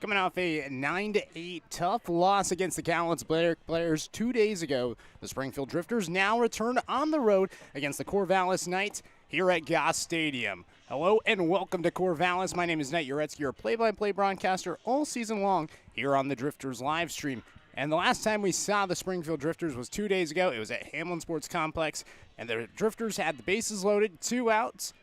Coming off a 9-8 tough loss against the Cowlitz Blares 2 days ago, the Springfield Drifters now return on the road against the Corvallis Knights here at Goss Stadium. Hello and welcome to Corvallis. My name is Knight Uretsky, your play-by-play broadcaster all season long here on the Drifters live stream. And the last time we saw the Springfield Drifters was 2 days ago. It was at Hamlin Sports Complex, and the Drifters had the bases loaded, 2 outs,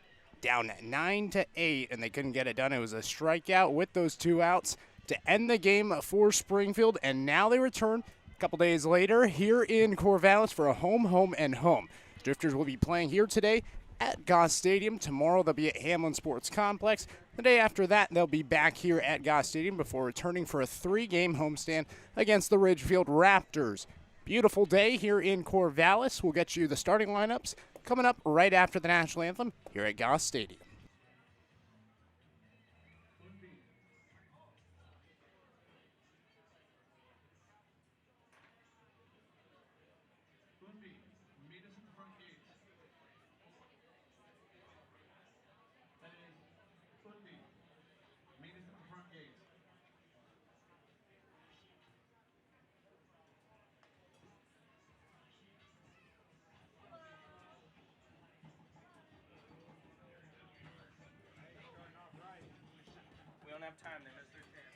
down 9-8, and they couldn't get it done. It was a strikeout with those 2 outs to end the game for Springfield, and now they return a couple days later here in Corvallis for a home, and home. Drifters will be playing here today at Goss Stadium. Tomorrow they'll be at Hamlin Sports Complex. The day after that, they'll be back here at Goss Stadium before returning for a 3-game homestand against the Ridgefield Raptors. Beautiful day here in Corvallis. We'll get you the starting lineups coming up right after the national anthem here at Goss Stadium. We don't have time, they missed their chance.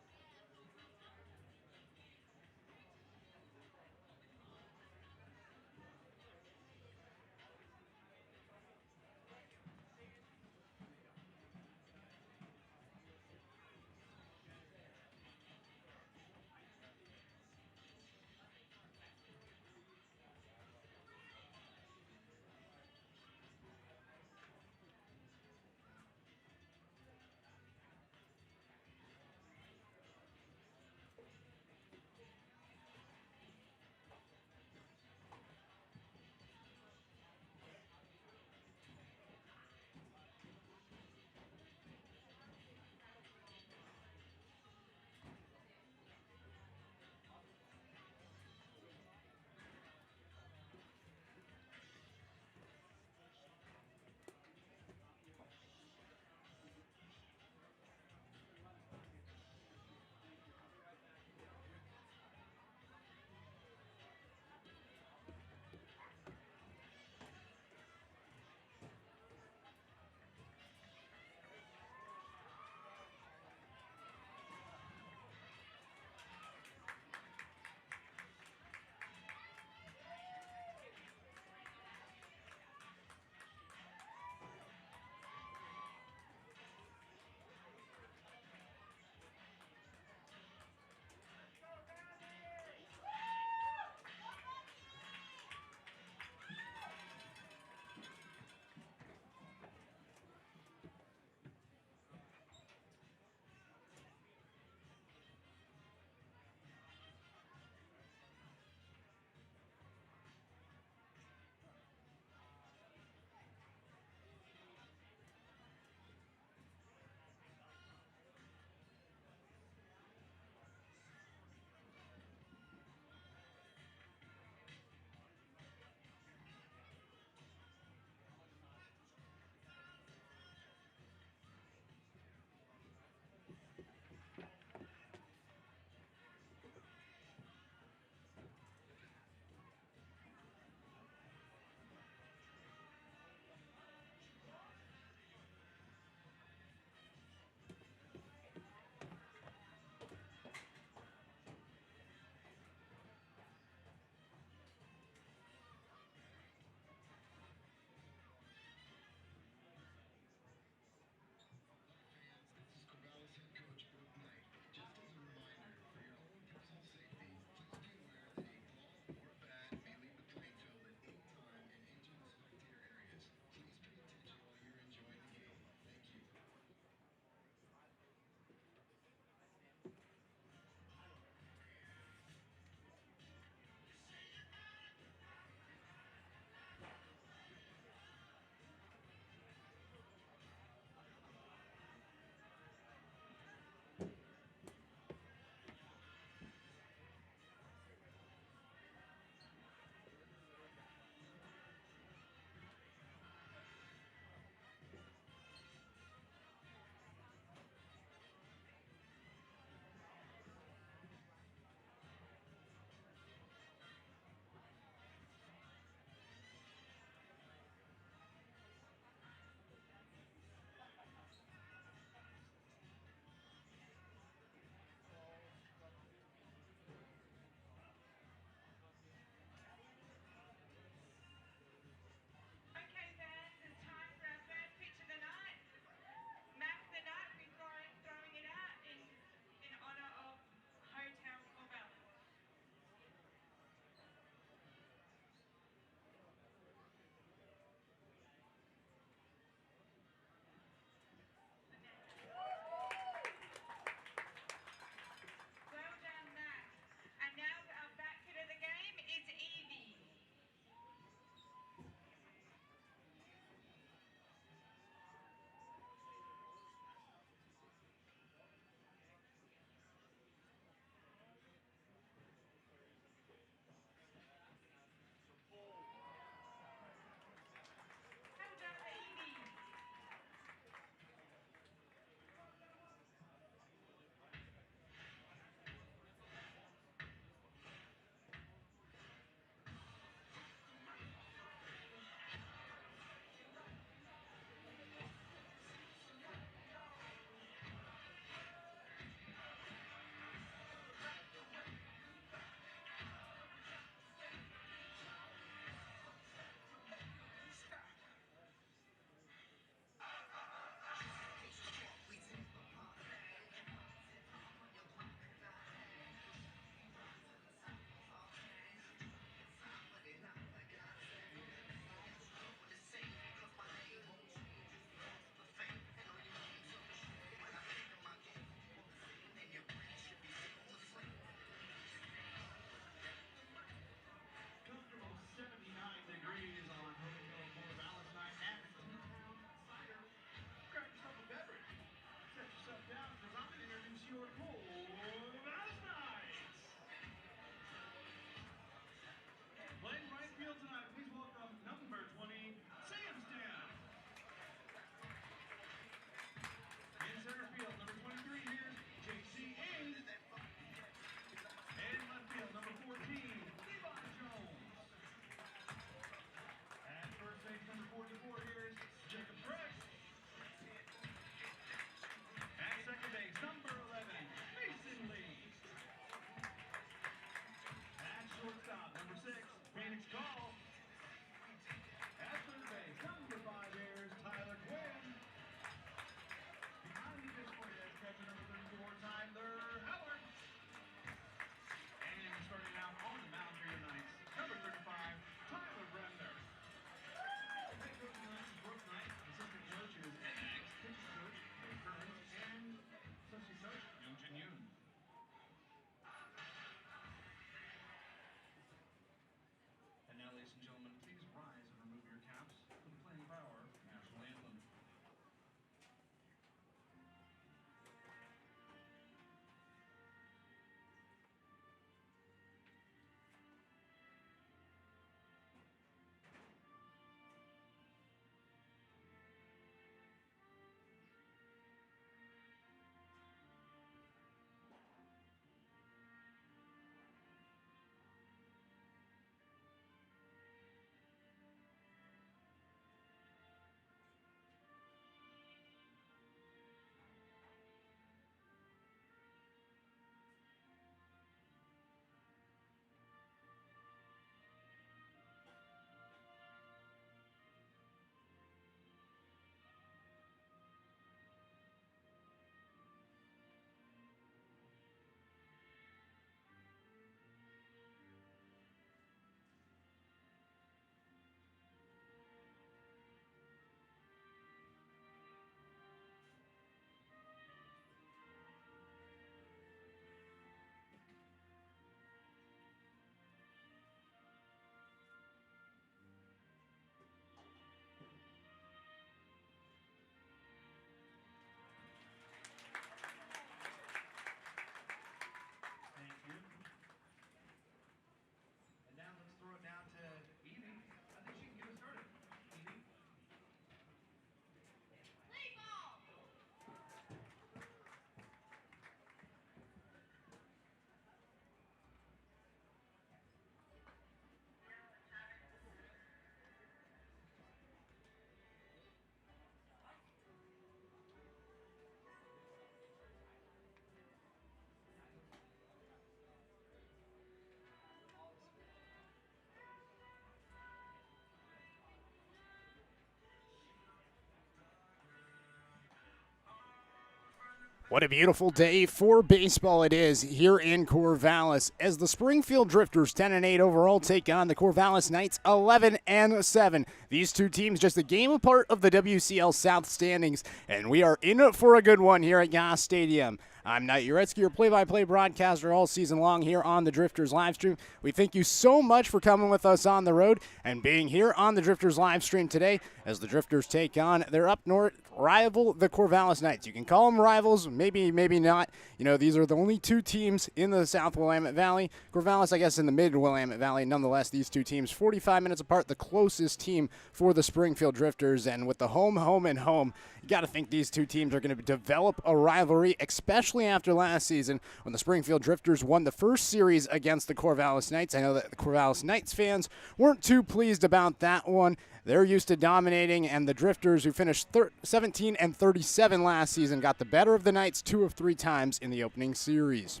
What a beautiful day for baseball it is here in Corvallis as the Springfield Drifters 10-8 overall take on the Corvallis Knights 11-7. These two teams just a game apart of the WCL South standings, and we are in it for a good one here at Goss Stadium. I'm Knight Uretsky, your play-by-play broadcaster all season long here on the Drifters live stream. We thank you so much for coming with us on the road and being here on the Drifters live stream today as the Drifters take on their up north rival, the Corvallis Knights. You can call them rivals, maybe not. You know, these are the only two teams in the South Willamette Valley. Corvallis, I guess, in the mid Willamette Valley. Nonetheless, these two teams 45 minutes apart, the closest team for the Springfield Drifters. And with the home, you got to think these two teams are going to develop a rivalry, especially after last season when the Springfield Drifters won the first series against the Corvallis Knights. I know that the Corvallis Knights fans weren't too pleased about that one. They're used to dominating, and the Drifters, who finished 17-37 last season, got the better of the Knights 2 of 3 times in the opening series.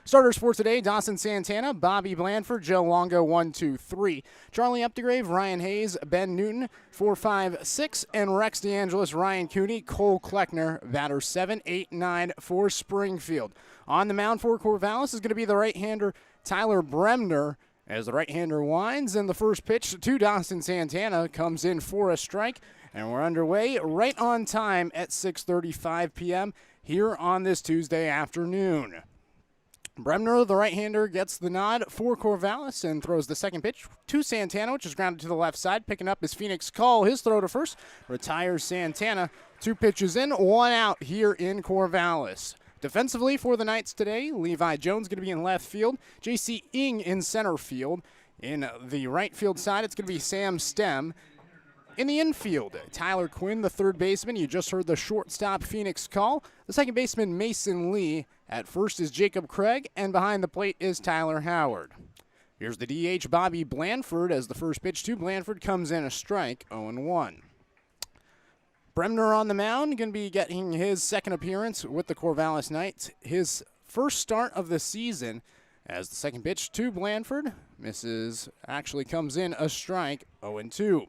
Starters for today: Dawson Santana, Bobby Blandford, Joe Longo 1, 2, 3, Charlie Updegrave, Ryan Hayes, Ben Newton 4, 5, 6, and Rex DeAngelis, Ryan Cooney, Cole Kleckner, batter 7, 8, 9 for Springfield. On the mound for Corvallis is going to be the right-hander Tyler Bremner. As the right-hander winds, and the first pitch to Dawson Santana comes in for a strike, and we're underway right on time at 6:35 p.m. here on this Tuesday afternoon. Bremner, the right-hander, gets the nod for Corvallis and throws the second pitch to Santana, which is grounded to the left side. Picking up is Phoenix Call. His throw to first retires Santana. 2 pitches in, 1 out here in Corvallis. Defensively for the Knights today, Levi Jones going to be in left field, J.C. Ing in center field. In the right field side, it's going to be Sam Stem. In the infield, Tyler Quinn, the third baseman. You just heard the shortstop Phoenix Call. The second baseman, Mason Lee. At first is Jacob Craig, and behind the plate is Tyler Howard. Here's the DH, Bobby Blandford, as the first pitch to Blandford comes in a strike, 0-1. Bremner on the mound, going to be getting his second appearance with the Corvallis Knights. His first start of the season, as the second pitch to Blandford misses, actually comes in a strike, 0-2.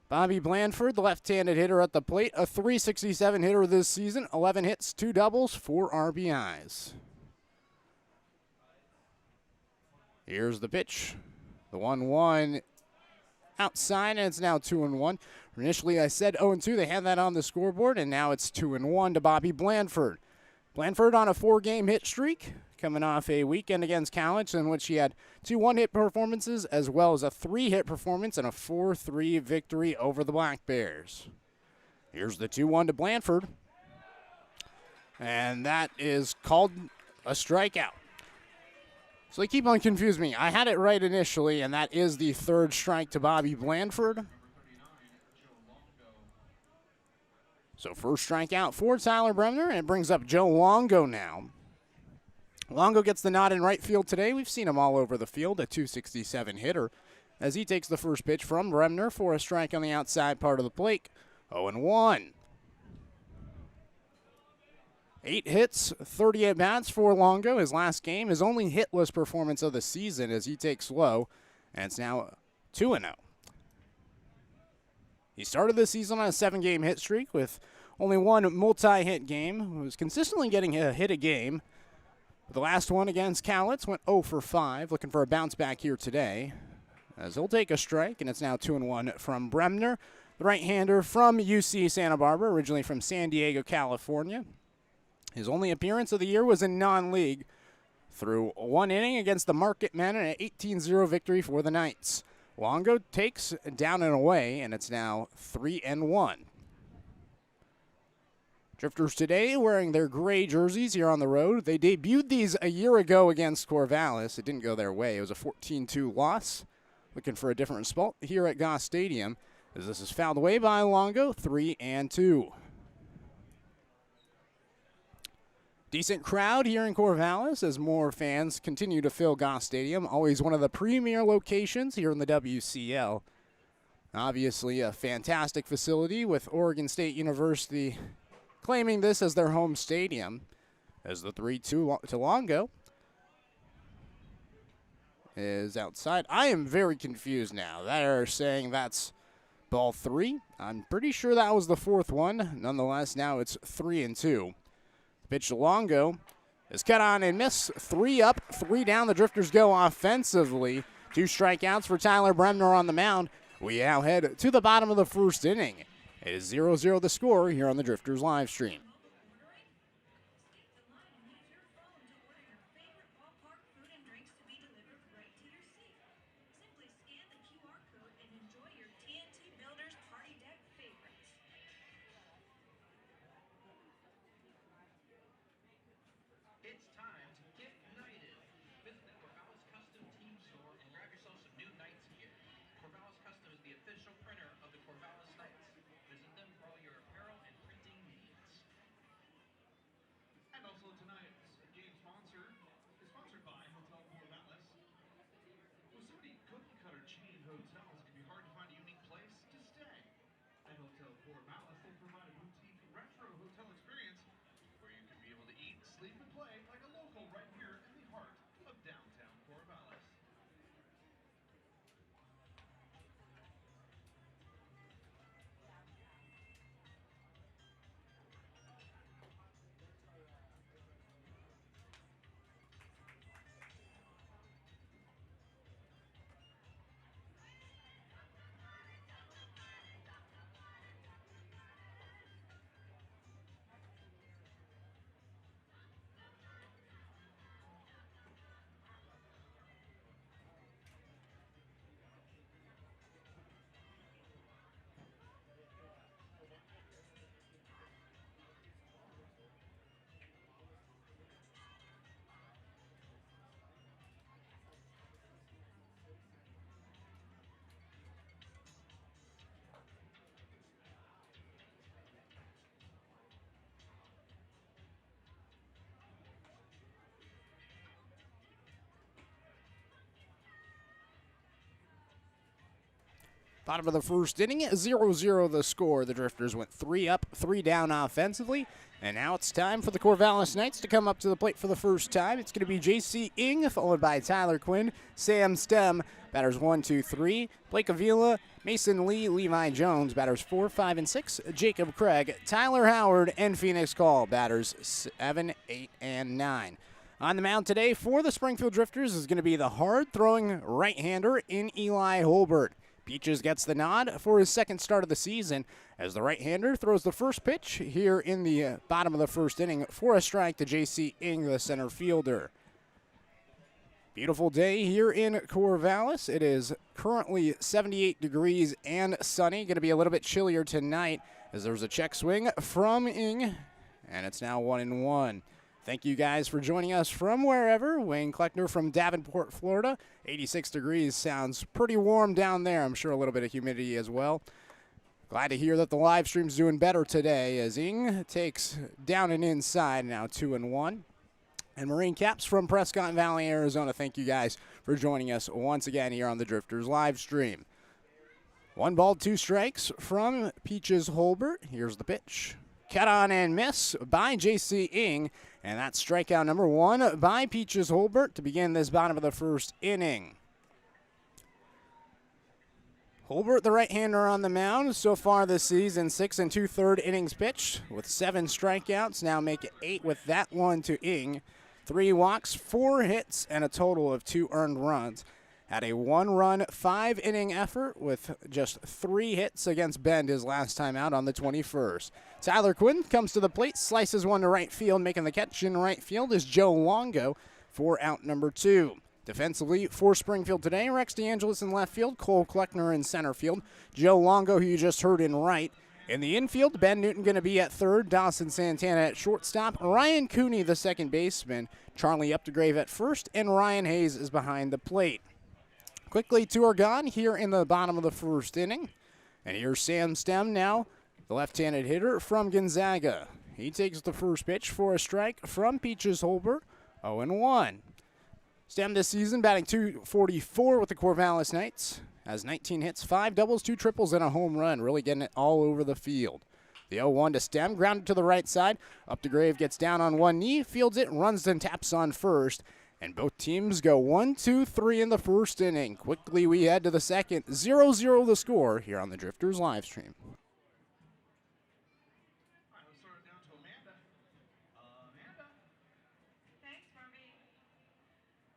Bobby Blandford, the left-handed hitter at the plate, a .367 hitter this season, 11 hits, 2 doubles, 4 RBIs. Here's the pitch, the 1-1 outside, and it's now 2-1. Initially, I said 0-2. They had that on the scoreboard, and now it's 2-1 to Bobby Blandford. Blandford on a 4-game hit streak, coming off a weekend against College in which he had 2 one-hit performances as well as a 3-hit performance and a 4-3 victory over the Black Bears. Here's the 2-1 to Blandford, and that is called a strikeout. So they keep on confusing me. I had it right initially, and that is the 3rd strike to Bobby Blandford. So first strikeout for Tyler Bremner, and it brings up Joe Longo now. Longo gets the nod in right field today. We've seen him all over the field, a .267 hitter, as he takes the first pitch from Bremner for a strike on the outside part of the plate, 0-1. 8 hits, 30 at-bats for Longo. His last game, his only hitless performance of the season as he takes low, and it's now 2-0. He started the season on a 7-game hit streak with only 1 multi-hit game. He was consistently getting a hit a game. The last one against Cowlitz went 0 for 5, looking for a bounce back here today, as he'll take a strike, and it's now 2-1 from Bremner, the right-hander from UC Santa Barbara, originally from San Diego, California. His only appearance of the year was in non-league, through 1 inning against the Market Men, and an 18-0 victory for the Knights. Longo takes down and away, and it's now 3-1. Drifters today wearing their gray jerseys here on the road. They debuted these a year ago against Corvallis. It didn't go their way. It was a 14-2 loss. Looking for a different result here at Goss Stadium, as this is fouled away by Longo, 3-2. Decent crowd here in Corvallis as more fans continue to fill Goss Stadium. Always one of the premier locations here in the WCL. Obviously a fantastic facility with Oregon State University claiming this as their home stadium. As the 3-2 to Longo is outside. I am very confused now. They're saying that's Ball 3. I'm pretty sure that was the fourth one. Nonetheless, now it's 3-2. Pitch to Longo is cut on and miss. 3 up, 3 down. The Drifters go offensively. 2 strikeouts for Tyler Bremner on the mound. We now head to the bottom of the first inning. It is 0-0 the score here on the Drifters live stream. It's time to get united. Visit the Corvallis Custom Team Store and grab yourself some new Knights gear. Corvallis Custom is the official printer of the Corvallis Knights. Visit them for all your apparel and printing needs. And also tonight's game sponsor is sponsored by Hotel Corvallis. With so many cookie-cutter chain hotels, it can be hard to find a unique place to stay. At Hotel Corvallis, they provide a boutique retro hotel experience where you can be able to eat, sleep, and play like a local right here in the heart of downtown Corvallis. Bottom of the first inning, 0-0 the score. The Drifters went 3 up, 3 down offensively. And now it's time for the Corvallis Knights to come up to the plate for the first time. It's going to be J.C. Ing, followed by Tyler Quinn, Sam Stem. Batters 1, 2, 3. Blake Avila, Mason Lee, Levi Jones. Batters 4, 5, and 6. Jacob Craig, Tyler Howard, and Phoenix Call. Batters 7, 8, and 9. On the mound today for the Springfield Drifters is going to be the hard-throwing right-hander in Eli Holbert. Peaches gets the nod for his second start of the season as the right-hander throws the first pitch here in the bottom of the first inning for a strike to J.C. Ing, the center fielder. Beautiful day here in Corvallis. It is currently 78 degrees and sunny. Going to be a little bit chillier tonight as there's a check swing from Ing, and it's now 1-1. Thank you guys for joining us from wherever. Wayne Kleckner from Davenport, Florida. 86 degrees sounds pretty warm down there. I'm sure a little bit of humidity as well. Glad to hear that the live stream's doing better today as Ing takes down and inside, now 2-1. And Marine Caps from Prescott Valley, Arizona. Thank you guys for joining us once again here on the Drifters live stream. 1 ball, 2 strikes from Peaches Holbert. Here's the pitch. Cut on and miss by J.C. Ing. And that's strikeout number 1 by Peaches Holbert to begin this bottom of the first inning. Holbert, the right-hander on the mound so far this season, 6 2/3 innings pitched with 7 strikeouts. Now make it 8 with that one to Ing. 3 walks, 4 hits, and a total of 2 earned runs. Had a 1-run, 5-inning effort with just 3 hits against Bend his last time out on the 21st. Tyler Quinn comes to the plate, slices one to right field. Making the catch in right field is Joe Longo for out number 2. Defensively for Springfield today, Rex DeAngelis in left field, Cole Kleckner in center field, Joe Longo, who you just heard, in right. In the infield, Ben Newton going to be at third, Dawson Santana at shortstop, Ryan Cooney, the second baseman, Charlie Updegrave at first, and Ryan Hayes is behind the plate. Quickly to our gone here in the bottom of the first inning. And here's Sam Stem now, the left-handed hitter from Gonzaga. He takes the first pitch for a strike from Peaches Holbert, 0-1. Stem this season batting .244 with the Corvallis Knights. Has 19 hits, 5 doubles, 2 triples, and a home run. Really getting it all over the field. The 0-1 to Stem, grounded to the right side. Updegrave gets down on one knee, fields it, runs and taps on first. And both teams go 1, 2, 3 in the first inning. Quickly we head to the second. 0-0 the score here on the Drifters live stream. All right, let's throw it down to Amanda. Amanda. Thanks, Robbie.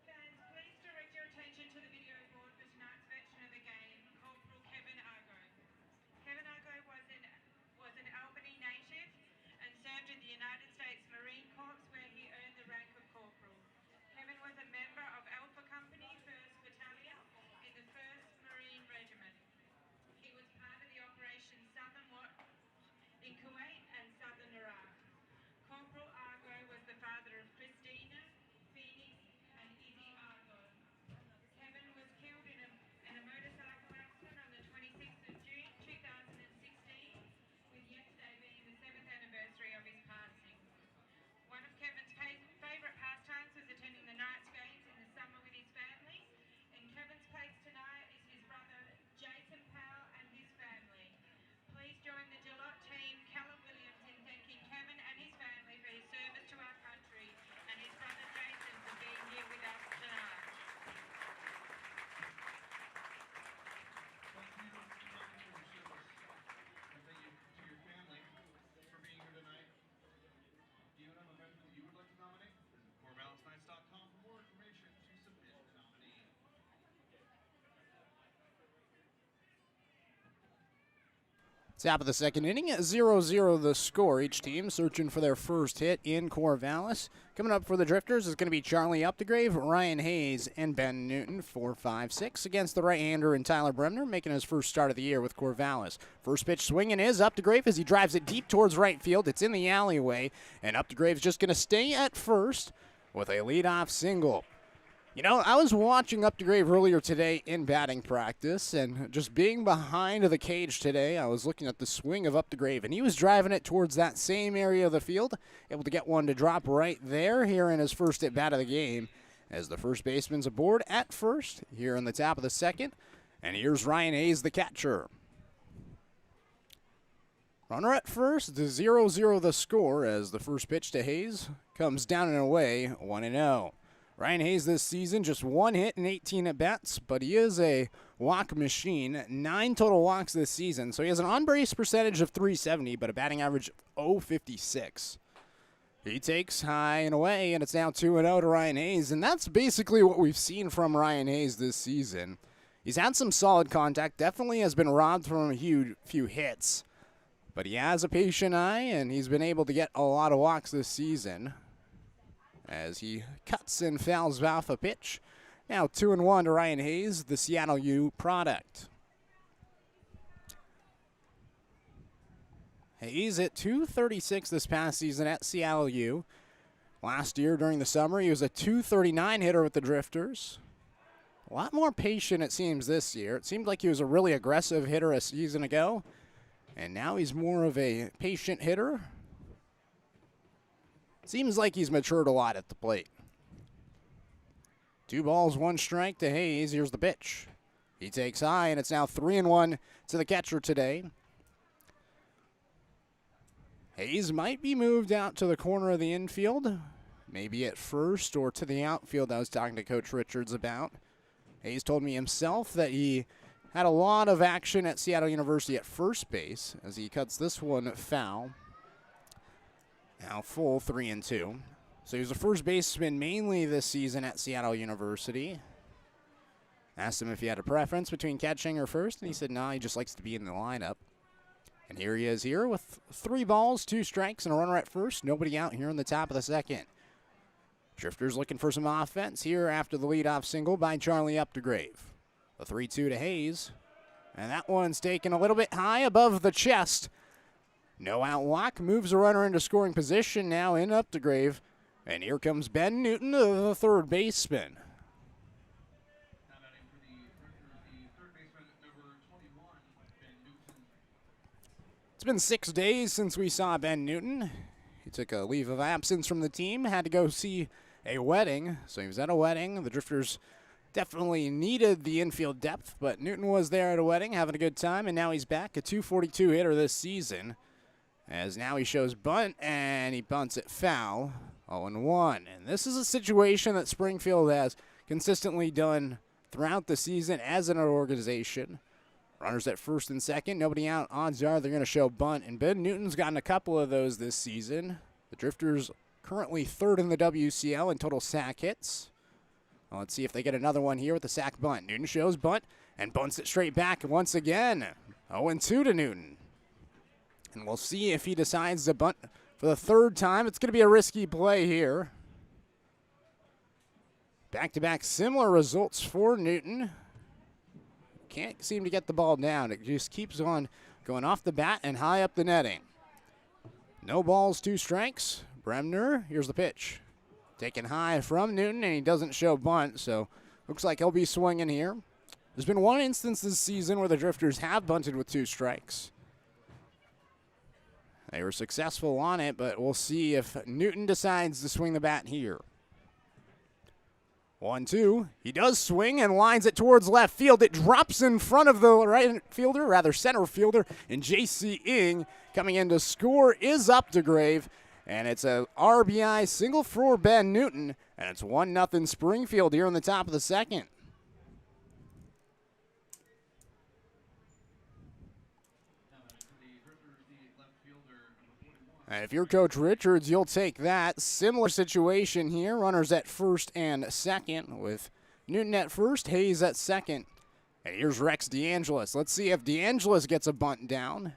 Fans, please direct your attention to the video board for tonight's veteran of the game, Corporal Kevin Argo. Kevin Argo was an Albany native and served in the United States Marine Corps, where he earned the rank of corporal. Kevin was a member of Alpha Company, 1st Battalion in the 1st Marine Regiment. He was part of the Operation Southern Watch in Kuwait and Southern Iraq. Corporal Argo was the father of Christina, Phoenix, and Izzy Argo. Kevin was killed in a motorcycle accident on the 26th of June 2016, with yesterday being the 7th anniversary of his passing. One of Kevin's favourite pastimes was attending the Knights games in the summer with his family. In Kevin's place tonight is his brother Jason Powell and his family. Please join the Gillot team, Callum Williams, in thanking Kevin and his family for his service to our country, and his brother Jason for being here with us tonight. Thank you, Tom, for your service. And thank you to your family for being here tonight. Do you have a veteran that you would like to nominate? Visit CorvallisNights.com for more information to submit the nominee. Top of the second inning, 0-0 the score. Each team searching for their first hit in Corvallis. Coming up for the Drifters is going to be Charlie Updegrave, Ryan Hayes, and Ben Newton. 4-5-6 against the right-hander and Tyler Bremner, making his first start of the year with Corvallis. First pitch swinging is Updegrave as he drives it deep towards right field. It's in the alleyway, and Updegrave's just going to stay at first with a leadoff single. You know, I was watching Updegrave earlier today in batting practice, and just being behind the cage today, I was looking at the swing of Updegrave, and he was driving it towards that same area of the field, able to get one to drop right there here in his first at-bat of the game, as the first baseman's aboard at first here in the top of the second, and here's Ryan Hayes, the catcher. Runner at first, 0-0 the score, as the first pitch to Hayes comes down and away, 1-0. Ryan Hayes this season, just 1 hit and 18 at-bats, but he is a walk machine. 9 total walks this season, so he has an on-base percentage of .370, but a batting average of .056. He takes high and away, and it's now 2-0 to Ryan Hayes, and that's basically what we've seen from Ryan Hayes this season. He's had some solid contact, definitely has been robbed from a few hits, but he has a patient eye, and he's been able to get a lot of walks this season, as he cuts and fouls off a pitch. Now 2-1 to Ryan Hayes, the Seattle U product. Hayes at .236 this past season at Seattle U. Last year during the summer, he was a .239 hitter with the Drifters. A lot more patient, it seems, this year. It seemed like he was a really aggressive hitter a season ago, and now he's more of a patient hitter. Seems like he's matured a lot at the plate. 2 balls, 1 strike to Hayes. Here's the pitch. He takes high, and it's now 3-1 to the catcher today. Hayes might be moved out to the corner of the infield, maybe at first or to the outfield. I was talking to Coach Richards about. Hayes told me himself that he had a lot of action at Seattle University at first base as he cuts this one foul. Now full 3-2. So he was a first baseman mainly this season at Seattle University. Asked him if he had a preference between catching or first, and he said no, he just likes to be in the lineup. And here he is here with 3 balls, 2 strikes, and a runner at first. Nobody out here in the top of the second. Drifters looking for some offense here after the leadoff single by Charlie Updegrave. A 3-2 to Hayes. And that one's taken a little bit high above the chest. No out walk, moves a runner into scoring position now in Updegrave. And here comes Ben Newton, the third baseman. Now batting for the Drifters, the third baseman, number 21, Ben Newton. It's been 6 days since we saw Ben Newton. He took a leave of absence from the team, had to go see a wedding. So he was at a wedding. The Drifters definitely needed the infield depth, but Newton was there at a wedding, having a good time, and now he's back, a .242 hitter this season. As now he shows bunt, and he bunts it foul. 0-1. And this is a situation that Springfield has consistently done throughout the season as an organization. Runners at first and second, nobody out. Odds are they're going to show bunt, and Ben Newton's gotten a couple of those this season. The Drifters currently third in the WCL in total sack hits. Well, let's see if they get another one here with the sack bunt. Newton shows bunt and bunts it straight back once again. 0-2 to Newton. And we'll see if he decides to bunt for the third time. It's going to be a risky play here. Back-to-back similar results for Newton. Can't seem to get the ball down. It just keeps on going off the bat and high up the netting. No balls, 2 strikes. Bremner, here's the pitch. Taken high from Newton, and he doesn't show bunt, so looks like he'll be swinging here. There's been one instance this season where the Drifters have bunted with 2 strikes. They were successful on it, but we'll see if Newton decides to swing the bat here. 1-2. He does swing and lines it towards left field. It drops in front of the right fielder, rather center fielder, and J.C. Ing coming in to score is Updegrave. And it's a RBI single for Ben Newton, and it's 1-0 Springfield here in the top of the second. And if you're Coach Richards, you'll take that. Similar situation here. Runners at first and second with Newton at first, Hayes at second. And here's Rex DeAngelis. Let's see if DeAngelis gets a bunt down.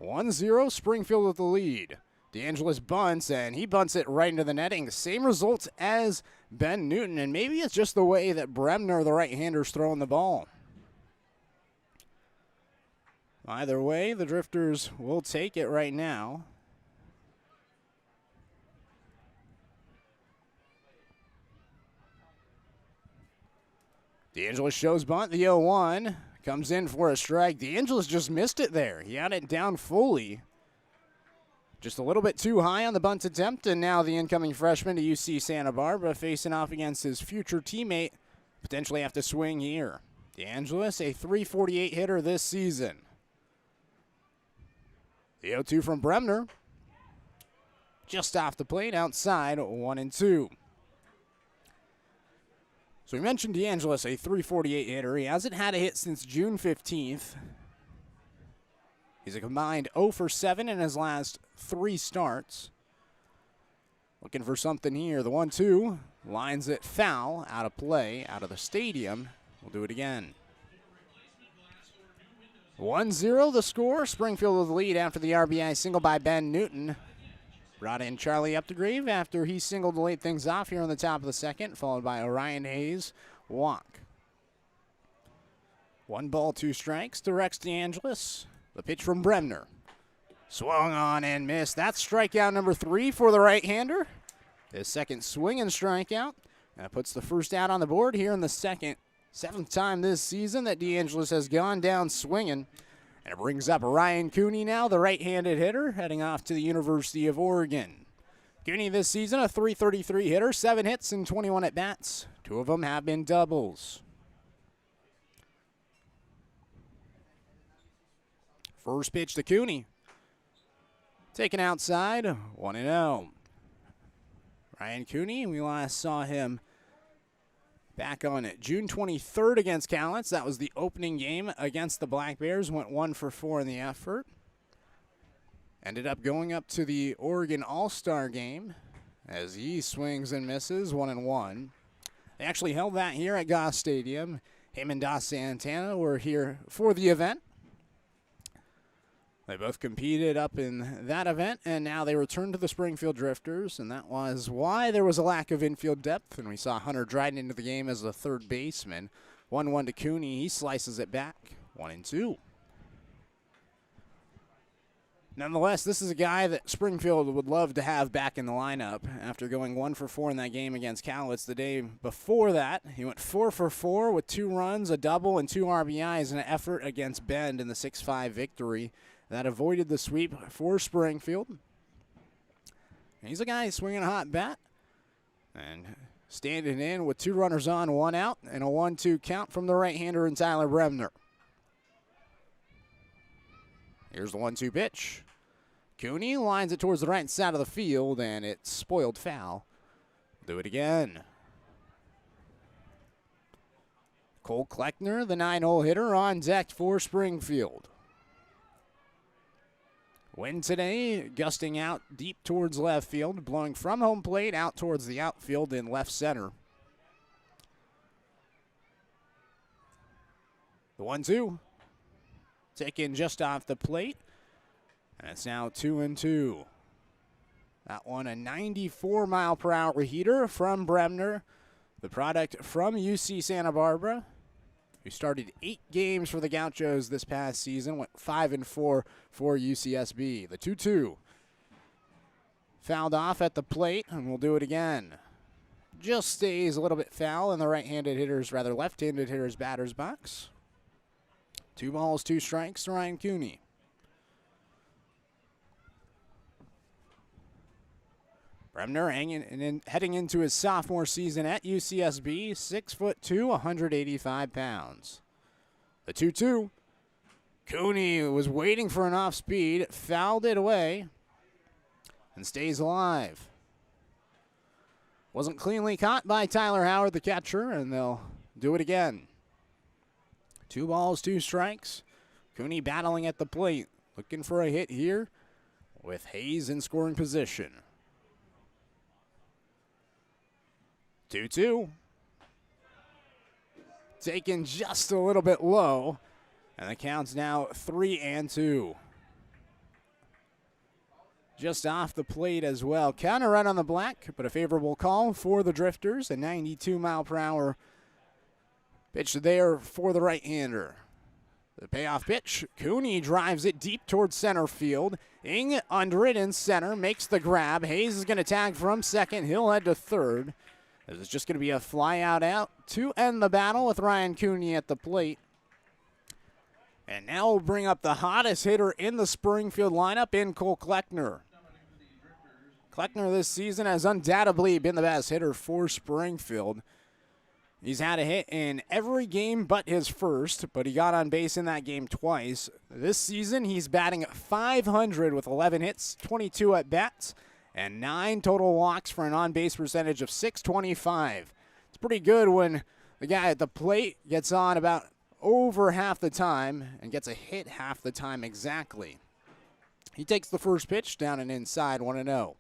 1-0, Springfield with the lead. DeAngelis bunts, and he bunts it right into the netting. Same results as Ben Newton, and maybe it's just the way that Bremner, the right-hander, is throwing the ball. Either way, the Drifters will take it right now. DeAngelis shows bunt, the 0-1. Comes in for a strike. DeAngelis just missed it there. He had it down fully. Just a little bit too high on the bunt attempt, and now the incoming freshman to UC Santa Barbara facing off against his future teammate. Potentially have to swing here. DeAngelis, a .348 hitter this season. The 0-2 from Bremner. Just off the plate, outside, 1-2. So we mentioned DeAngelis, a .348 hitter. He hasn't had a hit since June 15th. He's a combined 0 for 7 in his last 3 starts. Looking for something here. The 1-2 lines it foul, out of play, out of the stadium. We'll do it again. 1-0 the score. Springfield with the lead after the RBI single by Ben Newton. Brought in Charlie Updegrave after he singled to lead things off here on the top of the second, followed by Orion Hayes walk. 1 ball, 2 strikes to Rex DeAngelis. The pitch from Bremner. Swung on and missed. That's strikeout number 3 for the right-hander. His second swing and strikeout. That puts the first out on the board here in the second. 7th time this season that DeAngelis has gone down swinging. And it brings up Ryan Cooney now, the right-handed hitter, heading off to the University of Oregon. Cooney this season, a .333 hitter, 7 hits and 21 at-bats. 2 of them have been doubles. First pitch to Cooney. Taken outside, 1-0. Ryan Cooney, we last saw him back on June 23rd against Cowlitz. That was the opening game against the Black Bears. Went 1 for 4 in the effort. Ended up going up to the Oregon All-Star game as he swings and misses, 1-1. They actually held that here at Goss Stadium. Him and Das Santana were here for the event. They both competed up in that event, and now they return to the Springfield Drifters, and that was why there was a lack of infield depth, and we saw Hunter Dryden into the game as the third baseman. 1-1 to Cooney. He slices it back, 1-2. Nonetheless, this is a guy that Springfield would love to have back in the lineup after going 1 for 4 in that game against Cowlitz. The day before that, he went 4 for 4 with 2 runs, a double, and 2 RBIs in an effort against Bend in the 6-5 victory. That avoided the sweep for Springfield. And he's a guy swinging a hot bat and standing in with 2 runners on, 1 out, and a 1-2 count from the right-hander and Tyler Bremner. Here's the 1-2 pitch. Cooney lines it towards the right side of the field, and it's spoiled foul. Do it again. Cole Kleckner, the 9-hole hitter, on deck for Springfield. Wind today, gusting out deep towards left field, blowing from home plate out towards the outfield in left center. The 1-2. Taken just off the plate. And it's now 2-2. That one a 94-mile-per-hour heater from Bremner, the product from UC Santa Barbara, who started 8 games for the Gauchos this past season, went 5-4 for UCSB. The 2-2. Fouled off at the plate, and we'll do it again. Just stays a little bit foul in the left-handed hitter's batter's box. 2 balls, 2 strikes to Ryan Cooney. Bremner heading into his sophomore season at UCSB, 6'2", 185 pounds. The 2-2. Cooney was waiting for an off speed, fouled it away, and stays alive. Wasn't cleanly caught by Tyler Howard, the catcher, and they'll do it again. 2 balls, 2 strikes. Cooney battling at the plate, looking for a hit here with Hayes in scoring position. 2-2. Taken just a little bit low, and the count's now 3-2. Just off the plate as well. Counter run on the black, but a favorable call for the Drifters. A 92-mile-per-hour pitch there for the right-hander. The payoff pitch. Cooney drives it deep towards center field. Ing under it in center, makes the grab. Hayes is going to tag from second. He'll head to third. This is just going to be a fly out to end the battle with Ryan Cooney at the plate. And now we'll bring up the hottest hitter in the Springfield lineup in Cole Kleckner. Kleckner this season has undoubtedly been the best hitter for Springfield. He's had a hit in every game but his first, but he got on base in that game twice. This season, he's batting .500 with 11 hits, 22 at-bats, and 9 total walks for an on-base percentage of .625. It's pretty good when the guy at the plate gets on about over half the time and gets a hit half the time exactly. He takes the first pitch down and inside, 1-0.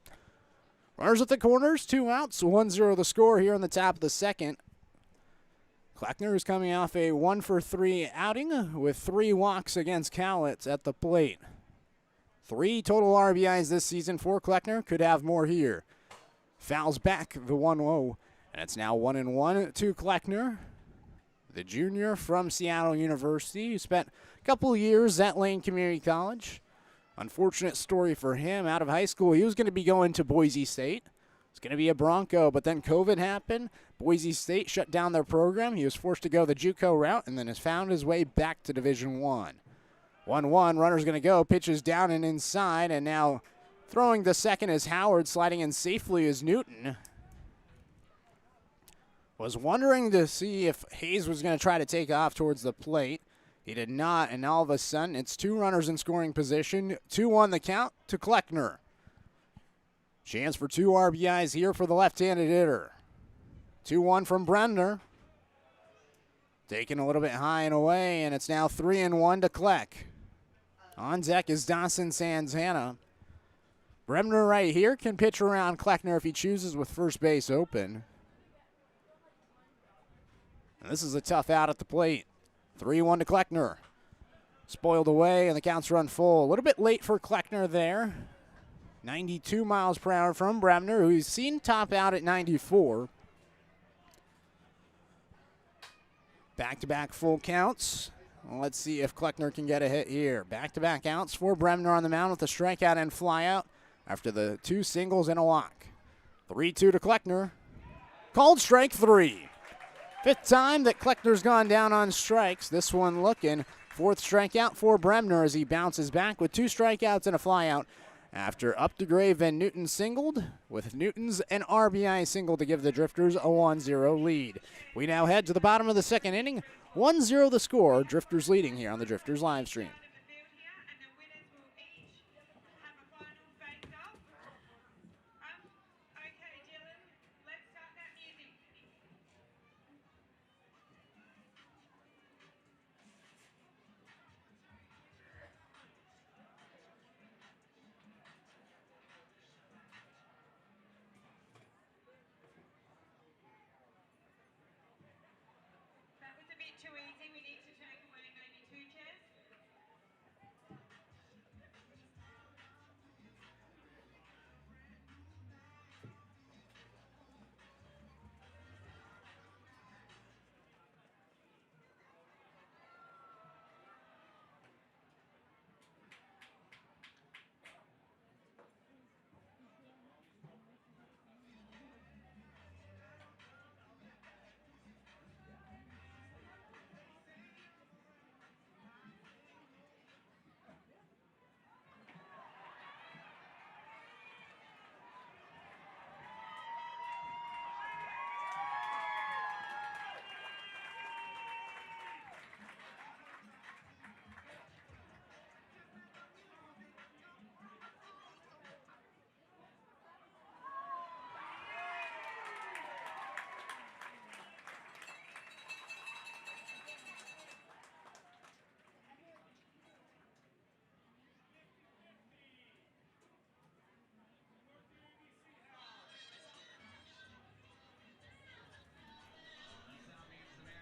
Runners at the corners, 2 outs, 1-0 the score here in the top of the second. Kleckner is coming off a 1-for-3 outing with 3 walks against Cowlitz at the plate. 3 total RBIs this season for Kleckner. Could have more here. Fouls back the 1-0, and it's now 1-1 to Kleckner, the junior from Seattle University, who spent a couple years at Lane Community College. Unfortunate story for him. Out of high school, he was going to be going to Boise State. It's going to be a Bronco, but then COVID happened. Boise State shut down their program. He was forced to go the JUCO route and then has found his way back to Division I. 1-1, runner's going to go, pitches down and inside, and now throwing the second is Howard, sliding in safely is Newton. Was wondering to see if Hayes was going to try to take off towards the plate. He did not, and all of a sudden it's 2 runners in scoring position. 2-1 the count to Kleckner. Chance for 2 RBIs here for the left-handed hitter. 2-1 from Bremner. Taken a little bit high and away, and it's now 3-1 to Kleck. On deck is Dawson Santana. Bremner right here can pitch around Kleckner if he chooses with first base open. And this is a tough out at the plate. 3-1 to Kleckner. Spoiled away, and the count's run full. A little bit late for Kleckner there. 92 miles per hour from Bremner, who he's seen top out at 94. Back-to-back full counts. Let's see if Kleckner can get a hit here. Back-to-back outs for Bremner on the mound with a strikeout and flyout after the 2 singles and a walk. 3-2 to Kleckner. Called strike 3. 5th time that Kleckner's gone down on strikes. This one looking. 4th strikeout for Bremner as he bounces back with 2 strikeouts and a flyout after Updegrave and Newton singled, with Newton's an RBI single to give the Drifters a 1-0 lead. We now head to the bottom of the second inning. 1-0 the score. Drifters leading here on the Drifters live stream.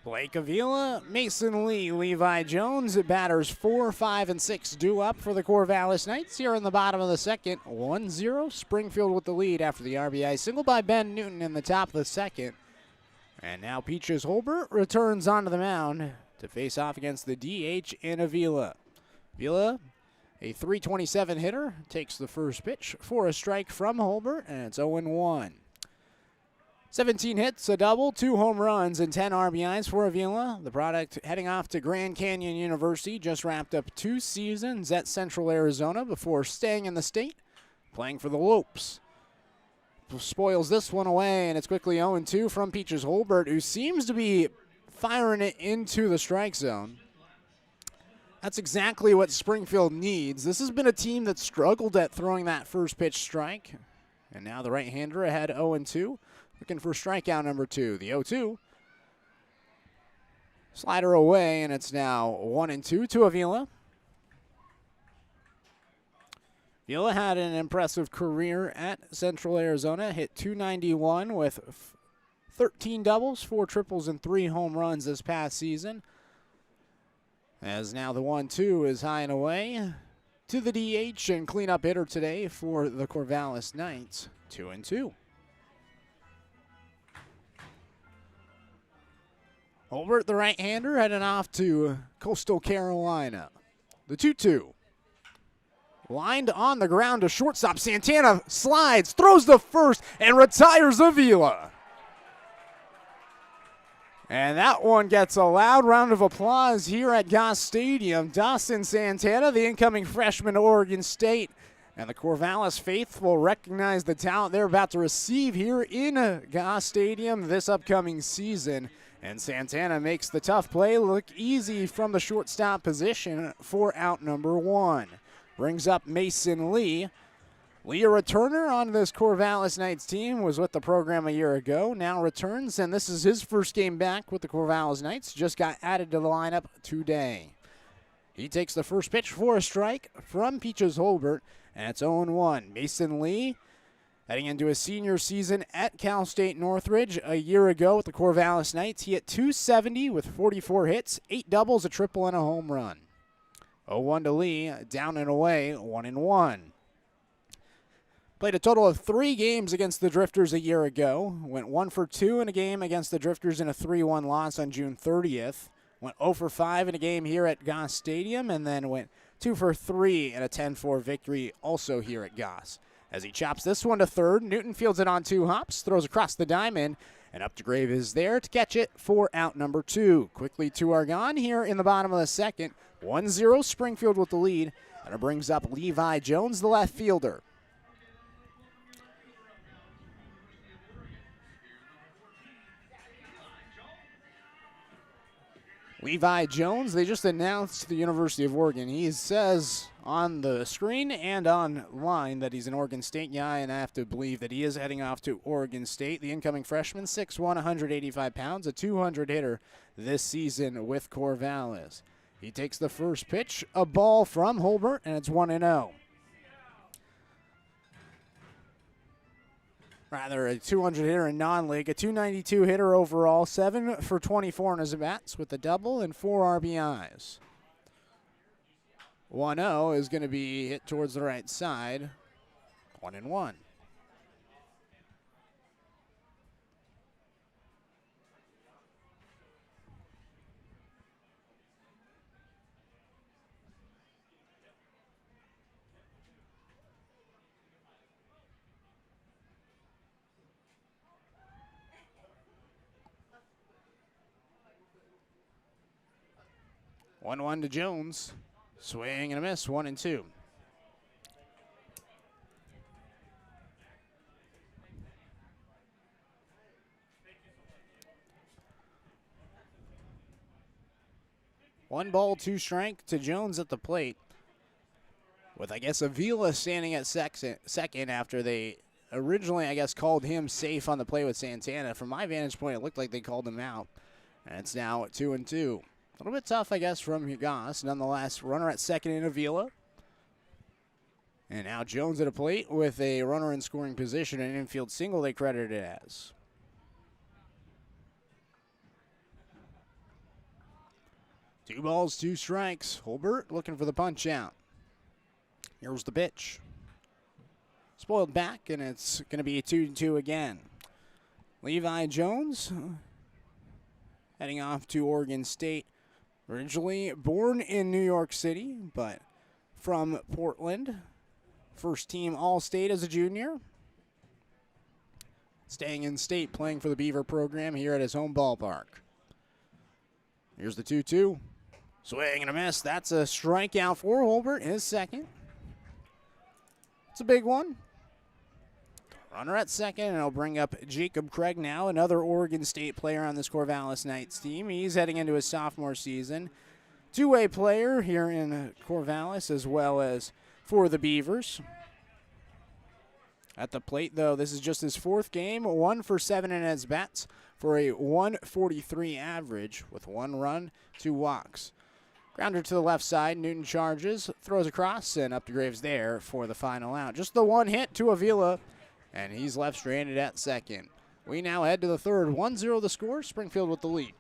Blake Avila, Mason Lee, Levi Jones, batters 4, 5, and 6 due up for the Corvallis Knights here in the bottom of the second. 1-0, Springfield with the lead after the RBI single by Ben Newton in the top of the second. And now Peaches Holbert returns onto the mound to face off against the DH in Avila. Avila, a .327 hitter, takes the first pitch for a strike from Holbert, and it's 0-1. 17 hits, a double, 2 home runs, and 10 RBIs for Avila. The product heading off to Grand Canyon University, just wrapped up 2 seasons at Central Arizona before staying in the state, playing for the Lopes. Spoils this one away, and it's quickly 0-2 from Peaches Holbert, who seems to be firing it into the strike zone. That's exactly what Springfield needs. This has been a team that struggled at throwing that first pitch strike, and now the right-hander ahead 0-2. Looking for strikeout number 2. The 0-2. Slider away, and it's now 1-2 to Avila. Avila had an impressive career at Central Arizona. Hit .291 with 13 doubles, 4 triples, and 3 home runs this past season. As now the 1-2 is high and away to the DH and cleanup hitter today for the Corvallis Knights. 2-2. Holbert, the right-hander, heading off to Coastal Carolina. The 2-2. Lined on the ground to shortstop. Santana slides, throws the first, and retires Avila. And that one gets a loud round of applause here at Goss Stadium. Dawson Santana, the incoming freshman to Oregon State. And the Corvallis faithful recognize the talent they're about to receive here in Goss Stadium this upcoming season. And Santana makes the tough play look easy from the shortstop position for out number 1. Brings up Mason Lee. Lee, a returner on this Corvallis Knights team, was with the program a year ago, now returns, and this is his first game back with the Corvallis Knights. Just got added to the lineup today. He takes the first pitch for a strike from Peaches Holbert, and it's 0-1. Mason Lee, heading into his senior season at Cal State Northridge a year ago with the Corvallis Knights, he hit .270 with 44 hits, 8 doubles, a triple, and a home run. 0-1 to Lee, down and away, 1-1. Played a total of 3 games against the Drifters a year ago. Went 1 for 2 in a game against the Drifters in a 3-1 loss on June 30th. Went 0 for 5 in a game here at Goss Stadium, and then went 2 for 3 in a 10-4 victory also here at Goss. As he chops this one to third, Newton fields it on 2 hops, throws across the diamond, and Updegrave is there to catch it for out number 2. Quickly 2 are gone here in the bottom of the second. 1-0 Springfield with the lead, and it brings up Levi Jones, the left fielder. Levi Jones, they just announced the University of Oregon. He says on the screen and online that he's an Oregon State guy, and I have to believe that he is heading off to Oregon State. The incoming freshman, 6'1", 185 pounds, a 200 hitter this season with Corvallis. He takes the first pitch, a ball from Holbert, and it's 1-0. Rather, a 200 hitter in non-league, a 292 hitter overall, 7 for 24 in his at-bats with a double and 4 RBIs. 1-0 is going to be hit towards the right side, 1-1. One to Jones. Swing and a miss, 1-2. One ball, 2 strike to Jones at the plate. With, I guess, Avila standing at second after they originally, I guess, called him safe on the play with Santana. From my vantage point, it looked like they called him out. And it's now at 2-2. A little bit tough, I guess, from Goss. Nonetheless, runner at second in Avila. And now Jones at a plate with a runner in scoring position, an infield single they credited it as. 2 balls, 2 strikes. Holbert looking for the punch out. Here's the pitch. Spoiled back, and it's going to be a 2-2 again. Levi Jones heading off to Oregon State. Originally born in New York City, but from Portland. First team All-State as a junior. Staying in state, playing for the Beaver program here at his home ballpark. Here's the 2-2. Swing and a miss. That's a strikeout for Holbert, his second. It's a big one. Runner at second, and it'll bring up Jacob Craig now, another Oregon State player on this Corvallis Knights team. He's heading into his sophomore season. Two-way player here in Corvallis as well as for the Beavers. At the plate, though, this is just his 4th game, 1 for 7 in his bats for a 143 average with 1 run, 2 walks. Grounder to the left side, Newton charges, throws across, and up to Graves there for the final out. Just the 1 hit to Avila, and he's left stranded at second. We now head to the 3rd, 1-0 the score, Springfield with the lead.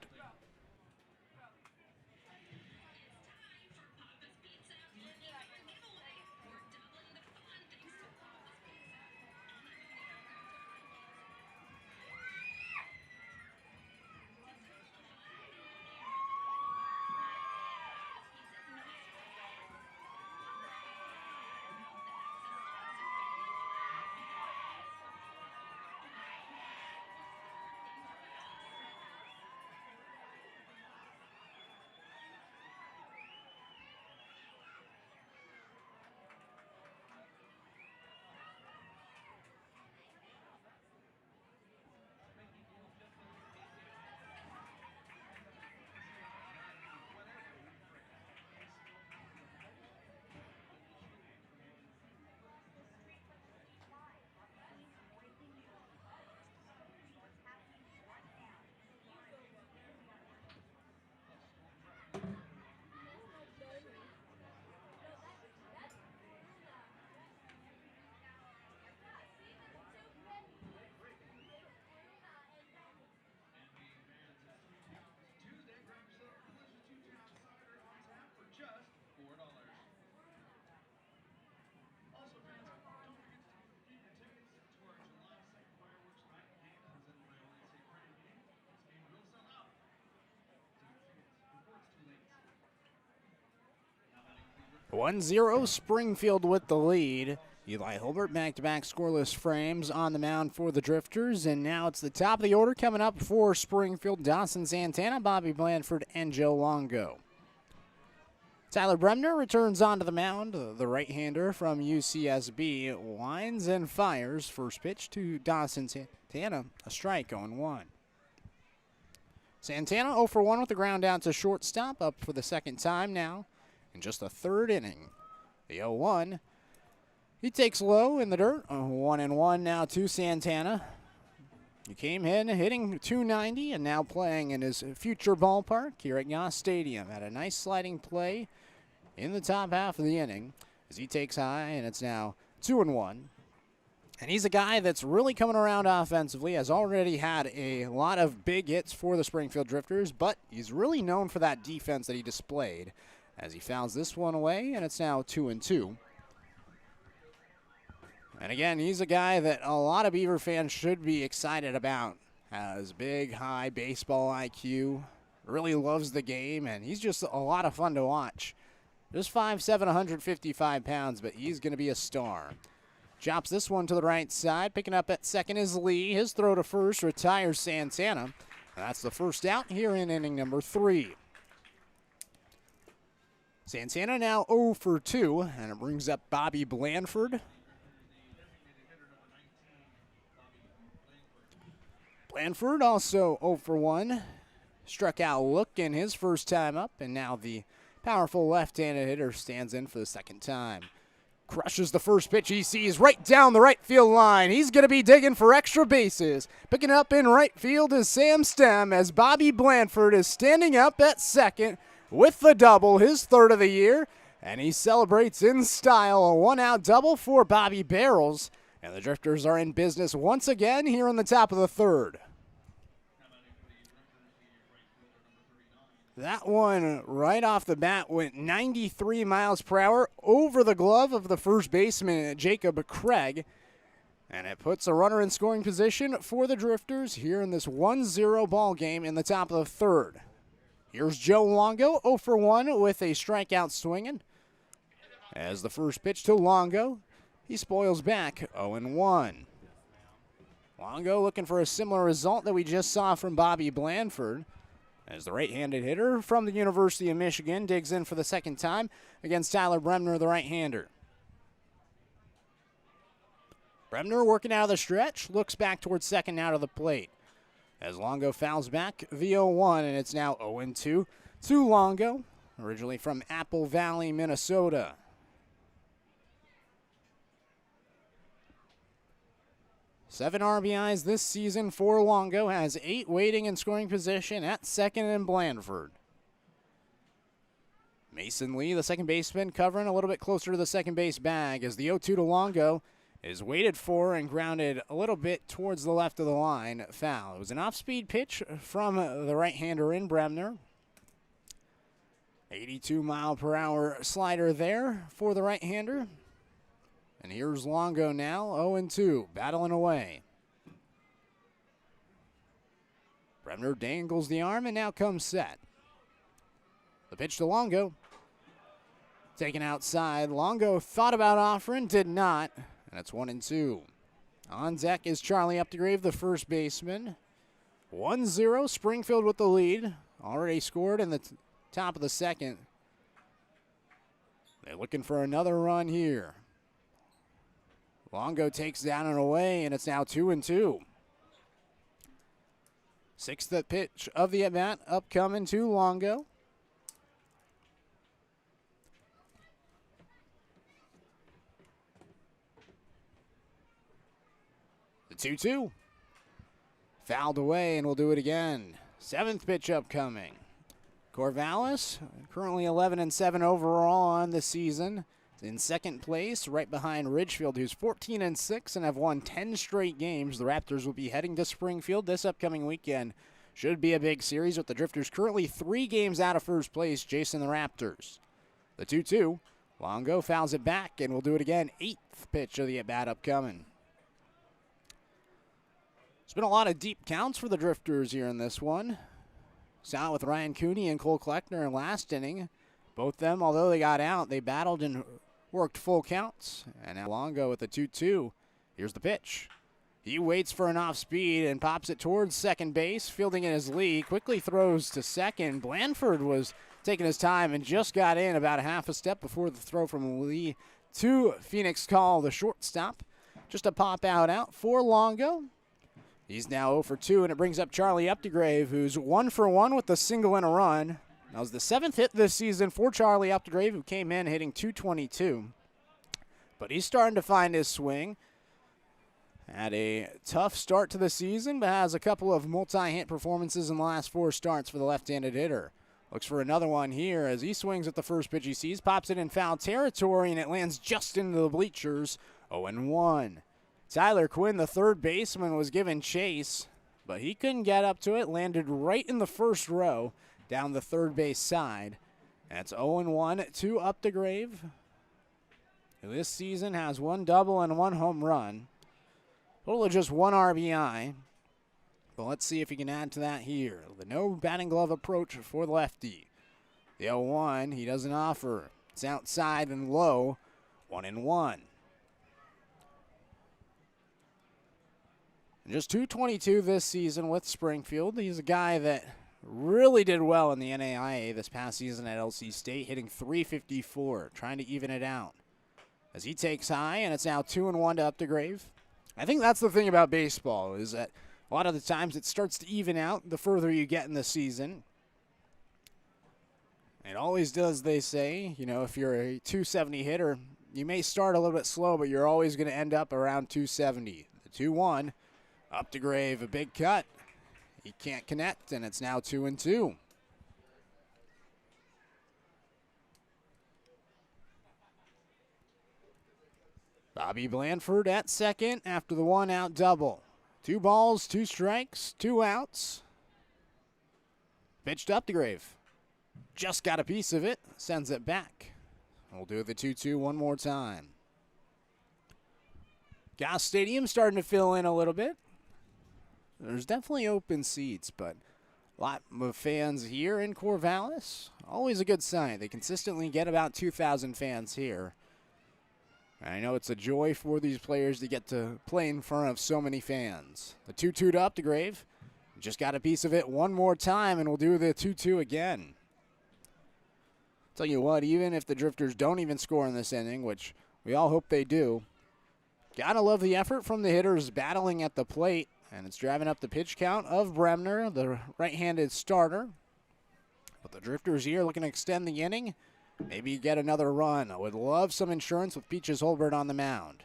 One 0 Springfield with the lead. Eli Holbert back-to-back scoreless frames on the mound for the Drifters, and now it's the top of the order coming up for Springfield. Dawson Santana, Bobby Blandford, and Joe Longo. Tyler Bremner returns onto the mound. The right-hander from UCSB winds and fires. First pitch to Dawson Santana, a strike, 0-1. Santana 0 for 1 with the ground out to shortstop, up for the 2nd time now in just the 3rd inning. The 0-1. He takes low in the dirt. 1-1 now to Santana. He came in hitting .290 and now playing in his future ballpark here at Goss Stadium. Had a nice sliding play in the top half of the inning as he takes high, and it's now 2-1. And he's a guy that's really coming around offensively, has already had a lot of big hits for the Springfield Drifters, but he's really known for that defense that he displayed as he fouls this one away, and it's now 2-2. And again, he's a guy that a lot of Beaver fans should be excited about. Has big, high baseball IQ, really loves the game, and he's just a lot of fun to watch. Just 5'7", 155 pounds, but he's going to be a star. Chops this one to the right side. Picking up at second is Lee. His throw to first retires Santana. And that's the first out here in inning number 3. Santana now 0 for 2, and it brings up Bobby Blandford. Blandford also 0 for 1. Struck out Look in his first time up, and now the powerful left-handed hitter stands in for the 2nd time. Crushes the first pitch he sees right down the right field line. He's going to be digging for extra bases. Picking up in right field is Sam Stem as Bobby Blandford is standing up at second with the double, his 3rd of the year, and he celebrates in style a 1-out double for Bobby Barrels. And the Drifters are in business once again here in the top of the 3rd. That one right off the bat went 93 miles per hour over the glove of the first baseman, Jacob Craig. And it puts a runner in scoring position for the Drifters here in this 1-0 ball game in the top of the third. Here's Joe Longo, 0 for 1 with a strikeout swinging. As the first pitch to Longo, he spoils back 0-1. Longo looking for a similar result that we just saw from Bobby Blandford, as the right-handed hitter from the University of Michigan digs in for the second time against Tyler Bremner, the right-hander. Bremner working out of the stretch, looks back towards second out of the plate. As Longo fouls back the 0-1, and it's now 0-2 to Longo, originally from Apple Valley, Minnesota. Seven RBIs this season for Longo, has 8 waiting in scoring position at second and Blandford. Mason Lee, the second baseman, covering a little bit closer to the second base bag as the 0-2 to Longo is waited for and grounded a little bit towards the left of the line. Foul. It was an off-speed pitch from the right-hander in Bremner. 82-mile-per-hour slider there for the right-hander. And here's Longo now, 0-2, battling away. Bremner dangles the arm and now comes set. The pitch to Longo. Taken outside. Longo thought about offering, did not. And it's 1-2. On deck is Charlie Updegrave, the first baseman. 1-0, Springfield with the lead. Already scored in the top of the second. They're looking for another run here. Longo takes down and away, and it's now 2-2. Sixth pitch of the at-bat upcoming to Longo. The 2-2. Fouled away, and we'll do it again. Seventh pitch upcoming. Corvallis, currently 11-7 overall on the season. In second place, right behind Ridgefield, who's 14-6 and have won 10 straight games. The Raptors will be heading to Springfield this upcoming weekend. Should be a big series with the Drifters currently 3 games out of first place, chasing the Raptors. The 2-2. Longo fouls it back, and we'll do it again. 8th pitch of the at-bat upcoming. It's been a lot of deep counts for the Drifters here in this one. Saw it with Ryan Cooney and Cole Kleckner in last inning. Both them, although they got out, they battled and worked full counts. And now Longo with the 2-2. Here's the pitch. He waits for an off-speed and pops it towards second base. Fielding it as Lee. Quickly throws to second. Blandford was taking his time and just got in about a half a step before the throw from Lee to Phoenix Call, the shortstop. Just a pop-out for Longo. He's now 0 for 2, and it brings up Charlie Updegrave, who's 1 for 1 with a single and a run. That was the 7th hit this season for Charlie Updegrave, who came in hitting .222. But he's starting to find his swing. Had a tough start to the season, but has a couple of multi-hit performances in the last 4 starts for the left-handed hitter. Looks for another one here as he swings at the first pitch he sees, pops it in foul territory, and it lands just into the bleachers. 0-1. Tyler Quinn, the third baseman, was given chase, but he couldn't get up to it. Landed right in the first row down the third base side. That's 0-1 to Updegrave, who this season has 1 double and 1 home run. Total of just 1 RBI. But let's see if he can add to that here. The no batting glove approach for the lefty. The 0-1, he doesn't offer. It's outside and low. 1-1. Just .222 this season with Springfield. He's a guy that really did well in the NAIA this past season at LC State, hitting .354, trying to even it out. As he takes high, and it's now 2-1 to Updegrave. I think that's the thing about baseball, is that a lot of the times it starts to even out the further you get in the season. It always does, they say. You know, if you're a .270 hitter, you may start a little bit slow, but you're always going to end up around .270. The 2-1. Updegrave, a big cut. He can't connect, and it's now 2-2. Bobby Blandford at second after the 1-out double. 2 balls, 2 strikes, 2 outs. Pitch to Updegrave. just got a piece of it, sends it back. We'll do the 2-2 one more time. Goss Stadium starting to fill in a little bit. There's definitely open seats, but a lot of fans here in Corvallis. Always a good sign. They consistently get about 2,000 fans here. And I know it's a joy for these players to get to play in front of so many fans. The 2-2 to Updegrave. Just got a piece of it one more time, and we'll do the 2-2 again. Tell you what, even if the Drifters don't even score in this inning, which we all hope they do, gotta love the effort from the hitters battling at the plate, and it's driving up the pitch count of Bremner, the right-handed starter. But the Drifters here looking to extend the inning, maybe get another run. I would love some insurance with Peaches Holbert on the mound.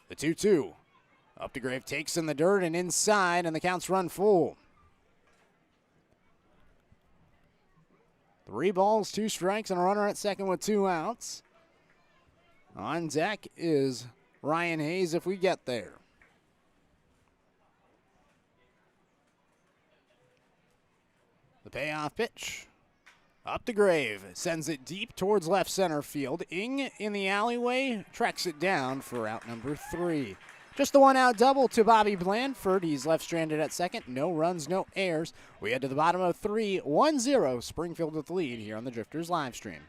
The 2-2. Updegrave takes in the dirt and inside, and the count's run full. 3 balls, 2 strikes, and a runner at second with 2 outs. On deck is Ryan Hayes if we get there. The payoff pitch. Updegrave sends it deep towards left center field. Ing in the alleyway tracks it down for out number 3. Just the 1-out double to Bobby Blandford. He's left stranded at second. No runs, no errors. We head to the bottom of 3, 1-0. Springfield with the lead here on the Drifters live stream.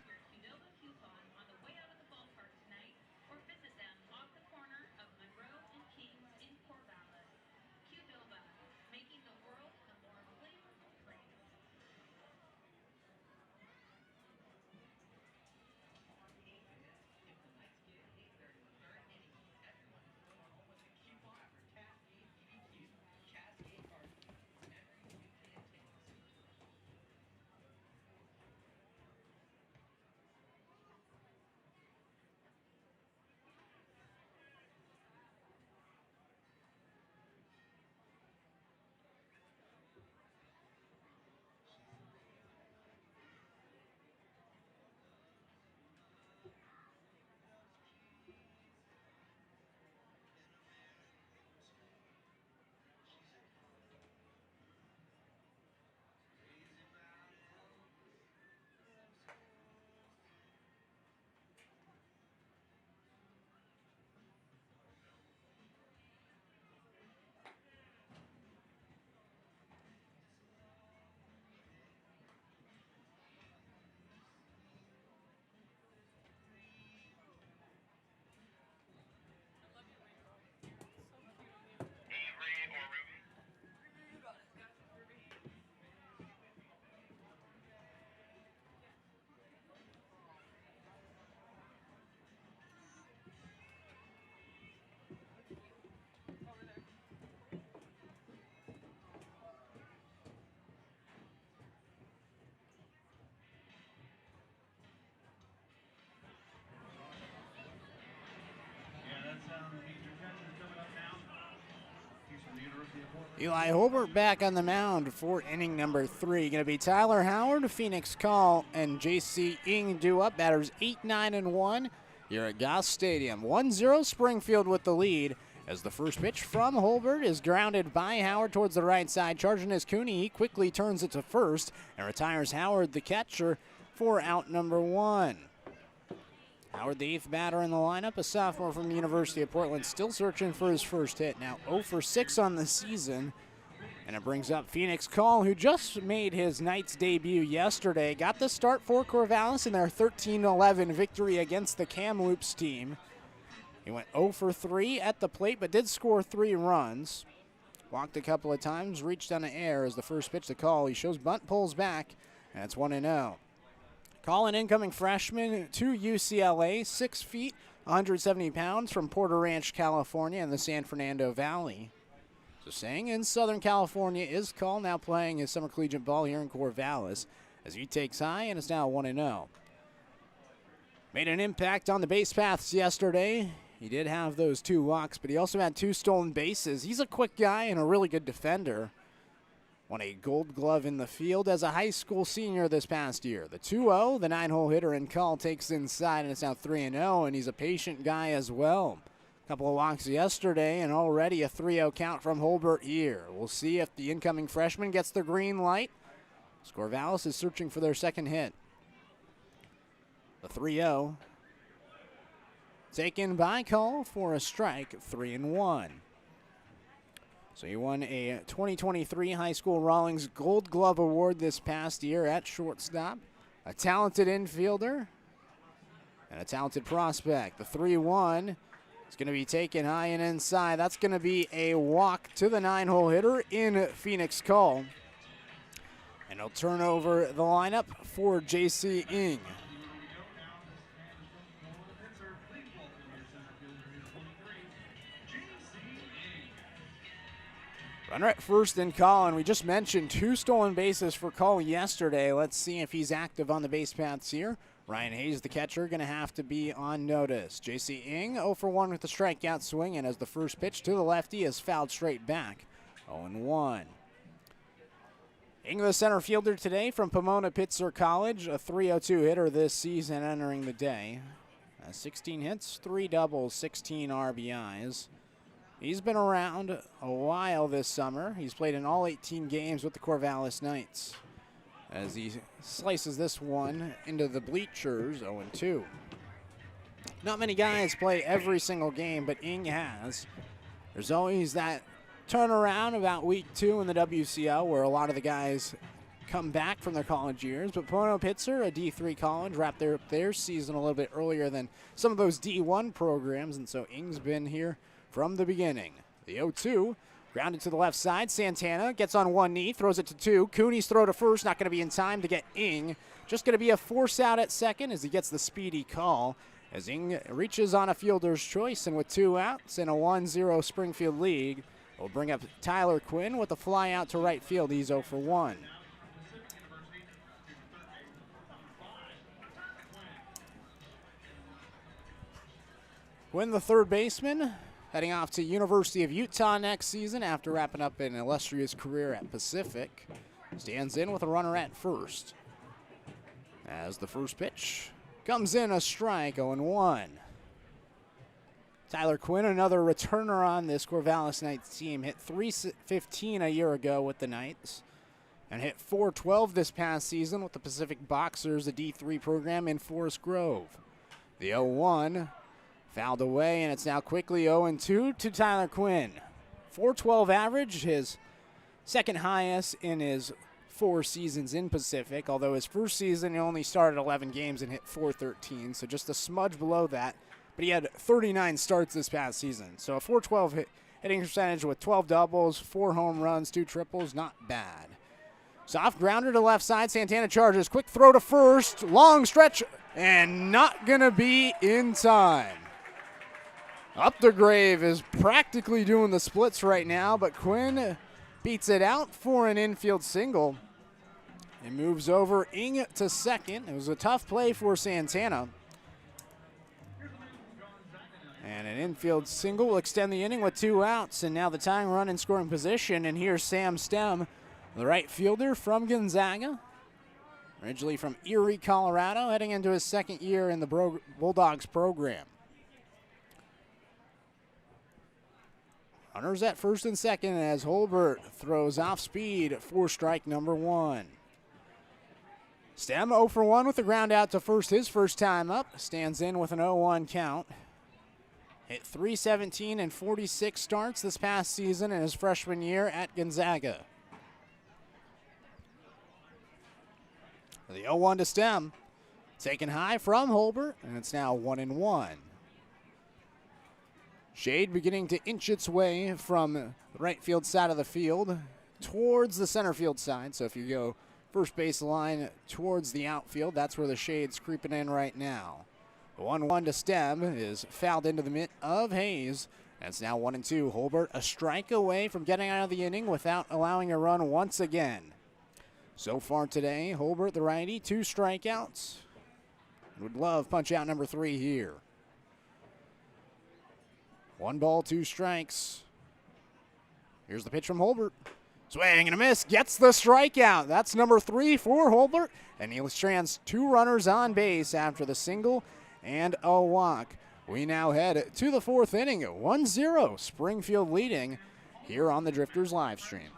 Eli Holbert back on the mound for inning number 3. Going to be Tyler Howard, Phoenix Call, and J.C. Ing due up. Batters 8, 9, and 1 here at Goss Stadium. 1-0 Springfield with the lead as the first pitch from Holbert is grounded by Howard towards the right side. Charging his Cooney, he quickly turns it to first and retires Howard, the catcher, for out number 1. Howard, the 8th batter in the lineup, a sophomore from the University of Portland, still searching for his first hit. Now 0 for 6 on the season. And it brings up Phoenix Call, who just made his Knights debut yesterday. Got the start for Corvallis in their 13-11 victory against the Kamloops team. He went 0 for 3 at the plate, but did score 3 runs. Walked a couple of times, reached on an air as the first pitch to Call. He shows bunt, pulls back, and it's 1-0. Call, an incoming freshman to UCLA, 6 feet, 170 pounds, from Porter Ranch, California, in the San Fernando Valley. So staying in Southern California is Call, now playing his summer collegiate ball here in Corvallis as he takes high, and it's now 1-0. Made an impact on the base paths yesterday. He did have those 2 walks, but he also had 2 stolen bases. He's a quick guy and a really good defender. Won a Gold Glove in the field as a high school senior this past year. The 2-0, the 9-hole hitter in Call takes inside, and it's now 3-0, and he's a patient guy as well. A couple of walks yesterday, and already a 3-0 count from Holbert here. We'll see if the incoming freshman gets the green light. Corvallis is searching for their second hit. The 3-0. Taken by Cole for a strike, 3-1. So he won a 2023 High School Rawlings Gold Glove Award this past year at shortstop. A talented infielder and a talented prospect. The 3-1 is going to be taken high and inside. That's going to be a walk to the 9-hole hitter in Phoenix Cole. And he'll turn over the lineup for J.C. Ng. Runner at first in Colin. We just mentioned 2 stolen bases for Cole yesterday. Let's see if he's active on the base paths here. Ryan Hayes, the catcher, going to have to be on notice. J.C. Ng 0 for 1 with the strikeout swing, and as the first pitch to the lefty is fouled straight back. 0-1. Ng, the center fielder today from Pomona Pitzer College, a 302 hitter this season entering the day. 16 hits, 3 doubles, 16 RBIs. He's been around a while this summer. He's played in all 18 games with the Corvallis Knights. As he slices this one into the bleachers, 0-2. Not many guys play every single game, but Ng has. There's always that turnaround about week 2 in the WCL where a lot of the guys come back from their college years. But Pomona Pitzer, a D3 college, wrapped their season a little bit earlier than some of those D1 programs, and so Ng's been here from the beginning. The 0-2, grounded to the left side. Santana gets on one knee, throws it to 2. Cooney's throw to first, not going to be in time to get Ng. Just going to be a force out at second as he gets the speedy call. As Ng reaches on a fielder's choice, and with 2 outs and a 1-0 Springfield lead, will bring up Tyler Quinn with a fly out to right field. He's 0 for 1. Quinn, the third baseman, heading off to University of Utah next season after wrapping up an illustrious career at Pacific. Stands in with a runner at first. As the first pitch comes in, a strike, 0-1. Tyler Quinn, another returner on this Corvallis Knights team, hit .315 a year ago with the Knights and hit .412 this past season with the Pacific Boxers, a D3 program in Forest Grove. The 0-1 fouled away, and it's now quickly 0-2 to Tyler Quinn. .412 average, his second highest in his 4 seasons in Pacific, although his first season he only started 11 games and hit .413, so just a smudge below that. But he had 39 starts this past season, so a .412 hitting percentage with 12 doubles, 4 home runs, 2 triples, not bad. Soft grounder to left side, Santana charges, quick throw to first, long stretch, and not gonna be in time. Updegrave is practically doing the splits right now, but Quinn beats it out for an infield single. It moves over Ng to second. It was a tough play for Santana. And an infield single will extend the inning with 2 outs, and now the tying run in scoring position. And here's Sam Stem, the right fielder from Gonzaga, originally from Erie, Colorado, heading into his second year in the Bulldogs program. Runners at first and second as Holbert throws off speed for strike number 1. Stem 0 for 1 with the ground out to first his first time up. Stands in with an 0-1 count. Hit .317 and 46 starts this past season in his freshman year at Gonzaga. The 0-1 to Stem. Taken high from Holbert, and it's now 1-1. Shade beginning to inch its way from the right field side of the field towards the center field side. So if you go first base line towards the outfield, that's where the shade's creeping in right now. The 1-1 to Stem is fouled into the mitt of Hayes. And it's now 1-2. Holbert a strike away from getting out of the inning without allowing a run once again. So far today, Holbert, the righty, 2 strikeouts. Would love punch out number 3 here. 1 ball, 2 strikes. Here's the pitch from Holbert. Swing and a miss, gets the strikeout. That's number 3 for Holbert. And he strands 2 runners on base after the single and a walk. We now head to the 4th inning, 1-0, Springfield leading here on the Drifters live stream.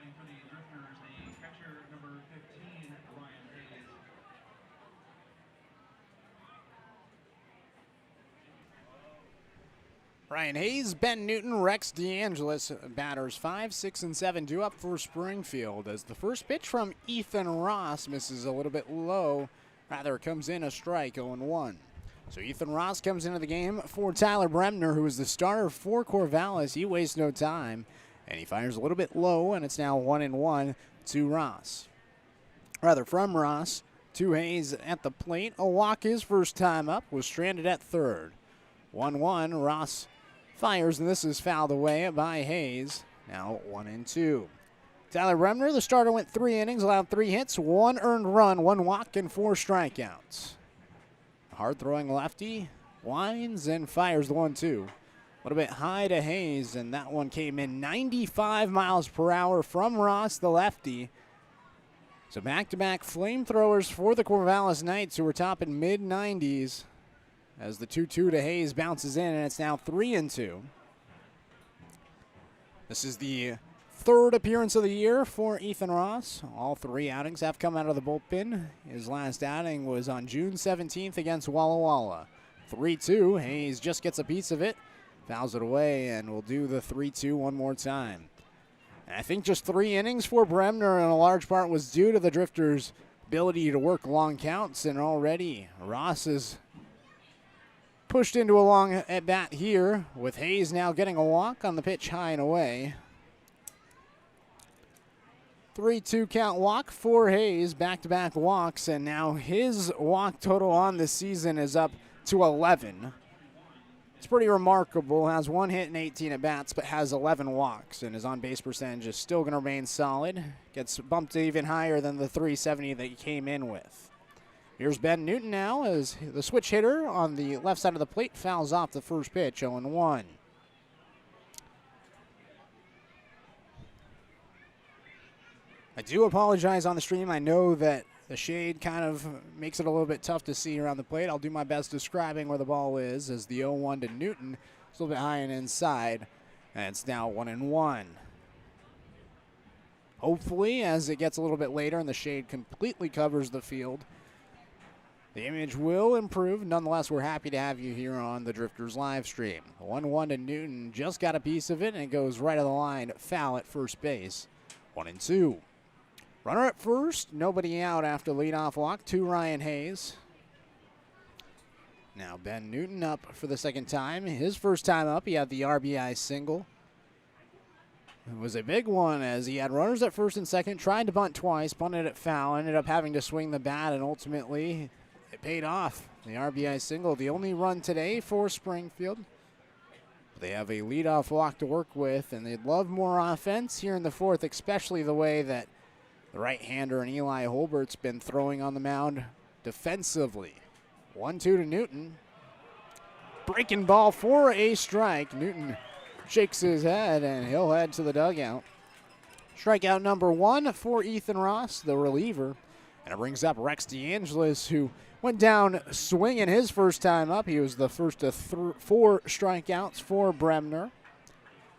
coming for the Drifters, the catcher number 15, Ryan Hayes. Ryan Hayes, Ben Newton, Rex DeAngelis, batters 5, 6, and 7 due up for Springfield as the first pitch from Ethan Ross misses a little bit low. Rather, comes in a strike, 0-1. So Ethan Ross comes into the game for Tyler Bremner, who is the starter for Corvallis. He wastes no time, and he fires a little bit low, and it's now 1-1 to Ross. Rather, from Ross to Hayes at the plate. A walk his first time up, was stranded at third. 1-1, Ross fires, and this is fouled away by Hayes. Now 1-2. Tyler Bremner, the starter, went 3 innings, allowed 3 hits, 1 earned run, 1 walk, and 4 strikeouts. Hard-throwing lefty winds and fires the 1-2. A little bit high to Hayes, and that one came in 95 miles per hour from Ross, the lefty. So back-to-back flamethrowers for the Corvallis Knights, who are topping mid-90s. As the 2-2 to Hayes bounces in, and it's now 3-2. This is the third appearance of the year for Ethan Ross. All 3 outings have come out of the bullpen. His last outing was on June 17th against Walla Walla. 3-2, Hayes just gets a piece of it, fouls it away, and will do the 3-2 one more time. And I think just 3 innings for Bremner, and a large part was due to the Drifters' ability to work long counts, and already Ross is pushed into a long at bat here, with Hayes now getting a walk on the pitch high and away. 3-2 count walk for Hayes, back-to-back walks, and now his walk total on the season is up to 11. It's pretty remarkable. Has 1 hit and 18 at-bats, but has 11 walks, and his on-base percentage is still going to remain solid. Gets bumped even higher than the 370 that he came in with. Here's Ben Newton now as the switch hitter on the left side of the plate fouls off the first pitch, 0-1. I do apologize on the stream. I know that the shade kind of makes it a little bit tough to see around the plate. I'll do my best describing where the ball is as the 0-1 to Newton. It's a little bit high and inside, and it's now 1-1. Hopefully, as it gets a little bit later and the shade completely covers the field, the image will improve. Nonetheless, we're happy to have you here on the Drifters live stream. 1-1 to Newton, just got a piece of it, and it goes right on the line, foul at first base. 1-2. Runner at first, nobody out after leadoff walk to Ryan Hayes. Now Ben Newton up for the second time. His first time up, he had the RBI single. It was a big one as he had runners at first and second, tried to bunt twice, bunted it foul, ended up having to swing the bat, and ultimately it paid off. The RBI single, the only run today for Springfield. They have a leadoff walk to work with, and they'd love more offense here in the fourth, especially the way that the right-hander and Eli Holbert's been throwing on the mound defensively. 1-2 to Newton. Breaking ball for a strike. Newton shakes his head, and he'll head to the dugout. Strikeout number 1 for Ethan Ross, the reliever. And it brings up Rex DeAngelis, who went down swinging his first time up. He was the first of 4 strikeouts for Bremner.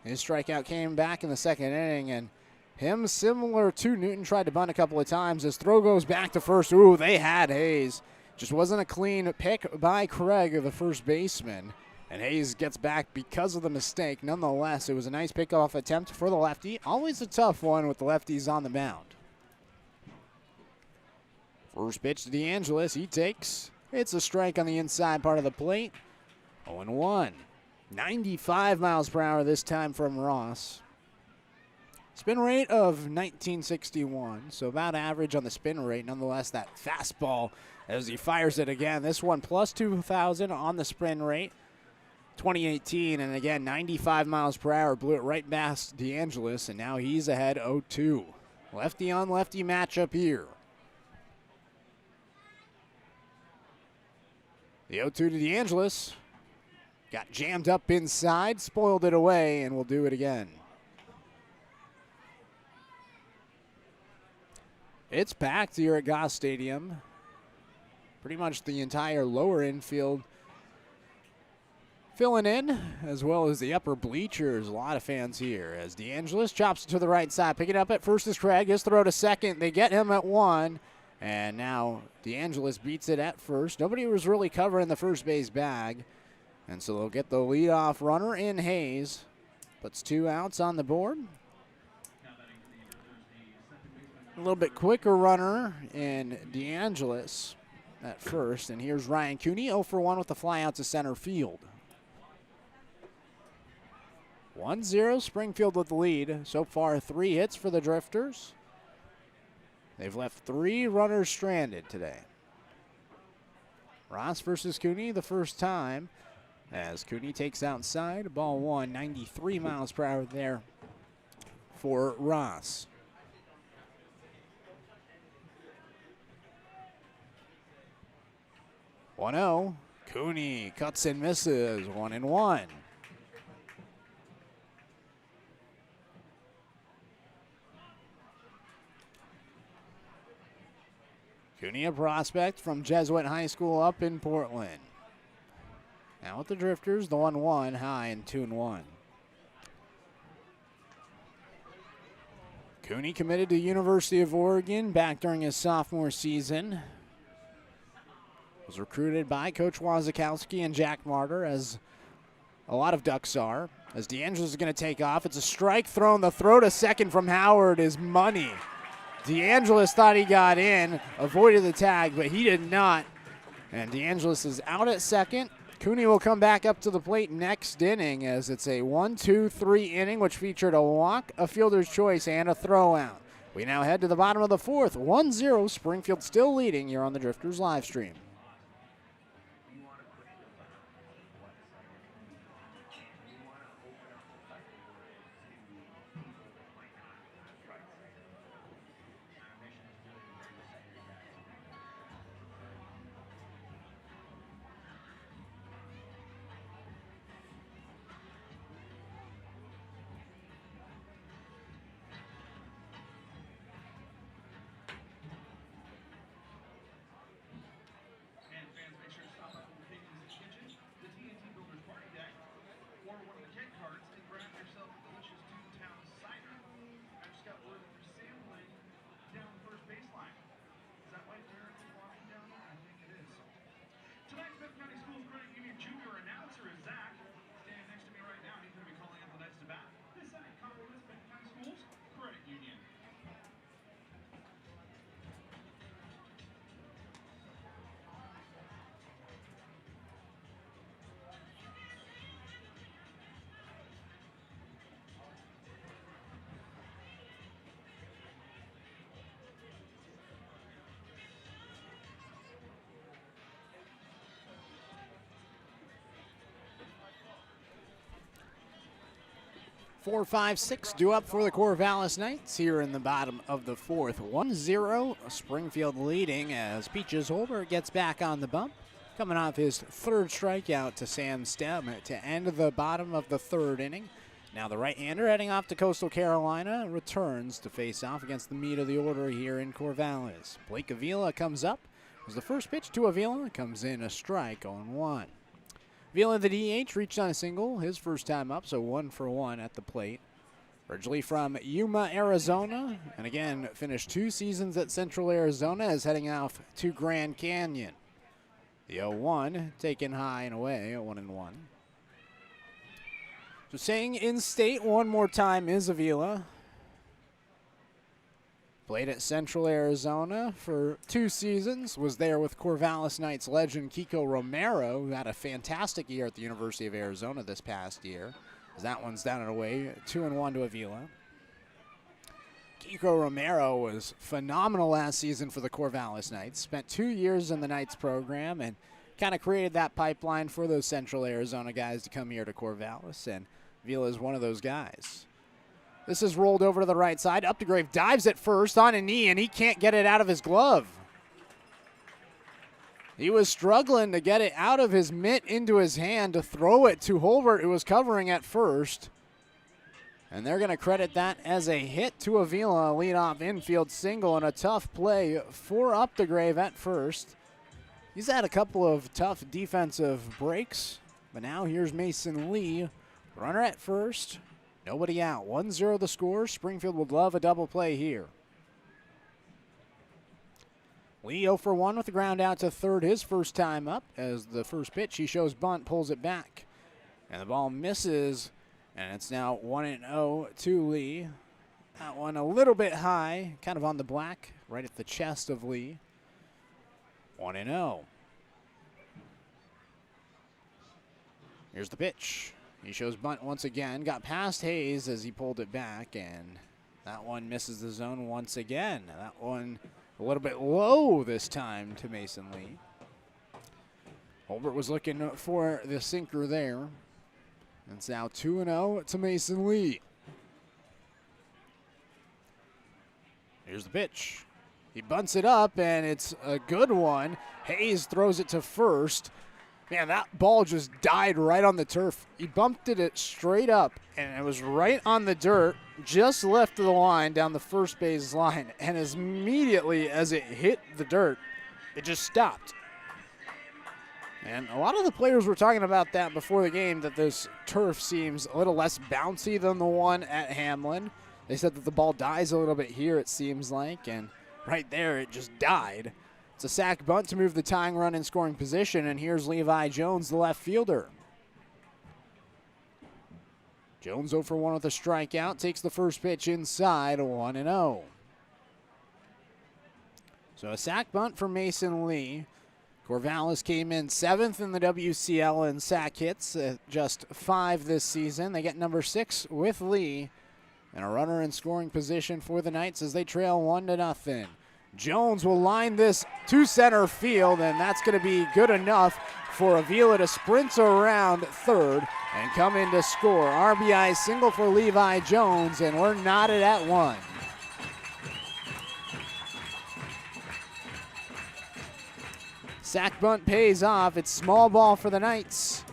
His strikeout came back in the second inning, and him, similar to Newton, tried to bunt a couple of times. His throw goes back to first. Ooh, they had Hayes. Just wasn't a clean pick by Craig, the first baseman. And Hayes gets back because of the mistake. Nonetheless, it was a nice pickoff attempt for the lefty. Always a tough one with the lefties on the mound. First pitch to DeAngelis. He takes. It's a strike on the inside part of the plate. 0-1. 95 miles per hour this time from Ross. Spin rate of 1961, so about average on the spin rate. Nonetheless, that fastball as he fires it again. This one plus 2,000 on the spin rate. 2018, and again, 95 miles per hour. Blew it right past DeAngelis, and now he's ahead 0-2. Lefty on lefty matchup here. The 0-2 to DeAngelis. Got jammed up inside, spoiled it away, and will do it again. It's packed here at Goss Stadium. Pretty much the entire lower infield Filling in, as well as the upper bleachers. A lot of fans here as DeAngelis chops it to the right side. Picking up at first is Craig. His throw to second. They get him at one. And now DeAngelis beats it at first. Nobody was really covering the first base bag. And so they'll get the leadoff runner in Hayes. Puts 2 outs on the board. A little bit quicker runner in DeAngelis at first. And here's Ryan Cooney, 0 for 1 with the fly out to center field. 1-0, Springfield with the lead. So far, 3 hits for the Drifters. They've left 3 runners stranded today. Ross versus Cooney the first time as Cooney takes outside. Ball 1, 93 miles per hour there for Ross. (1-0). Cooney cuts and misses. 1-1. Cooney, a prospect from Jesuit High School up in Portland. Now with the Drifters, the 1-1 high and 2-1. Cooney committed to University of Oregon back during his sophomore season. Was recruited by Coach Wazakowski and Jack Martyr, as a lot of Ducks are. As DeAngelis is going to take off, it's a strike thrown. The throw to second from Howard is money. DeAngelis thought he got in, avoided the tag, but he did not. And DeAngelis is out at second. Cooney will come back up to the plate next inning as it's a 1-2-3 inning, which featured a walk, a fielder's choice, and a throw out. We now head to the bottom of the fourth. 1-0, Springfield still leading here on the Drifters live stream. Four, 5, 6 due up for the Corvallis Knights here in the bottom of the fourth. 1-0, Springfield leading as Peaches Holbert gets back on the bump. Coming off his 3rd strikeout to Sam Stem to end the bottom of the 3rd inning. Now the right-hander heading off to Coastal Carolina returns to face off against the meat of the order here in Corvallis. Blake Avila comes up. It was the first pitch to Avila. Comes in a strike on 1. Avila, the DH, reached on a single his first time up, so 1 for 1 at the plate. Originally from Yuma, Arizona, and again finished 2 seasons at Central Arizona, is heading off to Grand Canyon. The 0-1 taken high and away at 1-1. So staying in state one more time is Avila. Played at Central Arizona for 2 seasons. Was there with Corvallis Knights legend Kiko Romero, who had a fantastic year at the University of Arizona this past year. As that one's down and away, 2-1 to Avila. Kiko Romero was phenomenal last season for the Corvallis Knights. Spent 2 years in the Knights program and kind of created that pipeline for those Central Arizona guys to come here to Corvallis. And Avila is one of those guys. This is rolled over to the right side. Updegrave dives at first on a knee, and he can't get it out of his glove. He was struggling to get it out of his mitt into his hand to throw it to Holbert, who was covering at first. And they're going to credit that as a hit to Avila, a leadoff infield single, and a tough play for Updegrave at first. He's had a couple of tough defensive breaks But now here's Mason Lee. Runner at first. Nobody out. 1-0 the score. Springfield would love a double play here. Lee 0 for 1 with the ground out to third, his first time up. As the first pitch, he shows bunt, pulls it back. And the ball misses, and it's now 1-0 to Lee. That one a little bit high, kind of on the black, right at the chest of Lee. 1-0. Here's the pitch. He shows bunt once again. Got past Hayes as he pulled it back, and that one misses the zone once again. That one a little bit low this time to Mason Lee. Holbert was looking for the sinker there. It's now 2-0 to Mason Lee. Here's the pitch. He bunts it up, and it's a good one. Hayes throws it to first. Man, that ball just died right on the turf. He bumped it straight up, and it was right on the dirt, just left of the line down the first base line. And as immediately as it hit the dirt, it just stopped. And a lot of the players were talking about that before the game, that this turf seems a little less bouncy than the one at Hamlin. They said that the ball dies a little bit here, it seems like, and right there it just died. It's a sac bunt to move the tying run in scoring position, and here's Levi Jones, the left fielder. Jones 0 for 1 with a strikeout, takes the first pitch inside, 1-0. So a sac bunt for Mason Lee. Corvallis came in 7th in the WCL in sac hits, just 5 this season. They get number 6 with Lee, and a runner in scoring position for the Knights as they trail 1-0. Jones will line this to center field, and that's going to be good enough for Avila to sprint around third and come in to score. RBI single for Levi Jones, and we're knotted at 1. Sac bunt pays off. It's small ball for the Knights.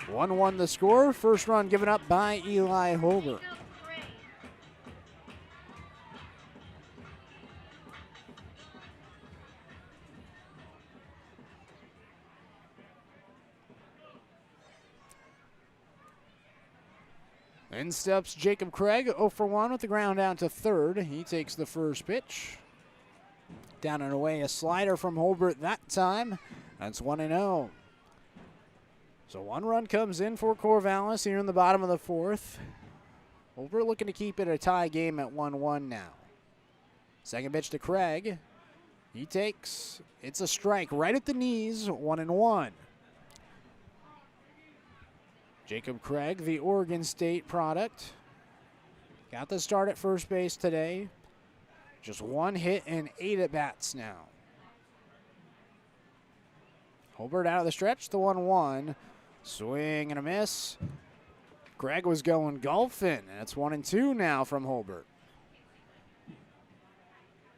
1-1 the score. First run given up by Eli Holbert. In steps Jacob Craig, 0 for 1 with the ground out to third. He takes the first pitch. Down and away, a slider from Holbert that time. That's 1-0. So one run comes in for Corvallis here in the bottom of the fourth. Holbert looking to keep it a tie game at 1-1 now. Second pitch to Craig. He takes, it's a strike right at the knees, 1-1. Jacob Craig, the Oregon State product, got the start at first base today. Just 1 hit and 8 at-bats now. Holbert out of the stretch, the 1-1. Swing and a miss. Craig was going golfing, and it's 1-2 now from Holbert.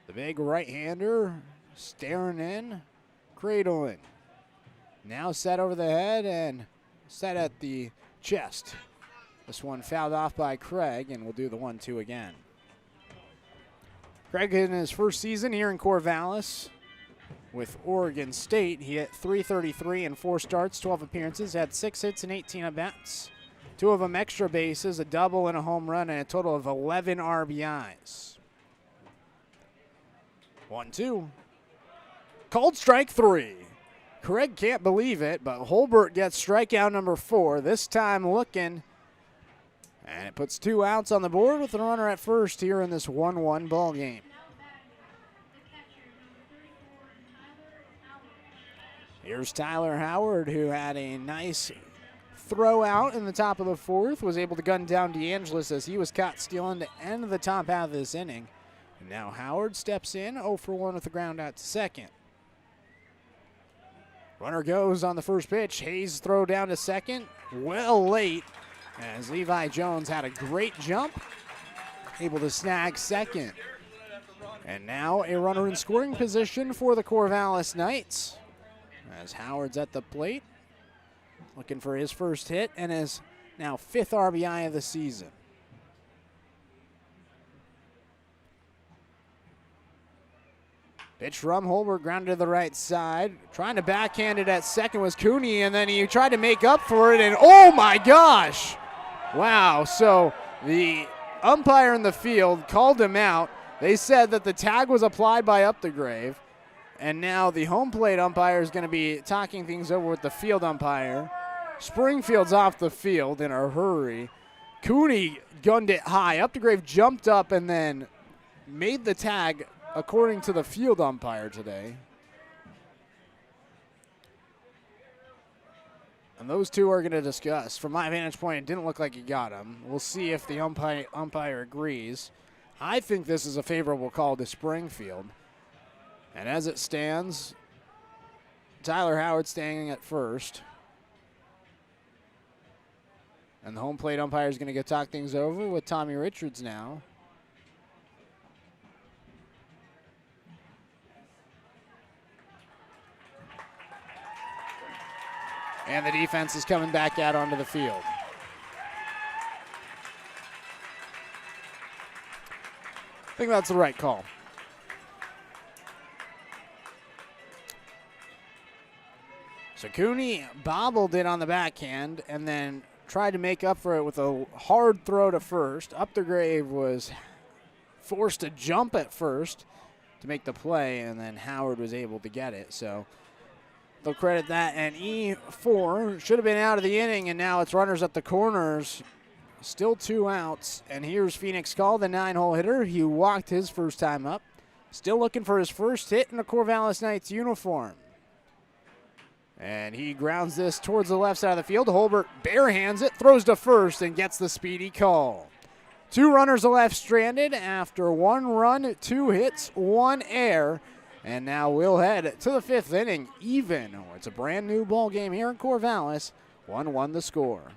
The big right-hander staring in, cradling. Now set over the head and set at the chest. This one fouled off by Craig, and we'll do the 1-2 again. Craig in his first season here in Corvallis with Oregon State. He hit .333 in 4 starts, 12 appearances, had 6 hits and 18 at-bats. 2 of them extra bases, a double and a home run, and a total of 11 RBIs. 1-2. Called strike 3. Craig can't believe it, but Holbert gets strikeout number 4, this time looking. And it puts 2 outs on the board with the runner at first here in this 1-1 ball game. Here's Tyler Howard, who had a nice throw out in the top of the fourth, was able to gun down DeAngelis as he was caught stealing to end the top half of this inning. And now Howard steps in, 0 for 1 with the ground out to second. Runner goes on the first pitch. Hayes throw down to second, well late, as Levi Jones had a great jump, able to snag second. And now a runner in scoring position for the Corvallis Knights, as Howard's at the plate, looking for his first hit and his now 5th RBI of the season. Pitch from Holbert, grounded to the right side. Trying to backhand it at second was Cooney, and then he tried to make up for it, and oh my gosh! Wow, so the umpire in the field called him out. They said that the tag was applied by Updegrave, and now the home plate umpire is going to be talking things over with the field umpire. Springfield's off the field in a hurry. Cooney gunned it high. Updegrave jumped up and then made the tag according to the field umpire today. And those two are going to discuss. From my vantage point, it didn't look like he got him. We'll see if the umpire agrees. I think this is a favorable call to Springfield. And as it stands, Tyler Howard standing at first. And the home plate umpire is going to go talk things over with Tommy Richards now. And the defense is coming back out onto the field. I think that's the right call. So Cooney bobbled it on the backhand and then tried to make up for it with a hard throw to first. Updegrave was forced to jump at first to make the play, and then Howard was able to get it. So they'll credit that. And E4 should have been out of the inning, and now it's runners at the corners. Still 2 outs. And here's Phoenix Call, the 9-hole hitter. He walked his first time up. Still looking for his first hit in a Corvallis Knights uniform. And he grounds this towards the left side of the field. Holbert barehands it, throws to first, and gets the speedy call. 2 runners left stranded after 1 run, 2 hits, 1 error. And now we'll head to the 5th inning, even. It's a brand new ball game here in Corvallis. 1-1 the score.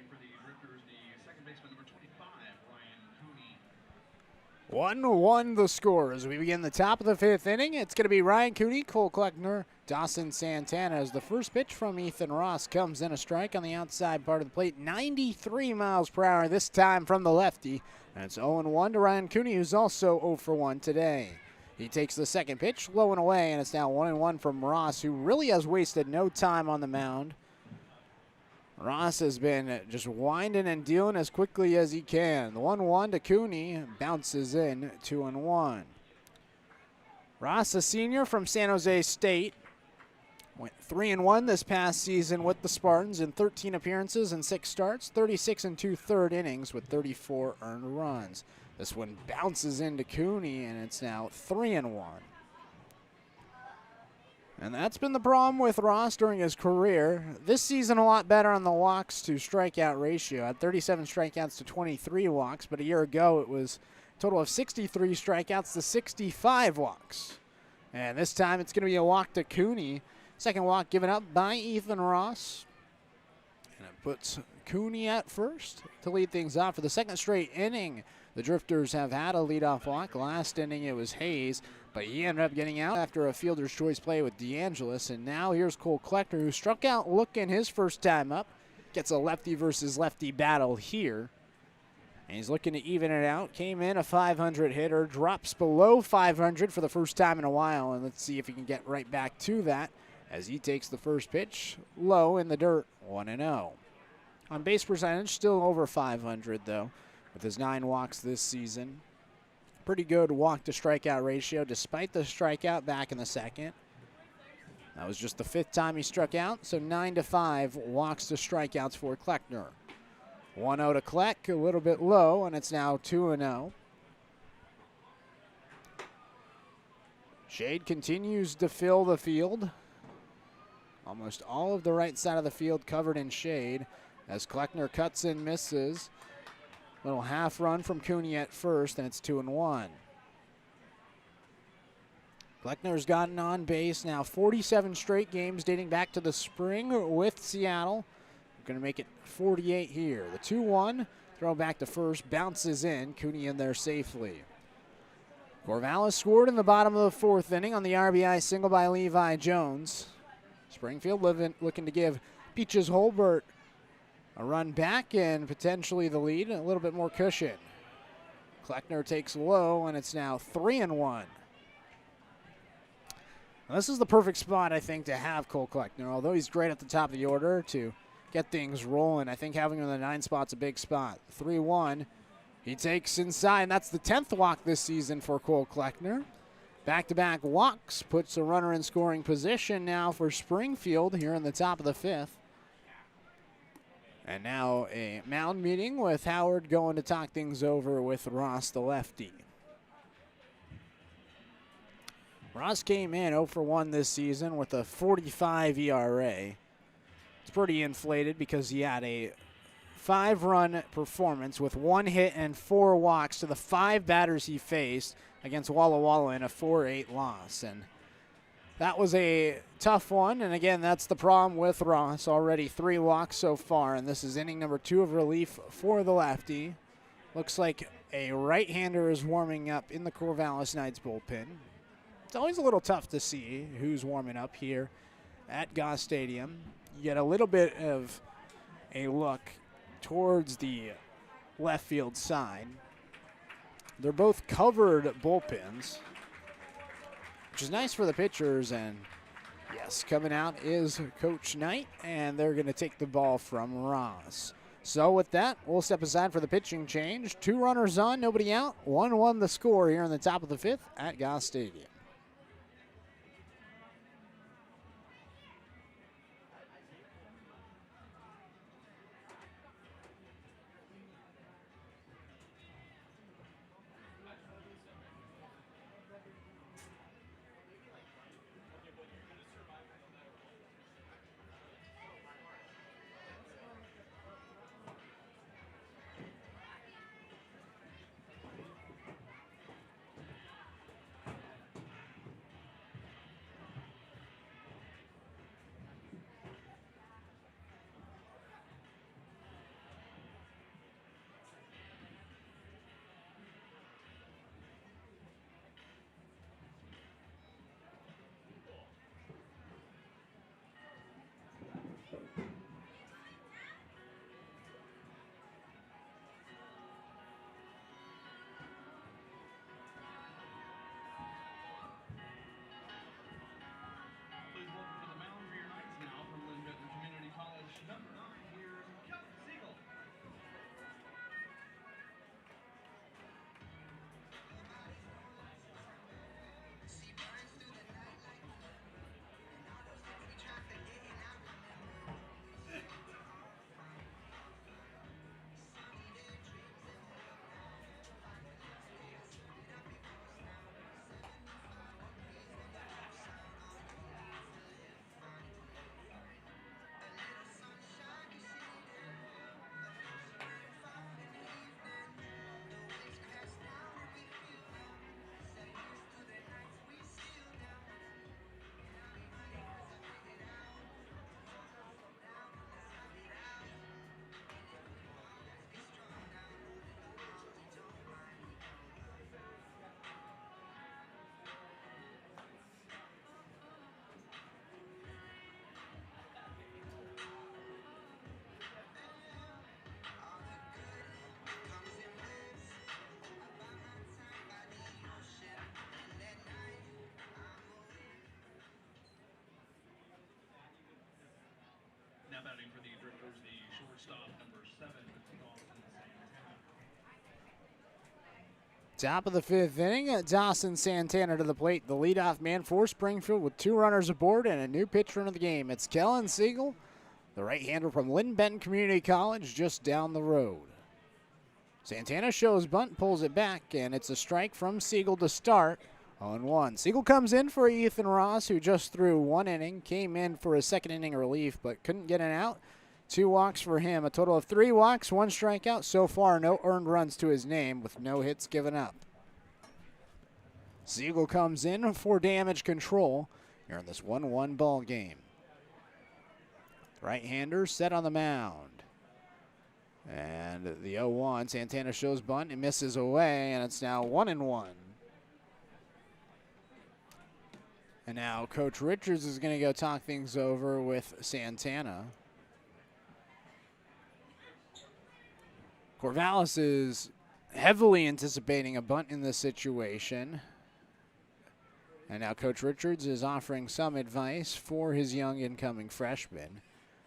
For the Drifters, the second baseman, number 25, Ryan Cooney. 1-1 the score as we begin the top of the 5th inning. It's going to be Ryan Cooney, Cole Kleckner, Dawson Santana as the first pitch from Ethan Ross comes in a strike on the outside part of the plate. 93 miles per hour this time from the lefty. And it's 0-1 to Ryan Cooney, who's also 0 for 1 today. He takes the second pitch, low and away, and it's now 1-1 from Ross, who really has wasted no time on the mound. Ross has been just winding and dealing as quickly as he can. The 1-1 to Cooney bounces in 2-1. Ross, a senior from San Jose State, went 3-1 this past season with the Spartans in 13 appearances and 6 starts, 36 2/3 innings with 34 earned runs. This one bounces into Cooney, and it's now 3-1. And that's been the problem with Ross during his career. This season a lot better on the walks to strikeout ratio. At 37 strikeouts to 23 walks, but a year ago it was a total of 63 strikeouts to 65 walks. And this time it's going to be a walk to Cooney. Second walk given up by Ethan Ross. And it puts Cooney at first to lead things off for the second straight inning. The Drifters have had a leadoff walk. Last inning it was Hayes, But he ended up getting out after a fielder's choice play with DeAngelis. And now here's Cole Kleckner, who struck out looking his first time up. Gets a lefty versus lefty battle here. And he's looking to even it out. Came in a 500 hitter, drops below 500 for the first time in a while. And let's see if he can get right back to that as he takes the first pitch low in the dirt, 1-0. On base percentage, still over 500 though, with his 9 walks this season. Pretty good walk to strikeout ratio despite the strikeout back in the second. That was just the 5th time he struck out, so 9-5 walks to strikeouts for Kleckner. 1-0 to Kleck, a little bit low, and it's now 2-0. Shade continues to fill the field. Almost all of the right side of the field covered in shade as Kleckner cuts and misses. Little half run from Cooney at first, and it's 2-1. Kleckner's gotten on base now 47 straight games dating back to the spring with Seattle. Going to make it 48 here. The 2-1, throw back to first, bounces in. Cooney in there safely. Corvallis scored in the bottom of the 4th inning on the RBI single by Levi Jones. Springfield looking to give Peaches Holbert a run back and potentially the lead, a little bit more cushion. Kleckner takes low, and it's now 3-1. Now, this is the perfect spot, I think, to have Cole Kleckner. Although he's great at the top of the order to get things rolling, I think having him in the 9 spot's a big spot. 3-1. He takes inside, and that's the 10th walk this season for Cole Kleckner. Back-to-back walks puts a runner in scoring position now for Springfield here in the top of the 5th. And now a mound meeting with Howard going to talk things over with Ross, the lefty. Ross came in 0 for 1 this season with a 45 ERA. It's pretty inflated because he had a 5-run performance with 1 hit and 4 walks to the 5 batters he faced against Walla Walla in a 4-8 loss. And that was a tough one, and again, that's the problem with Ross. Already 3 walks so far, and this is inning number 2 of relief for the lefty. Looks like a right-hander is warming up in the Corvallis Knights bullpen. It's always a little tough to see who's warming up here at Goss Stadium. You get a little bit of a look towards the left field side. They're both covered bullpens, which is nice for the pitchers. And yes, coming out is Coach Knight, and they're going to take the ball from Ross. So with that, we'll step aside for the pitching change. 2 runners on, nobody out. 1-1 the score here in the top of the 5th at Goss Stadium. Now batting for the Drifters, the shortstop, number 7, Dawson Santana. Top of the 5th inning, Dawson Santana to the plate, the leadoff man for Springfield with 2 runners aboard and a new pitcher into the game. It's Kellen Siegel, the right-hander from Lynn Benton Community College, just down the road. Santana shows bunt, pulls it back, and it's a strike from Siegel to start. 0-1. Siegel comes in for Ethan Ross, who just threw 1 inning, came in for a second inning relief, but couldn't get an out. 2 walks for him, a total of 3 walks, 1 strikeout. So far, no earned runs to his name with no hits given up. Siegel comes in for damage control here in this 1-1 ball game. Right-hander set on the mound. And the 0-1, Santana shows bunt and misses away, and it's now 1-1. And now Coach Richards is going to go talk things over with Santana. Corvallis is heavily anticipating a bunt in this situation. And now Coach Richards is offering some advice for his young incoming freshman.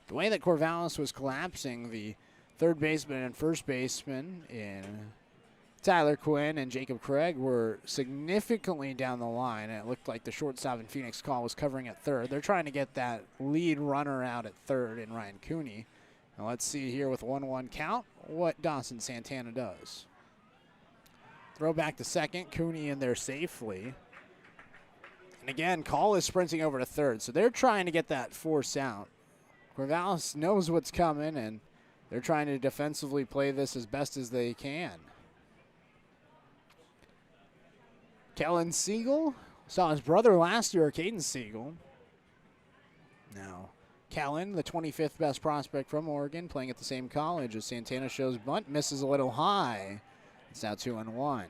The way that Corvallis was collapsing, the third baseman and first baseman in Tyler Quinn and Jacob Craig were significantly down the line, and it looked like the shortstop in Phoenix Call was covering at third. They're trying to get that lead runner out at third in Ryan Cooney. Now let's see here with 1-1 count what Dawson Santana does. Throw back to second, Cooney in there safely. And again, Call is sprinting over to third, so they're trying to get that force out. Corvallis knows what's coming, and they're trying to defensively play this as best as they can. Kellen Siegel saw his brother last year, Caden Siegel. Now, Kellen, the 25th best prospect from Oregon, playing at the same college as Santana shows bunt, misses a little high. It's now 2-1.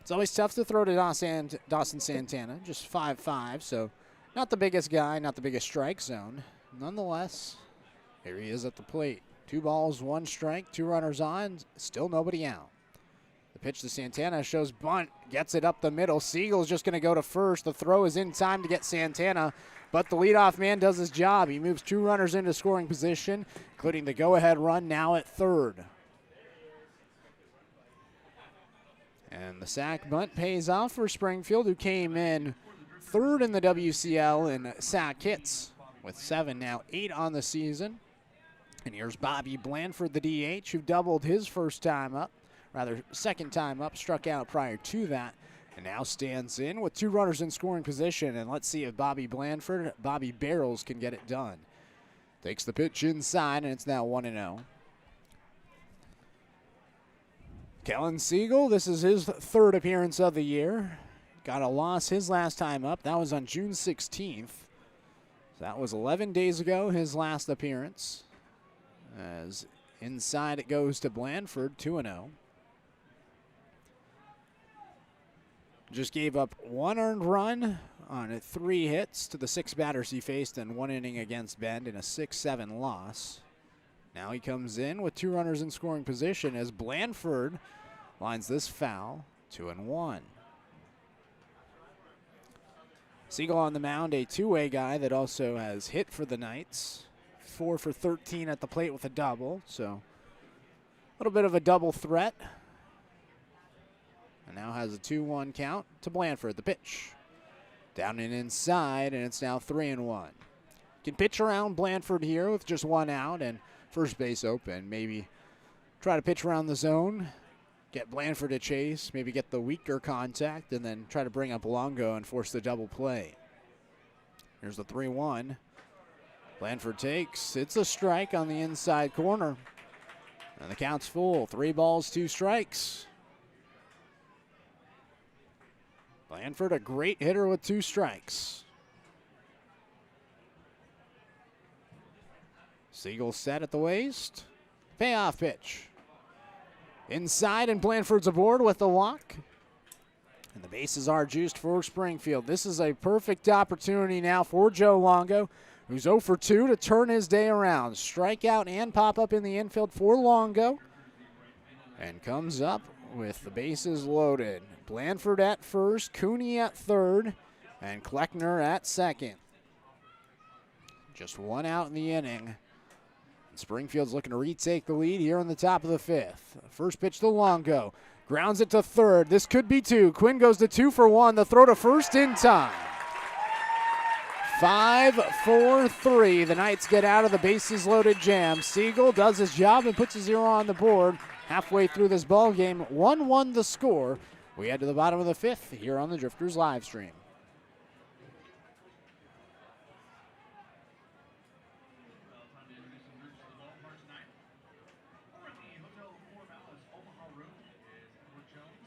It's always tough to throw to Dawson Santana, just 5'5", so not the biggest guy, not the biggest strike zone. Nonetheless, here he is at the plate. 2 balls, 1 strike, 2 runners on, still nobody out. The pitch to Santana shows bunt, gets it up the middle. Siegel's just going to go to first. The throw is in time to get Santana, but the leadoff man does his job. He moves 2 runners into scoring position, including the go-ahead run now at third. And the sack bunt pays off for Springfield, who came in third in the WCL in sack hits with 7, now 8 on the season. And here's Bobby Blanford, the DH, who doubled his second time up, struck out prior to that, and now stands in with 2 runners in scoring position. And let's see if Bobby Barrels can get it done. Takes the pitch inside, and it's now 1-0. Kellen Siegel, this is his 3rd appearance of the year. Got a loss his last time up. That was on June 16th. So that was 11 days ago, his last appearance. As inside it goes to Blanford, 2-0. Just gave up 1 earned run on 3 hits to the 6 batters he faced in 1 inning against Bend in a 6-7 loss. Now he comes in with 2 runners in scoring position as Blanford lines this foul, 2-1. Siegel on the mound, a 2-way guy that also has hit for the Knights. 4 for 13 at the plate with a double, so a little bit of a double threat. And now has a 2-1 count to Blanford. The pitch down and inside, and it's now 3-1. Can pitch around Blanford here with just 1 out and first base open. Maybe try to pitch around the zone, get Blanford to chase, maybe get the weaker contact, and then try to bring up Longo and force the double play. Here's the 3-1. Blanford takes. It's a strike on the inside corner. And the count's full. 3 balls, 2 strikes. Blanford, a great hitter with 2 strikes. Siegel set at the waist. Payoff pitch. Inside, and Blanford's aboard with the walk. And the bases are juiced for Springfield. This is a perfect opportunity now for Joe Longo, who's 0 for 2 to turn his day around. Strikeout and pop up in the infield for Longo. And comes up with the bases loaded. Blanford at first, Cooney at third, and Kleckner at second. Just 1 out in the inning Springfield's looking to retake the lead here on the top of the 5th. First pitch to Longo. Grounds it to third. This could be 2. Quinn goes to 2 for 1. The throw to first in time. 5-4-3. The Knights get out of the bases loaded jam. Siegel does his job and puts a 0 on the board. Halfway through this ball game, 1-1 the score. We head to the bottom of the 5th here on the Drifters live stream. Well, time to introduce some groups to the ballpark tonight. Over at the Hotel Corvallis Omaha room is Edward Jones,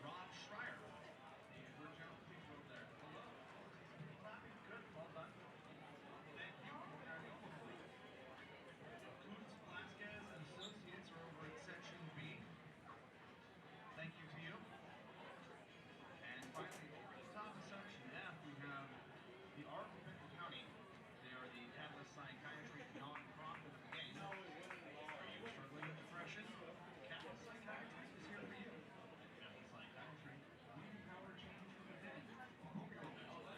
Rob Schreier. Edward Jones, please go over there. Hello. Clapping. Good. Well done. Thank you. Over there in the Omaha room. Kutz, Velasquez, and Associates are over at Section B. Thank you to you. And finally, over at the top of Section F, we have the Art of Benton County. They are the Catalyst Psychiatry nonprofit of the game. Are you struggling with depression? Catalyst Psychiatry is here for you. Catalyst Psychiatry, we empower change from within. Hope you're open today.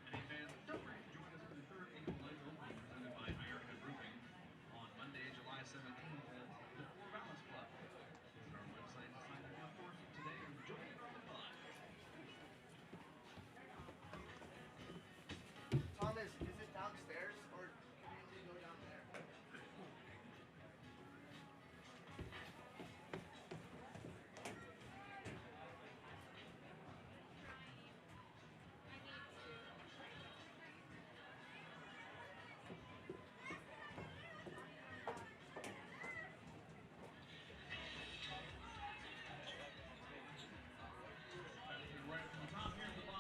Any fans, don't forget to join us for the 3rd annual Leg Opening presented by Ironhead Roofing on Monday, July 17th at the Corvallis Club. Visit our website to sign up now for today and join in on the fun. Thomas, is it downstairs or can we go down there?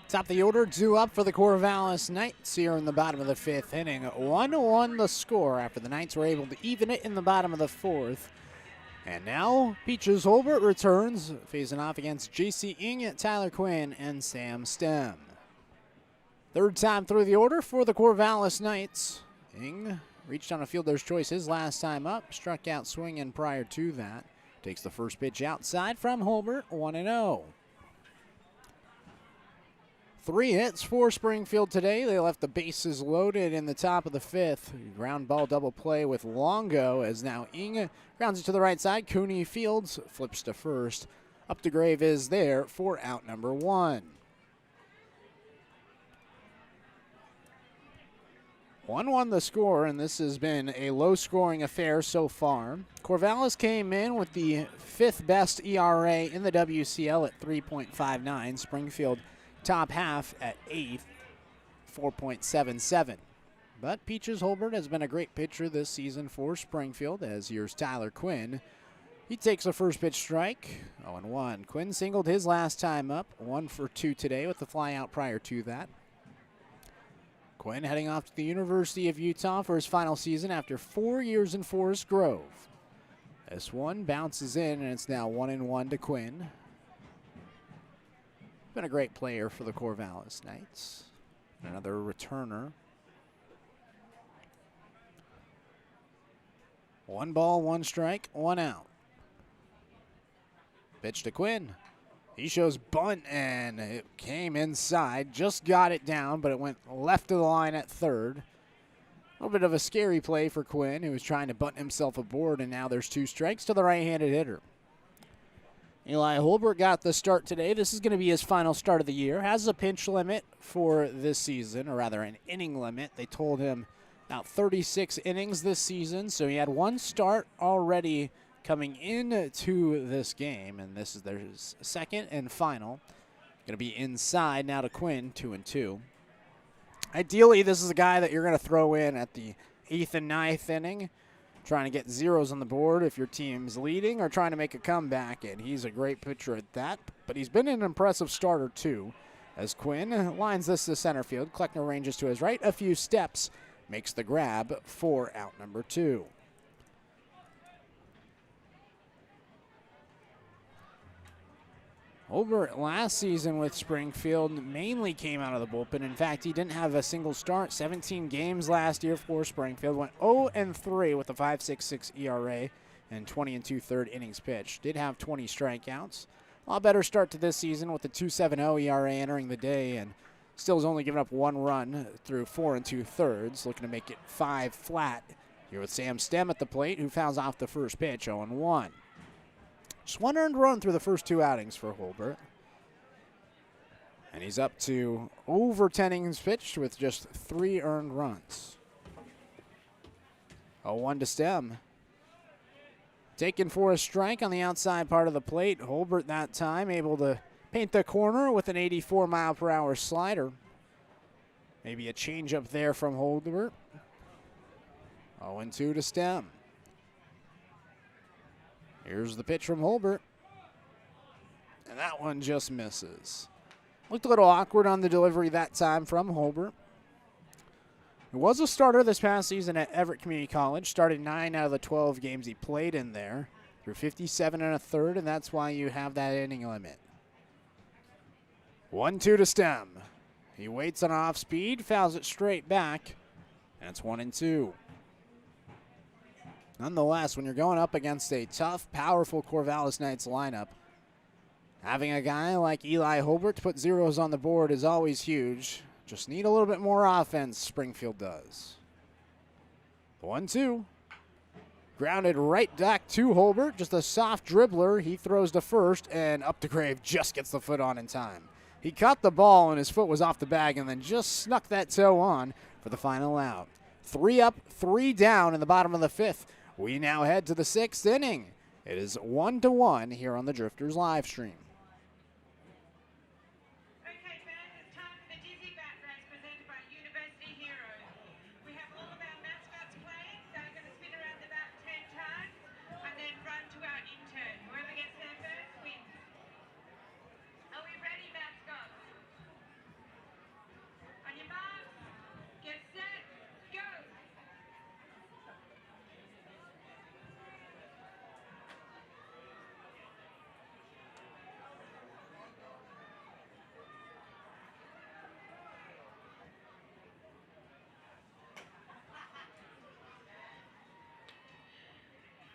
Top of the order, 2 up for the Corvallis Knights here in the bottom of the 5th inning. 1-1 the score after the Knights were able to even it in the bottom of the 4th. And now Peaches Holbert returns, facing off against J.C. Ing, Tyler Quinn, and Sam Stem. Third time through the order for the Corvallis Knights. Ing reached on a fielder's choice his last time up, struck out swinging prior to that. Takes the first pitch outside from Holbert, 1-0. 3 hits for Springfield today. They left the bases loaded in the top of the 5th. Ground ball double play with Longo as now Ing grounds it to the right side. Cooney fields, flips to first. Up the grave is there for out number 1. 1-1 the score, and this has been a low-scoring affair so far. Corvallis came in with the 5th best ERA in the WCL at 3.59. Springfield top half at 8th, 4.77. But Peaches Holbert has been a great pitcher this season for Springfield, as here's Tyler Quinn. He takes a first pitch strike, 0-1. Quinn singled his last time up, 1 for 2 today with the fly out prior to that. Quinn heading off to the University of Utah for his final season after 4 years in Forest Grove. This one bounces in, and it's now 1-1 to Quinn. Been a great player for the Corvallis Knights. Another returner. 1 ball, 1 strike, 1 out. Pitch to Quinn. He shows bunt, and it came inside. Just got it down, but it went left of the line at third. A little bit of a scary play for Quinn, who was trying to bunt himself aboard, and now there's 2 strikes to the right-handed hitter. Eli Holbert got the start today. This is going to be his final start of the year. Has a pinch limit for this season, or rather an inning limit. They told him about 36 innings this season, so he had 1 start already coming into this game, and this is their second and final. Going to be inside now to Quinn, 2-2. Ideally, this is a guy that you're going to throw in at the 8th and 9th inning, trying to get zeros on the board if your team's leading or trying to make a comeback, and he's a great pitcher at that. But he's been an impressive starter, too, as Quinn lines this to center field. Kleckner ranges to his right a few steps, makes the grab for out number 2. Holbert last season with Springfield mainly came out of the bullpen. In fact, he didn't have a single start. 17 games last year for Springfield. Went 0-3 with a 5.66 ERA and 20 and 2/3 innings pitched. Did have 20 strikeouts. A lot better start to this season with the 2.70 ERA entering the day, and still has only given up 1 run through 4 and 2/3. Looking to make it 5 flat here with Sam Stem at the plate, who fouls off the first pitch, 0-1. Just 1 earned run through the first 2 outings for Holbert. And he's up to over 10 innings pitched with just 3 earned runs. 0-1 to Stem. Taken for a strike on the outside part of the plate. Holbert that time able to paint the corner with an 84-mile-per-hour slider. Maybe a changeup there from Holbert. 0-2 to Stem. Here's the pitch from Holbert. And that one just misses. Looked a little awkward on the delivery that time from Holbert. He was a starter this past season at Everett Community College. Started 9 out of the 12 games he played in there. Through 57 1/3, and that's why you have that inning limit. 1-2 to Stem. He waits on off speed, fouls it straight back, and it's 1-2. Nonetheless, when you're going up against a tough, powerful Corvallis Knights lineup, having a guy like Eli Holbert to put zeros on the board is always huge. Just need a little bit more offense, Springfield does. 1-2. Grounded right back to Holbert. Just a soft dribbler. He throws to first, and Updegrave just gets the foot on in time. He caught the ball, and his foot was off the bag, and then just snuck that toe on for the final out. 3 up, 3 down in the bottom of the 5th. We now head to the 6th inning. It is 1-1 here on the Drifters live stream. Okay, fans, it's time for the Dizzy Bat Race presented by University Heroes. We have all of our mascots playing, so we're going to spin around the bat 10 times and then run to our intern. Whoever gets there first wins. Are we ready, mascots? On your marks, get set, go!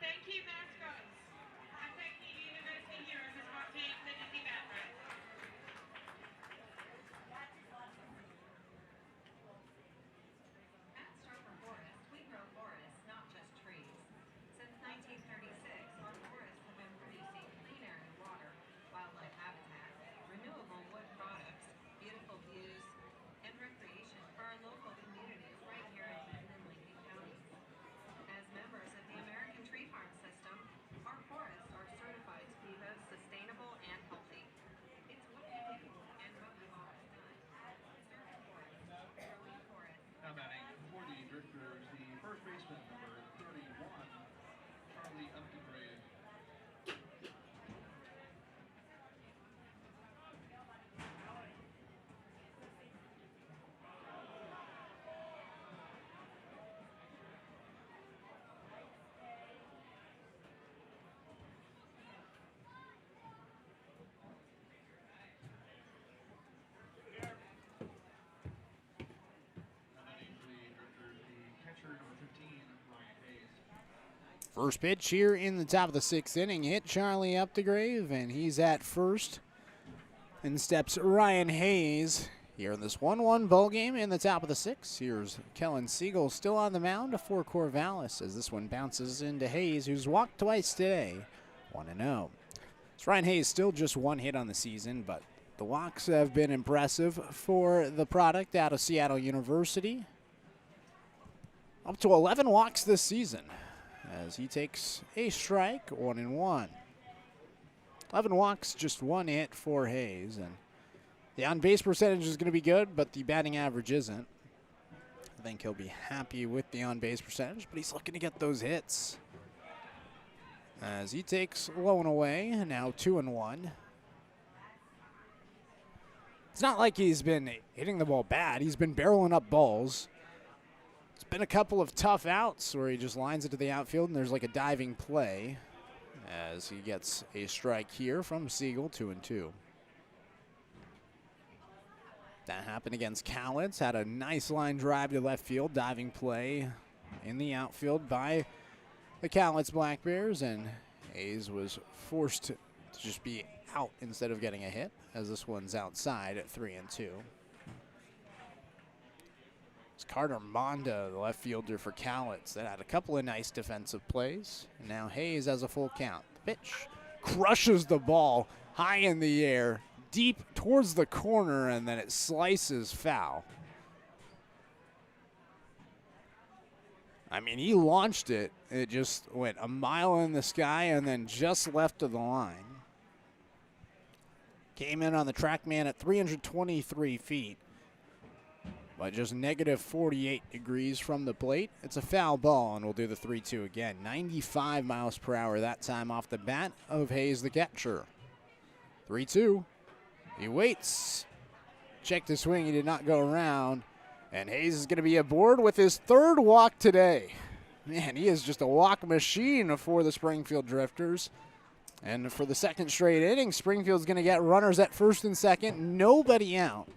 Thank you, mascots. And thank you, University Heroes, for sponsoring the Dizzy Bat Race. At Starker Forest, we grow forests, not just trees. Since 1936, our forests have been producing clean air and water, wildlife habitat, renewable wood products, beautiful views, and recreation for our local communities right here in Benton and Lincoln counties. As members of the American Tree Farm System, our forests are certified to be both sustainable and healthy. It's what we do and what we've always done. Starker Forest, growing forests. Now batting for the Drifters, the first baseman number 31, Charlie Updegrave. Now batting for the Drifters, the catcher number 15, Ryan Hayes. First pitch here in the top of the 6th inning. Hit Charlie Updegrave, and he's at first. And steps Ryan Hayes here in this 1-1 ball game in the top of the 6th. Here's Kellen Siegel still on the mound for Corvallis as this one bounces into Hayes, who's walked twice today. 1-0. So Ryan Hayes still just 1 hit on the season, but the walks have been impressive for the product out of Seattle University. Up to 11 walks this season as he takes a strike, 1-1. 11 walks, just 1 hit for Hayes, and the on-base percentage is going to be good, but the batting average isn't. I think he'll be happy with the on-base percentage, but he's looking to get those hits. As he takes low and away, now 2-1. It's not like he's been hitting the ball bad. He's been barreling up balls. It's been a couple of tough outs where he just lines it to the outfield and there's like a diving play as he gets a strike here from Siegel, 2-2. That happened against Cowlitz. Had a nice line drive to left field, diving play in the outfield by the Cowlitz Black Bears, and Hayes was forced to just be out instead of getting a hit, as this one's outside at 3-2. It's Carter Monda, the left fielder for Cowlitz, that had a couple of nice defensive plays. And now Hayes has a full count. The pitch crushes the ball high in the air, deep towards the corner, and then it slices foul. I mean, he launched it. It just went a mile in the sky and then just left of the line. Came in on the TrackMan at 323 feet, but just negative 48 degrees from the plate. It's a foul ball, and we'll do the 3-2 again. 95 miles per hour that time off the bat of Hayes, the catcher. 3-2. He waits. Checked the swing. He did not go around. And Hayes is going to be aboard with his third walk today. Man, he is just a walk machine for the Springfield Drifters. And for the second straight inning, Springfield's going to get runners at first and second, nobody out.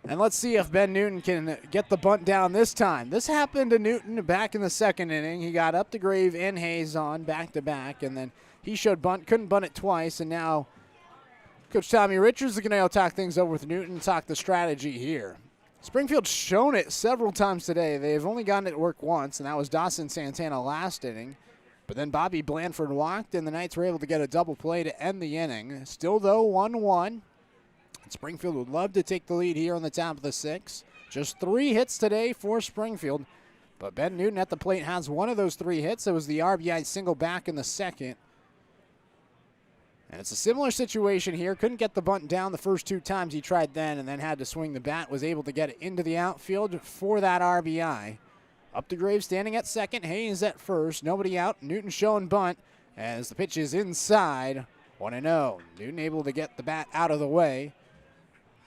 And let's see if Ben Newton can get the bunt down this time. This happened to Newton back in the second inning. He got Updegrave and Hayes on back-to-back, and then he showed bunt, couldn't bunt it twice, and now Coach Tommy Richards is going to talk things over with Newton and talk the strategy here. Springfield's shown it several times today. They've only gotten it to work once, and that was Dawson Santana last inning. But then Bobby Blandford walked, and the Knights were able to get a double play to end the inning. Still, though, 1-1. Springfield would love to take the lead here on the top of the sixth. Just 3 hits today for Springfield. But Ben Newton at the plate has one of those 3 hits. It was the RBI single back in the second. And it's a similar situation here. Couldn't get the bunt down the first 2 times he tried then, and then had to swing the bat. Was able to get it into the outfield for that RBI. Updegrave standing at second. Hayes at first. Nobody out. Newton showing bunt as the pitch is inside. 1-0. Newton able to get the bat out of the way.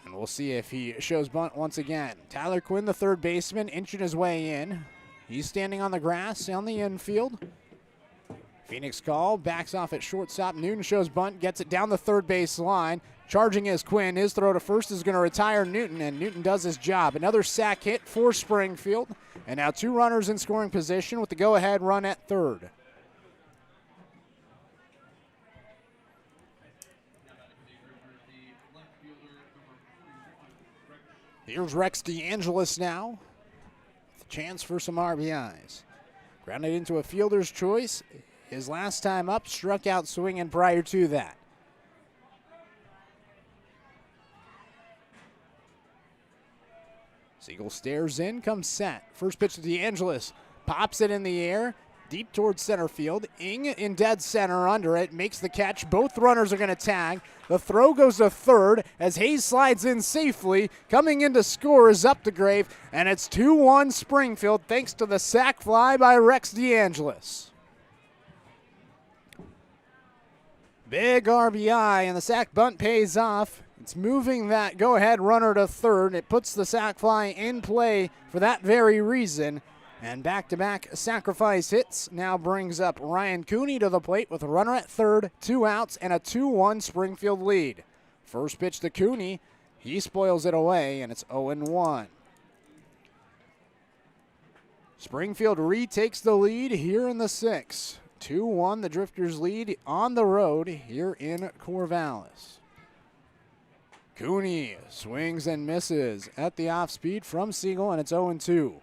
And we'll see if he shows bunt once again. Tyler Quinn, the third baseman, inching his way in. He's standing on the grass on the infield. Phoenix call, backs off at shortstop. Newton shows bunt, gets it down the third base line. Charging is Quinn. His throw to first is going to retire Newton, and Newton does his job. Another sac hit for Springfield. And now 2 runners in scoring position with the go-ahead run at third. Here's Rex DeAngelis now. With a chance for some RBIs. Grounded into a fielder's choice. His last time up, struck out swinging prior to that. Siegel stares in, comes set. First pitch to DeAngelis. Pops it in the air, deep towards center field. Ing in dead center under it, makes the catch. Both runners are going to tag. The throw goes to third as Hayes slides in safely. Coming in to score is Updegrave, and it's 2-1 Springfield thanks to the sac fly by Rex DeAngelis. Big RBI, and the sac bunt pays off. It's moving that go-ahead runner to third. It puts the sac fly in play for that very reason. And back-to-back sacrifice hits now brings up Ryan Cooney to the plate with a runner at third, 2 outs, and a 2-1 Springfield lead. First pitch to Cooney. He spoils it away, and it's 0-1. Springfield retakes the lead here in the sixth. 2-1, the Drifters lead on the road here in Corvallis. Cooney swings and misses at the off-speed from Siegel, and it's 0-2.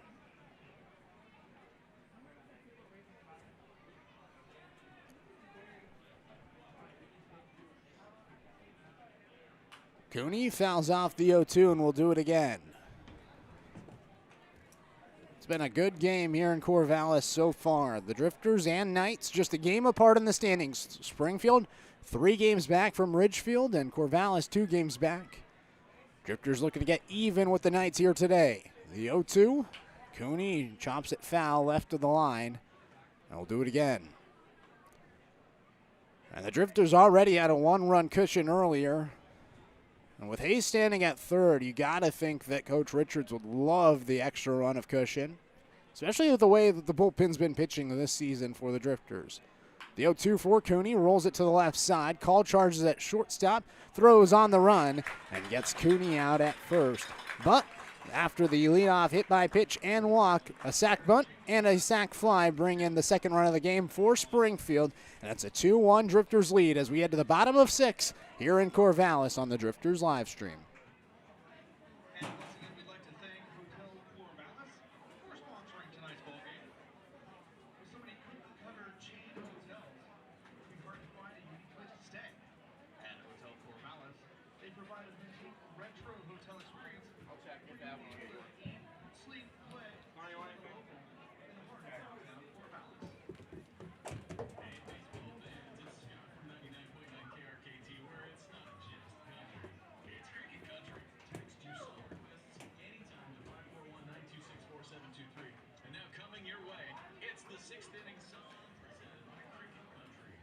Cooney fouls off the 0-2, and we'll do it again. It's been a good game here in Corvallis so far. The Drifters and Knights just a game apart in the standings. Springfield 3 games back from Ridgefield, and Corvallis 2 games back. Drifters looking to get even with the Knights here today. The 0-2, Cooney chops it foul left of the line, and we'll do it again. And the Drifters already had a 1-run cushion earlier. And with Hayes standing at third, you got to think that Coach Richards would love the extra run of cushion, especially with the way that the bullpen's been pitching this season for the Drifters. The 0-2 for Cooney, rolls it to the left side. Call charges at shortstop, throws on the run, and gets Cooney out at first. But after the leadoff hit by pitch and walk, a sac bunt and a sac fly bring in the second run of the game for Springfield. And it's a 2-1 Drifters lead as we head to the bottom of 6 here in Corvallis on the Drifters live stream. And once again, we'd like to thank Hotel Corvallis for sponsoring tonight's ballgame. With so many cookie-cutter chain hotels, it's be hard to find a unique place to stay. At Hotel Corvallis, they provide a vintage retro hotel experience. I'll check with that one. Eat, sleep, play, in the heart of downtown Corvallis. Hey, baseball fans, it's Scott from 99.9 KRKT, where it's not just country, it's cricket country. Text you song requests anytime to 541-926-4723. And now coming your way, it's the 6th inning song presented by Cricket Country.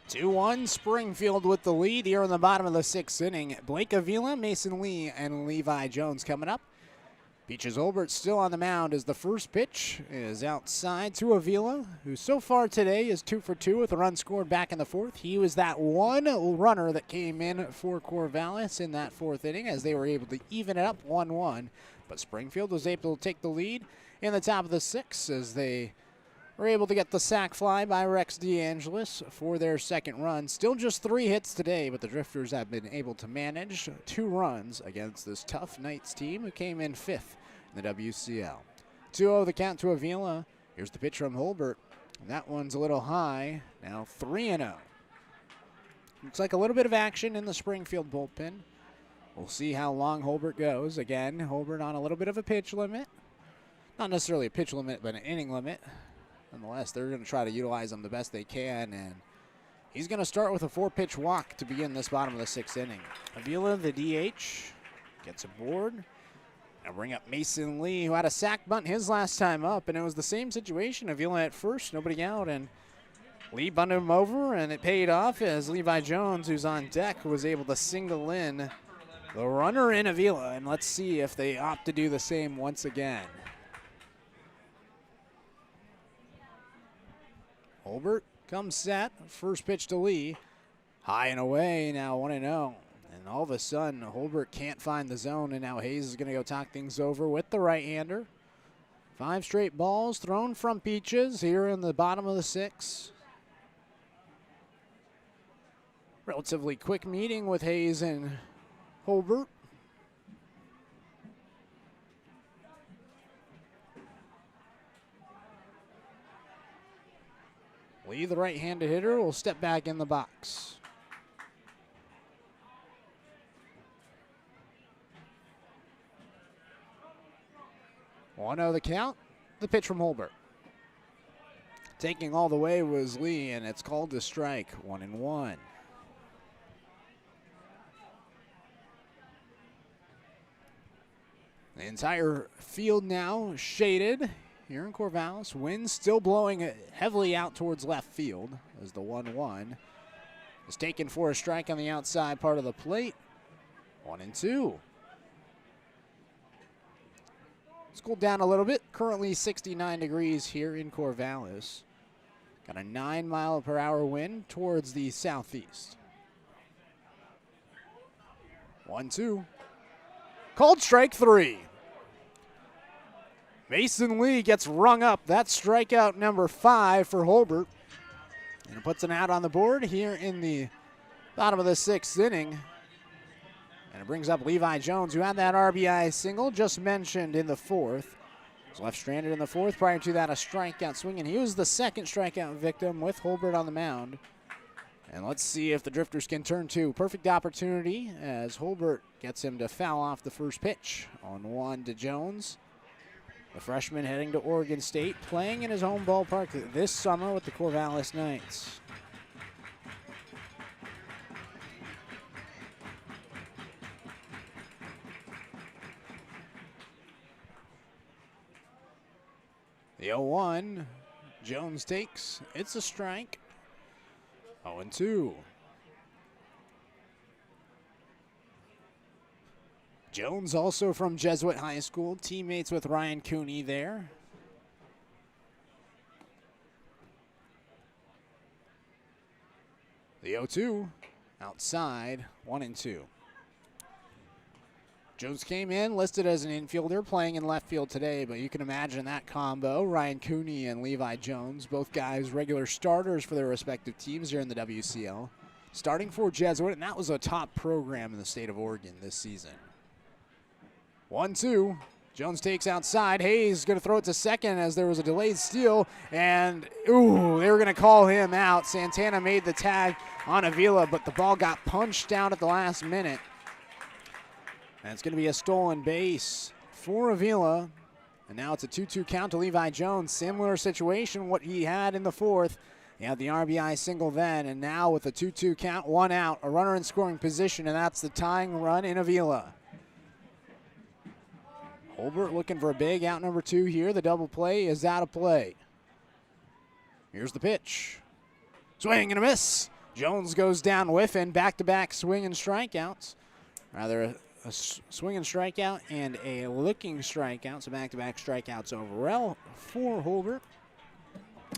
2-1 Springfield with the lead here in the bottom of the 6th inning. Blake Avila, Mason Lee, and Levi Jones coming up. Peaches Olbert still on the mound as the first pitch is outside to Avila, who so far today is 2 for 2 with a run scored back in the 4th. He was that one runner that came in for Corvallis in that 4th inning as they were able to even it up 1-1. But Springfield was able to take the lead in the top of the 6th as they were able to get the sac fly by Rex DeAngelis for their second run. Still just 3 hits today, but the Drifters have been able to manage 2 runs against this tough Knights team who came in 5th in the WCL. 2-0 the count to Avila. Here's the pitch from Holbert. That one's a little high. Now 3-0. Looks like a little bit of action in the Springfield bullpen. We'll see how long Holbert goes. Again, Holbert on a little bit of a pitch limit. Not necessarily a pitch limit, but an inning limit. Nonetheless, they're going to try to utilize him the best they can, and he's going to start with a 4-pitch walk to begin this bottom of the 6th inning. Avila, the DH, gets aboard. Now bring up Mason Lee, who had a sac bunt his last time up, and it was the same situation. Avila at first, nobody out, and Lee bunted him over, and it paid off as Levi Jones, who's on deck, was able to single in the runner in Avila, and let's see if they opt to do the same once again. Holbert comes set, first pitch to Lee, high and away, now 1-0. And all of a sudden, Holbert can't find the zone, and now Hayes is going to go talk things over with the right-hander. 5 straight balls thrown from Peaches here in the bottom of the 6th. Relatively quick meeting with Hayes and Holbert. Lee, the right-handed hitter, will step back in the box. 1-0 the count. The pitch from Holbert. Taking all the way was Lee, and it's called a strike. 1-1. The entire field now shaded here in Corvallis. Wind still blowing heavily out towards left field as the 1-1 is taken for a strike on the outside part of the plate. 1-2. It's cooled down a little bit. Currently 69 degrees here in Corvallis. Got a 9-mile-per-hour wind towards the southeast. 1-2. Called strike 3. Mason Lee gets rung up. That's strikeout number 5 for Holbert. And it puts an out on the board here in the bottom of the 6th inning. And it brings up Levi Jones, who had that RBI single just mentioned in the fourth. Was left stranded in the fourth. Prior to that, a strikeout swing, and he was the second strikeout victim with Holbert on the mound. And let's see if the Drifters can turn to perfect opportunity as Holbert gets him to foul off the first pitch. On one to Jones. The freshman heading to Oregon State, playing in his home ballpark this summer with the Corvallis Knights. The 0-1, Jones takes, it's a strike. 0-2. Jones also from Jesuit High School, teammates with Ryan Cooney there. The 0-2, outside, 1-2. Jones came in listed as an infielder playing in left field today, but you can imagine that combo. Ryan Cooney and Levi Jones, both guys regular starters for their respective teams here in the WCL. Starting for Jesuit, and that was a top program in the state of Oregon this season. 1-2, Jones takes outside. Hayes going to throw it to second as there was a delayed steal, and ooh, they were going to call him out. Santana made the tag on Avila, but the ball got punched down at the last minute. And it's going to be a stolen base for Avila. And now it's a 2-2 count to Levi Jones. Similar situation what he had in the fourth. He had the RBI single then, and now with a 2-2 count, 1 out, a runner in scoring position, and that's the tying run in Avila. Holbert looking for a big out number 2 here. The double play is out of play. Here's the pitch. Swing and a miss. Jones goes down whiffing. Back-to-back swing and strikeouts. Rather, a swing and strikeout and a looking strikeout. So back-to-back strikeouts overall for Holbert.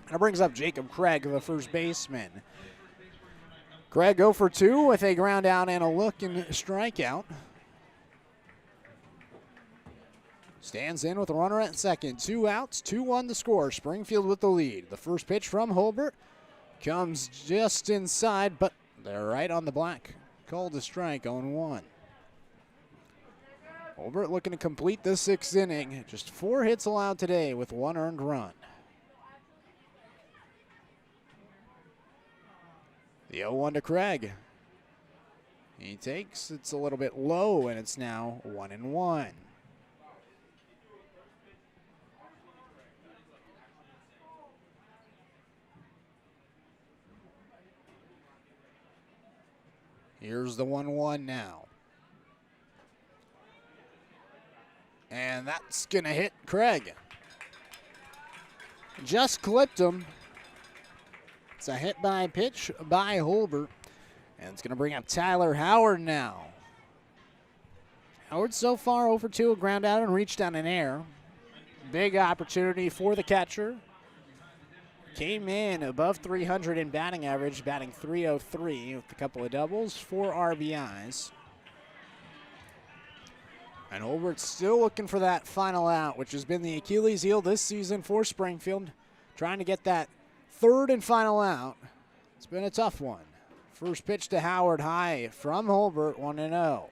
And it brings up Jacob Craig, the first baseman. Craig 0 for 2 with a ground out and a looking strikeout. Stands in with a runner at second. 2 outs, 2-1 the score. Springfield with the lead. The first pitch from Holbert comes just inside, but they're right on the black. Called a strike, 0-1. Holbert looking to complete the 6th inning. Just 4 hits allowed today with 1 earned run. The 0-1 to Craig. He takes, it's a little bit low, and it's now 1-1. Here's the 1-1 now. And that's going to hit Craig. Just clipped him. It's a hit by pitch by Holbert. And it's going to bring up Tyler Howard now. Howard so far 0 for 2, a ground out and reached on an air. Big opportunity for the catcher. Came in above 300 in batting average, batting .303 with a couple of doubles, 4 RBIs. And Holbert's still looking for that final out, which has been the Achilles heel this season for Springfield. Trying to get that 3rd and final out. It's been a tough one. First pitch to Howard high from Holbert, 1-0.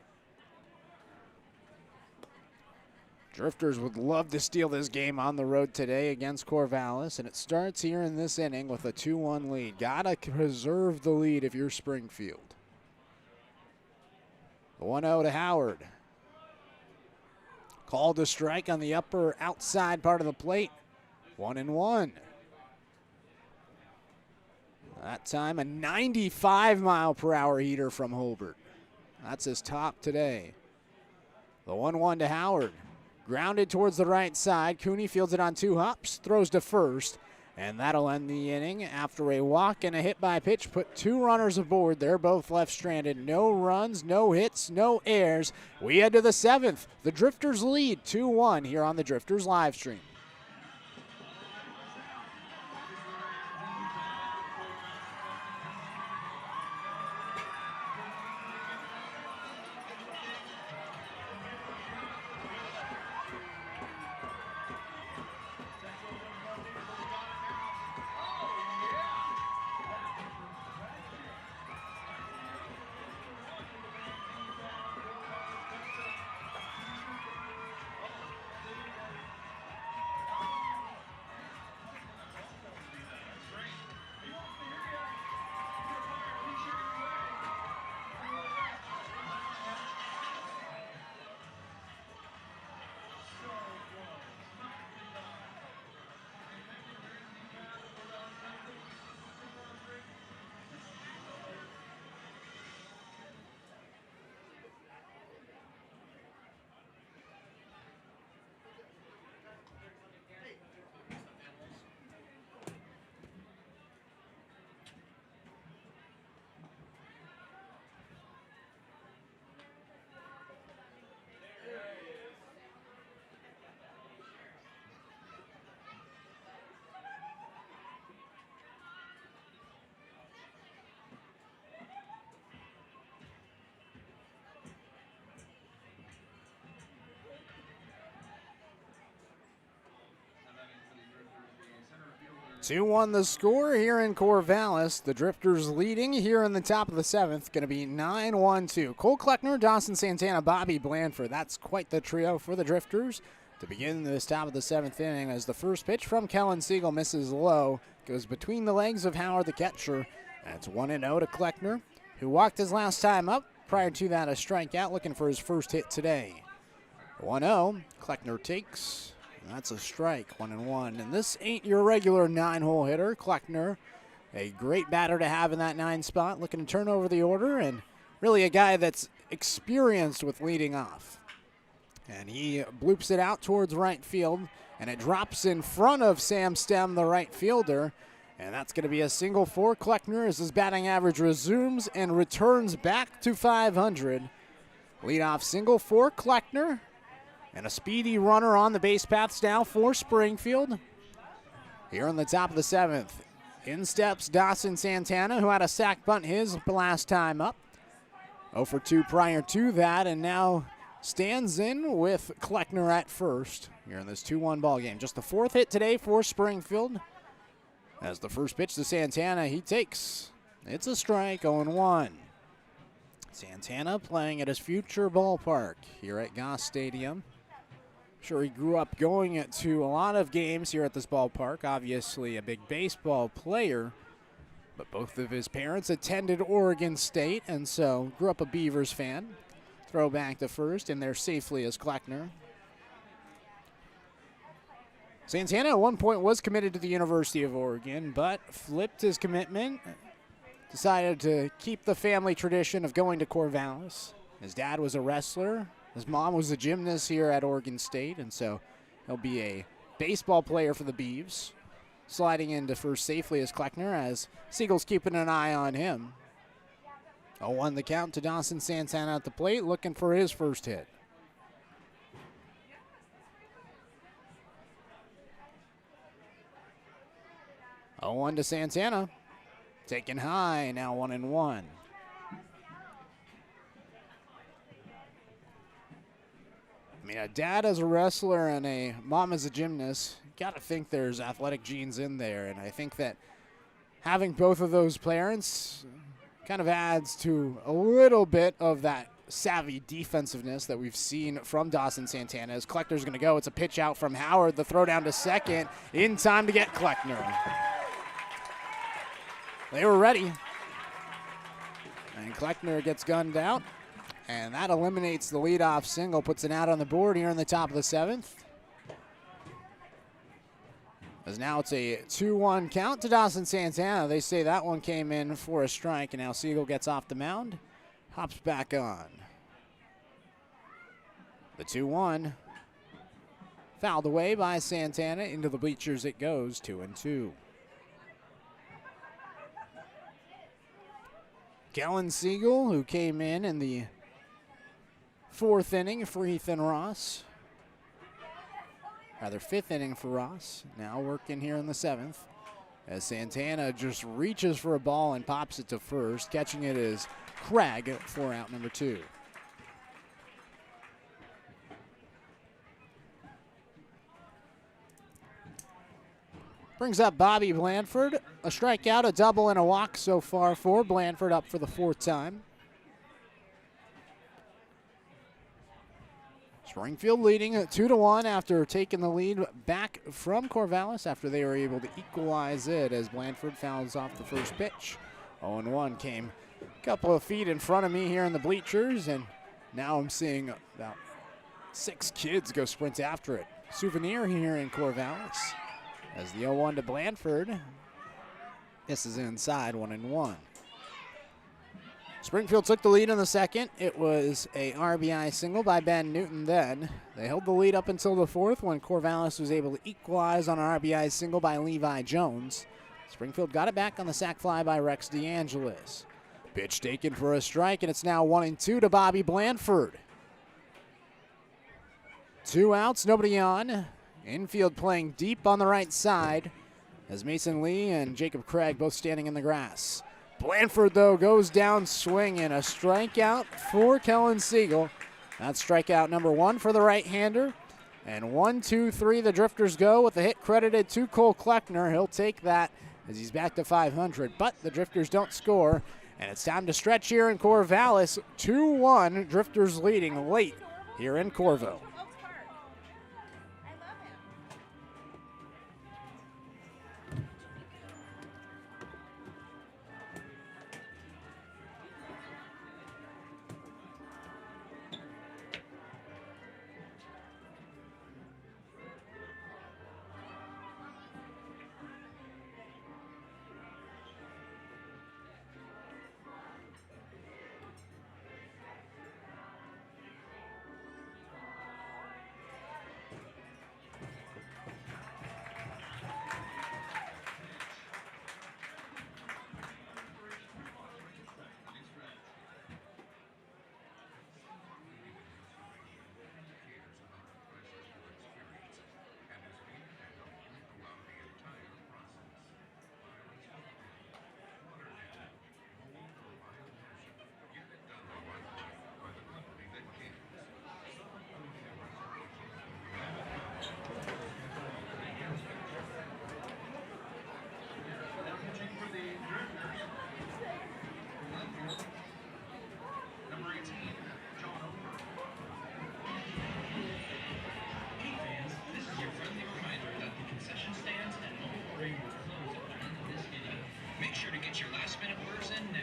Drifters would love to steal this game on the road today against Corvallis, and it starts here in this inning with a 2-1 lead. Gotta preserve the lead if you're Springfield. The 1-0 to Howard. Called a strike on the upper outside part of the plate. 1-1. That time a 95-mile-per-hour heater from Holbert. That's his top today. The 1-1 to Howard. Grounded towards the right side. Cooney fields it on 2 hops, throws to first, and that'll end the inning. After a walk and a hit by pitch, put 2 runners aboard. They're both left stranded. No runs, no hits, no errors. We head to the 7th. The Drifters lead 2-1 here on the Drifters live stream. 2-1 the score here in Corvallis. The Drifters leading here in the top of the 7th. Going to be 9-1-2. Cole Kleckner, Dawson Santana, Bobby Blandford. That's quite the trio for the Drifters to begin this top of the 7th inning, as the first pitch from Kellen Siegel misses low. Goes between the legs of Howard, the catcher. That's 1-0 to Kleckner, who walked his last time up. Prior to that, a strikeout, looking for his first hit today. 1-0. Kleckner takes. That's a strike, 1-1. And this ain't your regular 9-hole hitter. Kleckner, a great batter to have in that 9 spot, looking to turn over the order, and really a guy that's experienced with leading off. And he bloops it out towards right field, and it drops in front of Sam Stem, the right fielder. And that's going to be a single for Kleckner as his batting average resumes and returns back to 500. Leadoff single for Kleckner. And a speedy runner on the base paths now for Springfield. Here on the top of the 7th, in steps Dawson Santana, who had a sac bunt his last time up. 0 for 2 prior to that, and now stands in with Kleckner at first here in this 2-1 ball game. Just the 4th hit today for Springfield. As the first pitch to Santana, he takes. It's a strike, 0-1. Santana playing at his future ballpark here at Goss Stadium. Sure, he grew up going to a lot of games here at this ballpark. Obviously a big baseball player, but both of his parents attended Oregon State, and so grew up a Beavers fan. Throw back to first, and there safely is Kleckner. Santana at one point was committed to the University of Oregon, but flipped his commitment. Decided to keep the family tradition of going to Corvallis. His dad was a wrestler. His mom was a gymnast here at Oregon State, and so he'll be a baseball player for the Beavs. Sliding into first safely is Kleckner, as Siegel's keeping an eye on him. 0-1 the count to Dawson Santana at the plate, looking for his first hit. Oh, 1 to Santana. Taken high, now 1-1. I mean, a dad as a wrestler and a mom as a gymnast, got to think there's athletic genes in there. And I think that having both of those parents kind of adds to a little bit of that savvy defensiveness that we've seen from Dawson Santana. As Kleckner's going to go, it's a pitch out from Howard. The throw down to second in time to get Kleckner. They were ready. And Kleckner gets gunned out. And that eliminates the leadoff single, puts it out on the board here in the top of the 7th. As now it's a 2-1 count to Dawson Santana. They say that one came in for a strike, and now Siegel gets off the mound, hops back on. The 2-1 fouled away by Santana. Into the bleachers it goes, 2-2. Kellen Siegel, who came in the 4th inning for Ethan Ross. Rather, 5th inning for Ross. Now working here in the 7th. As Santana just reaches for a ball and pops it to first. Catching it is Craig for out number 2. Brings up Bobby Blandford. A strikeout, a double, and a walk so far for Blandford, up for the 4th time. Springfield leading 2-1 after taking the lead back from Corvallis after they were able to equalize it as Blandford fouls off the first pitch. 0-1 came a couple of feet in front of me here in the bleachers, and now I'm seeing about 6 kids go sprint after it. Souvenir here in Corvallis as the 0-1 to Blandford. This is inside, 1-1. Springfield took the lead in the 2nd. It was a RBI single by Ben Newton then. They held the lead up until the 4th when Corvallis was able to equalize on an RBI single by Levi Jones. Springfield got it back on the sac fly by Rex DeAngelis. Pitch taken for a strike, and it's now 1-2 to Bobby Blandford. 2 outs, nobody on. Infield playing deep on the right side as Mason Lee and Jacob Craig both standing in the grass. Blandford, though, goes down swinging. A strikeout for Kellen Siegel. That's strikeout number 1 for the right-hander. And 1, 2, 3, the Drifters go with the hit credited to Cole Kleckner. He'll take that as he's back to 500, but the Drifters don't score. And it's time to stretch here in Corvallis. 2-1, Drifters leading late here in Corvo. Make sure to get your last minute orders in now.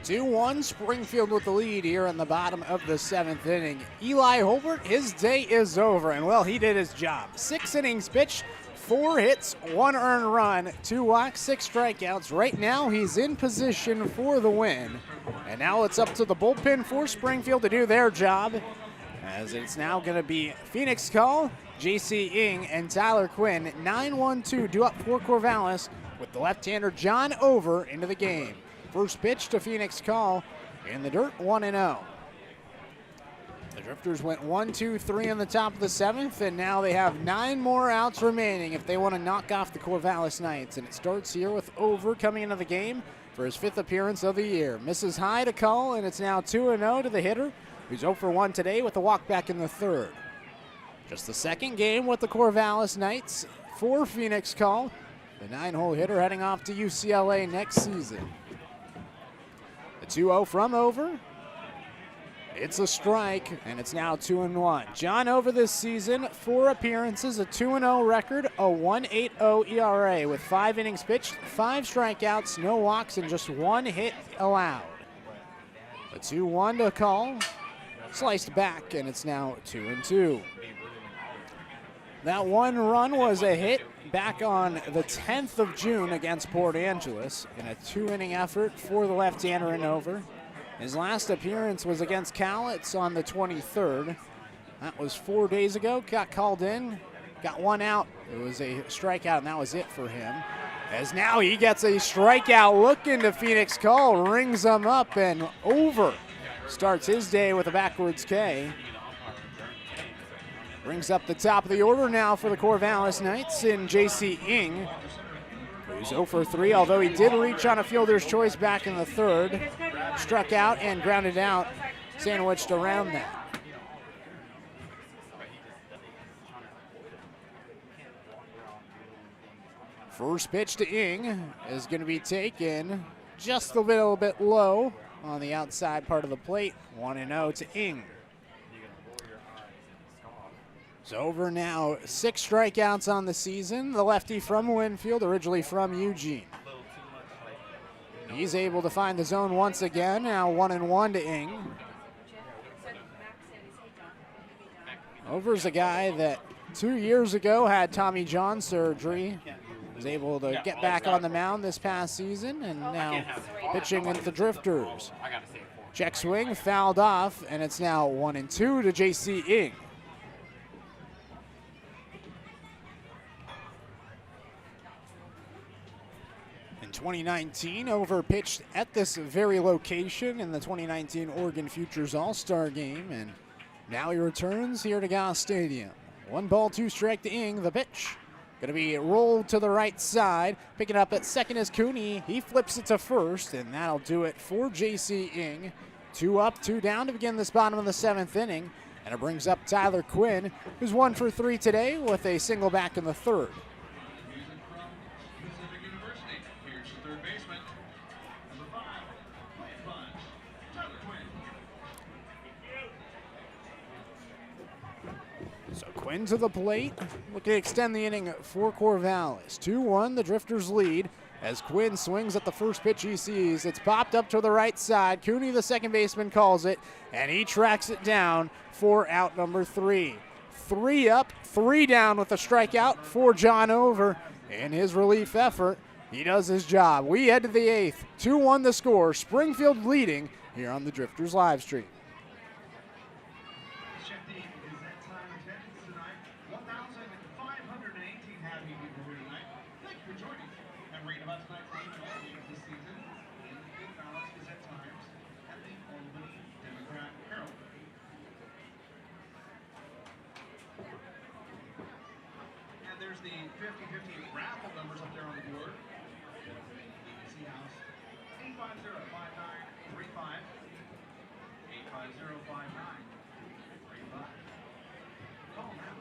2-1, Springfield with the lead here in the bottom of the 7th inning. Eli Holbert, his day is over, and well, he did his job. 6 innings pitched, 4 hits, 1 earned run, 2 walks, 6 strikeouts. Right now, he's in position for the win. And now it's up to the bullpen for Springfield to do their job, as it's now going to be Phoenix Call, J.C. Ing, and Tyler Quinn. 9-1-2 due up for Corvallis with the left-hander John Over into the game. First pitch to Phoenix Call in the dirt, 1-0. The Drifters went 1, 2, 3 in the top of the 7th, and now they have 9 more outs remaining if they want to knock off the Corvallis Knights. And it starts here with Over coming into the game for his 5th appearance of the year. Misses high to Call, and it's now 2-0 to the hitter, who's 0 for 1 today with a walk back in the 3rd. Just the 2nd game with the Corvallis Knights for Phoenix Call. The 9-hole hitter heading off to UCLA next season. The 2-0 from Over. It's a strike, and it's now 2-1. John Over this season, 4 appearances, a 2-0 record, a 1.80 ERA with 5 innings pitched, 5 strikeouts, no walks, and just 1 hit allowed. A 2-1 to Call, sliced back, and it's now 2-2. That 1 run was a hit back on the 10th of June against Port Angeles in a 2-inning effort for the left-hander in Over. His last appearance was against Cowlitz on the 23rd. That was 4 days ago. Got called in, got 1 out. It was a strikeout, and that was it for him. As now he gets a strikeout look into Phoenix Call, rings him up, and Over starts his day with a backwards K. Brings up the top of the order now for the Corvallis Knights in J.C. Ing, who's 0 for 3, although he did reach on a fielder's choice back in the 3rd. Struck out and grounded out, sandwiched around that. First pitch to Ing is going to be taken just a little bit low on the outside part of the plate. 1-0 to Ing. It's Over now, 6 strikeouts on the season. The lefty from Winfield, originally from Eugene. He's able to find the zone once again. Now 1-1 to Ing. Over's a guy that 2 years ago had Tommy John surgery. Was able to get back on the mound this past season, and now pitching with the Drifters. Check swing, fouled off, and it's now 1-2 to J.C. Ing. In 2019, over-pitched at this very location in the 2019 Oregon Futures All-Star Game, and now he returns here to Goss Stadium. 1 ball, 2 strike to Ing. The pitch going to be rolled to the right side. Picking up at second is Cooney. He flips it to first, and that'll do it for J.C. Ing. 2 up, 2 down to begin this bottom of the 7th inning. And it brings up Tyler Quinn, who's 1 for 3 today with a single back in the 3rd. Music from Pacific University. Here's the third baseman. Number 5, playing bunch, Tyler Quinn. So Quinn to the plate, looking to extend the inning for Corvallis. 2-1, the Drifters lead as Quinn swings at the first pitch he sees. It's popped up to the right side. Cooney, the second baseman, calls it, and he tracks it down for out number 3. 3 up, 3 down with a strikeout for John Over. In his relief effort, he does his job. We head to the 8th. 2-1 the score. Springfield leading here on the Drifters live stream. Check the Gazette time attendance tonight. 1,518 happy people here tonight. Thank you for joining. And reading about tonight's game and all games this season in the Corvallis Gazette Times and the Albany Democrat Herald. And there's the 50-50 raffle numbers up there on the board. BBC House 850-5935. 850-5935. Call now.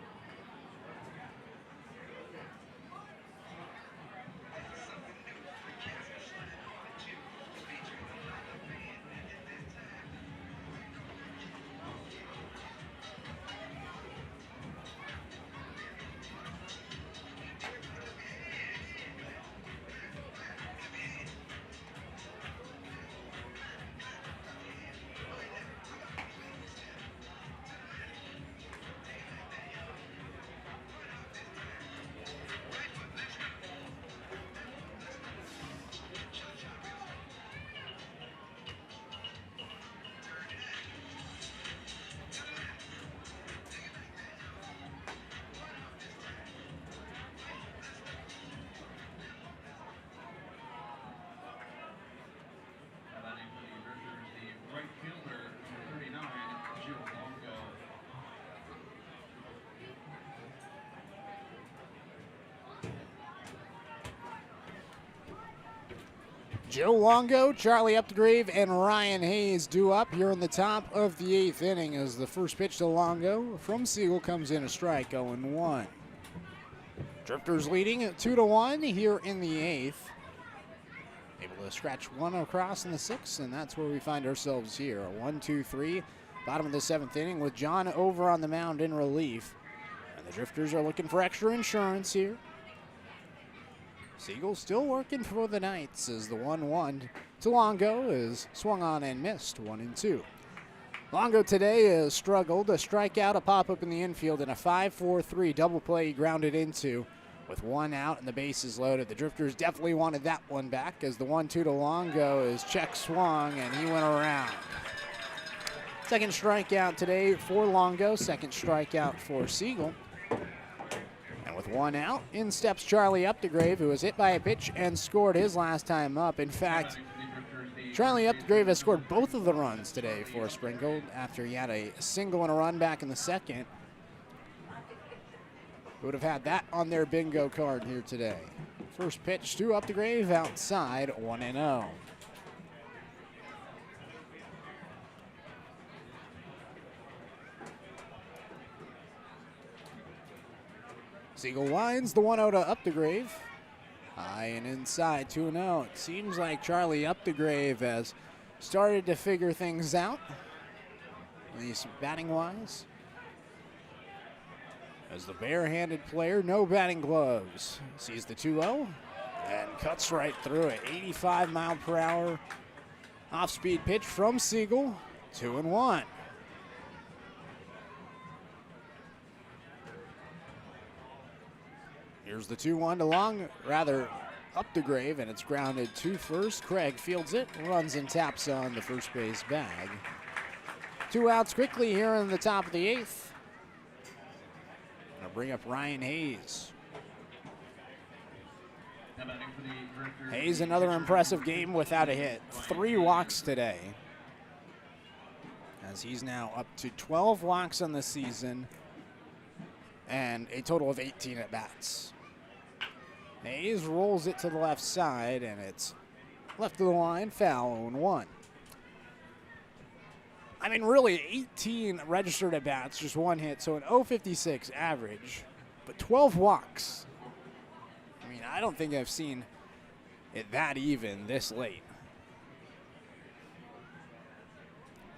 Batting for the Drifters, the right fielder, number 39, Joe Longo. Joe Longo, Charlie Updegrave, and Ryan Hayes due up here in the top of the 8th inning as the first pitch to Longo from Siegel comes in a strike, 0-1. Drifters leading at 2-1 here in the 8th. Able to scratch 1 across in the 6th, and that's where we find ourselves here. A 1-2-3, bottom of the 7th inning with John Over on the mound in relief. And the Drifters are looking for extra insurance here. Siegel still working for the Knights as the 1-1 to Longo is swung on and missed, 1-2. Longo today has struggled, a strikeout, a pop-up in the infield, and a 5-4-3 double play he grounded into with 1 out and the bases loaded. The Drifters definitely wanted that one back as the 1-2 to Longo is check swung and he went around. Second strikeout today for Longo, second strikeout for Siegel. And with 1 out, in steps Charlie Updegrave, who was hit by a pitch and scored his last time up. In fact, Charlie Updegrave has scored both of the runs today for Springfield after he had a single and a run back in the 2nd. Would have had that on their bingo card here today. First pitch to Updegrave outside, 1-0. Siegel winds the 1-0 to Updegrave. High and inside, 2-0. It seems like Charlie Updegrave has started to figure things out, at least batting-wise. As the bare-handed player, no batting gloves. Sees the 2-0 and cuts right through it. 85-mile-per-hour off-speed pitch from Siegel, 2-1. Here's the 2-1 to long, rather up the grave, and it's grounded to first. Craig fields it, runs and taps on the first base bag. 2 outs quickly here in the top of the 8th. Gonna bring up Ryan Hayes. Hayes, another impressive game without a hit. 3 walks today, as he's now up to 12 walks on the season and a total of 18 at-bats. Hayes rolls it to the left side, and it's left of the line, foul, 0-1. I mean, really, 18 registered at-bats, just 1 hit, so an 0.56 average, but 12 walks. I mean, I don't think I've seen it that even this late.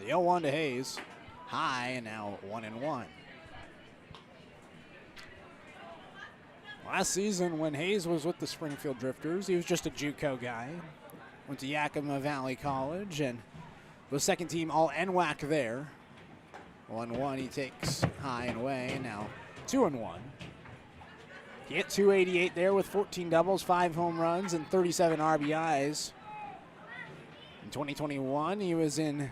The 0-1 to Hayes, high, and now 1-1. Last season, when Hayes was with the Springfield Drifters, he was just a JUCO guy. Went to Yakima Valley College and was second team all NWAC there. 1-1, he takes high and away, and now 2-1. He hit 288 there with 14 doubles, 5 home runs, and 37 RBIs. In 2021, he was in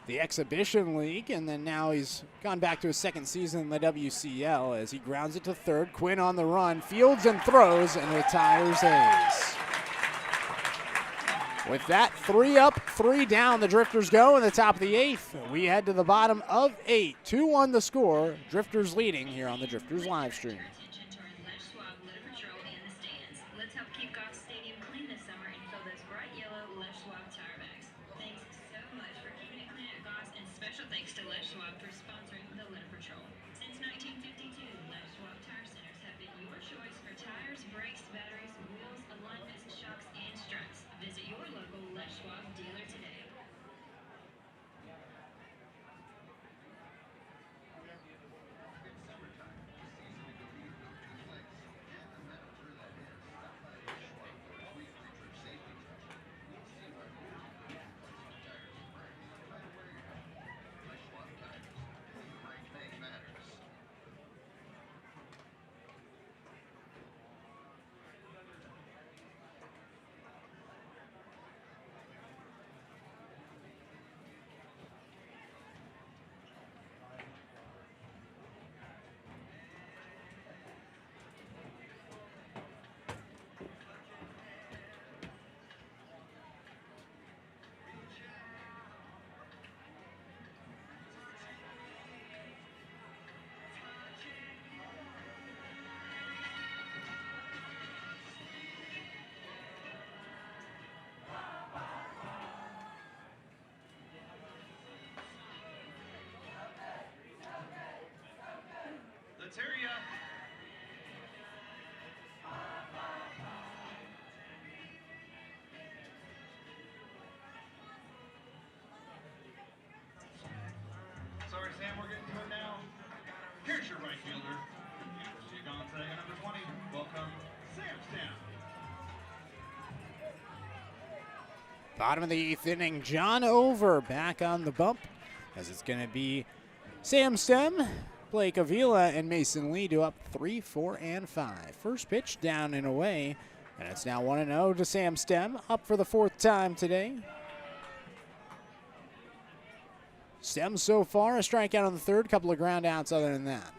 the Exhibition League, and then now he's gone back to his second season in the WCL as he grounds it to third. Quinn on the run, fields and throws, and retires Hayes. With that, 3 up, 3 down, the Drifters go in the top of the 8th. We head to the bottom of 8. 2-1 the score. Drifters leading here on the Drifters live stream. Attention to our Lesh Swab litter patrol in the stands. Let's help keep Goss Stadium clean this summer and fill those bright yellow Lesh Swab tire bags. Thanks so much for keeping it clean at Goss, and special thanks to Lesh Swab for sponsoring the litter patrol. Since 1952, Lesh Swab tire centers have been your choice for tires, brakes, batteries, wheels, alignments, shocks, and struts. Visit your local Lesh Swab dealer today. Let's hear ya. Sorry, Sam, we're getting to it now. Here's your right fielder. Proceed on to number 20. Welcome, Sam Stam. Bottom of the 8th inning, John Over back on the bump, as it's going to be Sam Stem, Blake Avila, and Mason Lee to up 3, 4, and 5. First pitch down and away, and it's now 1-0 to Sam Stem, up for the 4th time today. Stem so far, a strikeout on the 3rd, couple of ground outs other than that.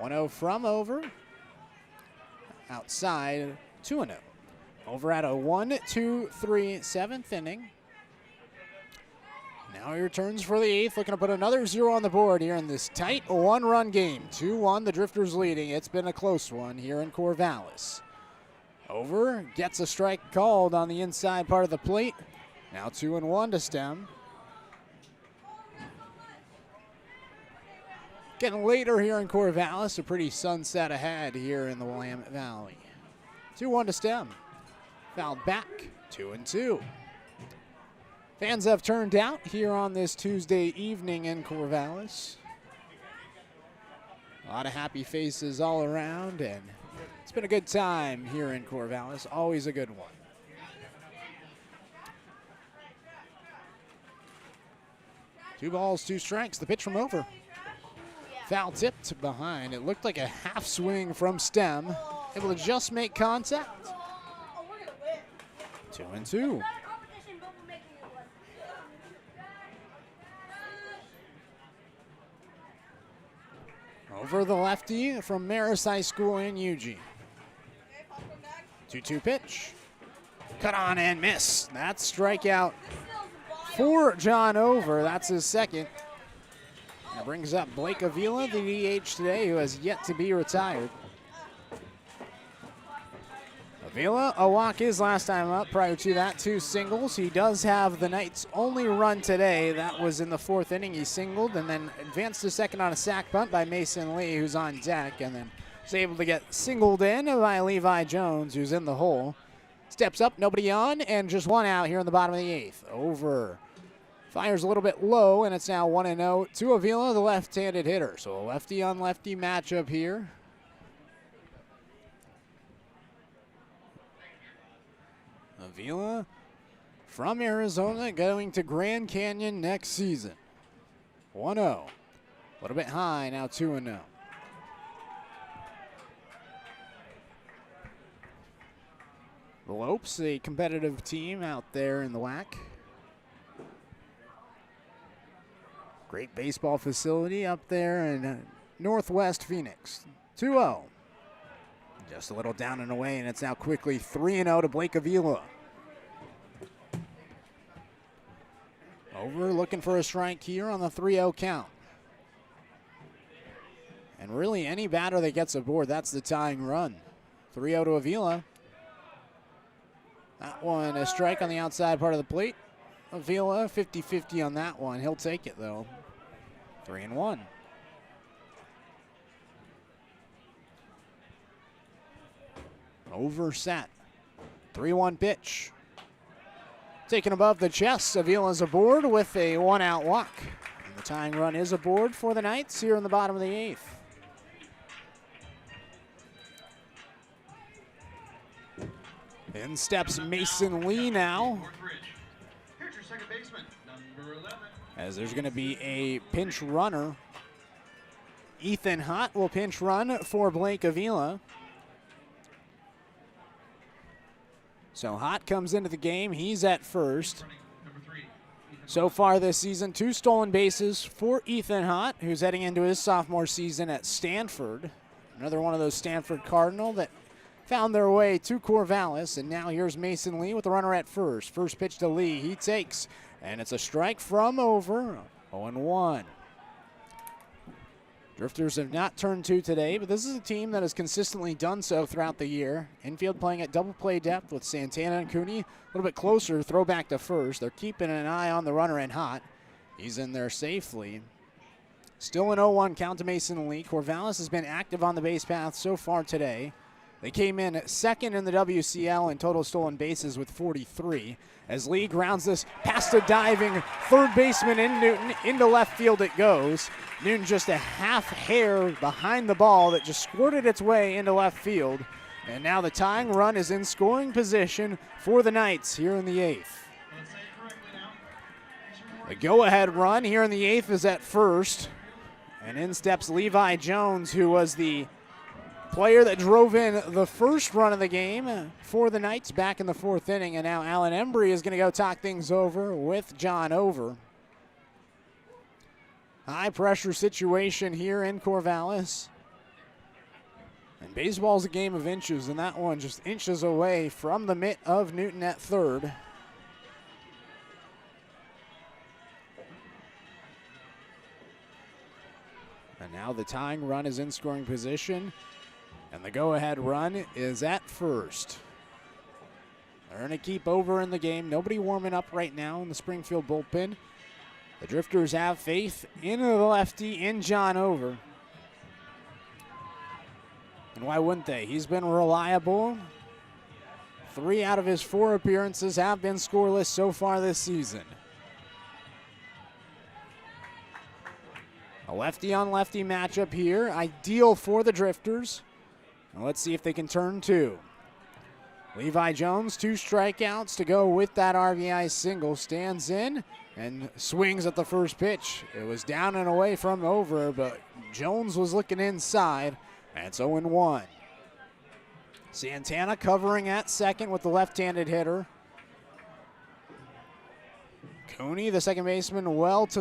1-0 from Over. Outside, 2-0. Over at a 1-2-3 7th inning. Now he returns for the 8th, looking to put another 0 on the board here in this tight 1-run game. 2-1, the Drifters leading. It's been a close one here in Corvallis. Over, gets a strike called on the inside part of the plate. Now 2-1 to Stem. Getting later here in Corvallis, a pretty sunset ahead here in the Willamette Valley. 2-1 to Stem. Fouled back, 2-2. Fans have turned out here on this Tuesday evening in Corvallis. A lot of happy faces all around, and it's been a good time here in Corvallis. Always a good one. Two balls, 2 strikes. The pitch from Over. Foul tipped behind. It looked like a half swing from stem. Able to just make contact. 2-2. Over the lefty from Marist High School in Eugene. 2-2 pitch. Cut on and miss. That's strikeout for John Over. That's his second. That brings up Blake Avila, the DH today, who has yet to be retired. Avila, a walk his last time up. Prior to that, 2 singles. He does have the Knights' only run today. That was in the 4th inning. He singled and then advanced to second on a sac bunt by Mason Lee, who's on deck, and then was able to get singled in by Levi Jones, who's in the hole. Steps up, nobody on, and just 1 out here in the bottom of the 8th. Over. Fires a little bit low, and it's now 1-0 to Avila, the left-handed hitter. So a lefty-on-lefty matchup here. Avila from Arizona going to Grand Canyon next season. 1-0. A little bit high, now 2-0. The Lopes, a competitive team out there in the WAC. Great baseball facility up there in Northwest Phoenix. 2-0. Just a little down and away, and it's now quickly 3-0 to Blake Avila. Over looking for a strike here on the 3-0 count. And really any batter that gets aboard, that's the tying run. 3-0 to Avila. That one a strike on the outside part of the plate. Avila 50-50 on that one. He'll take it though. 3-1. Over set. 3-1 pitch. Taken above the chest. Avila's aboard with a 1-out walk. And the tying run is aboard for the Knights here in the bottom of the 8th. In steps Mason Lee now. Here's your second baseman, number 11. As there's going to be a pinch runner. Ethan Hott will pinch run for Blake Avila. So Hott comes into the game. He's at first. So far this season, 2 stolen bases for Ethan Hott, who's heading into his sophomore season at Stanford. Another one of those Stanford Cardinal that found their way to Corvallis, and now here's Mason Lee with the runner at first. First pitch to Lee, he takes, and it's a strike from Over. 0-1. Drifters have not turned 2 today, but this is a team that has consistently done so throughout the year. Infield playing at double play depth with Santana and Cooney. A little bit closer, throw back to first. They're keeping an eye on the runner and Hott. He's in there safely. Still an 0-1 count to Mason Lee. Corvallis has been active on the base path so far today. They came in second in the WCL in total stolen bases with 43. As Lee grounds this past a diving third baseman in Newton. Into left field it goes. Newton just a half hair behind the ball that just squirted its way into left field. And now the tying run is in scoring position for the Knights here in the 8th. The go-ahead run here in the 8th is at first. And in steps Levi Jones, who was the player that drove in the first run of the game for the Knights back in the 4th inning. And now Alan Embry is going to go talk things over with John Over. High pressure situation here in Corvallis. And baseball's a game of inches, and that one just inches away from the mitt of Newton at third. And now the tying run is in scoring position. And the go-ahead run is at first. They're going to keep Over in the game. Nobody warming up right now in the Springfield bullpen. The Drifters have faith in the lefty, in John Over. And why wouldn't they? He's been reliable. 3 out of his 4 appearances have been scoreless so far this season. A lefty-on-lefty matchup here, ideal for the Drifters. Now let's see if they can turn 2. Levi Jones, 2 strikeouts to go with that RBI single. Stands in and swings at the first pitch. It was down and away from Over, but Jones was looking inside, and it's 0-1. Santana covering at second with the left-handed hitter. Cooney, the second baseman,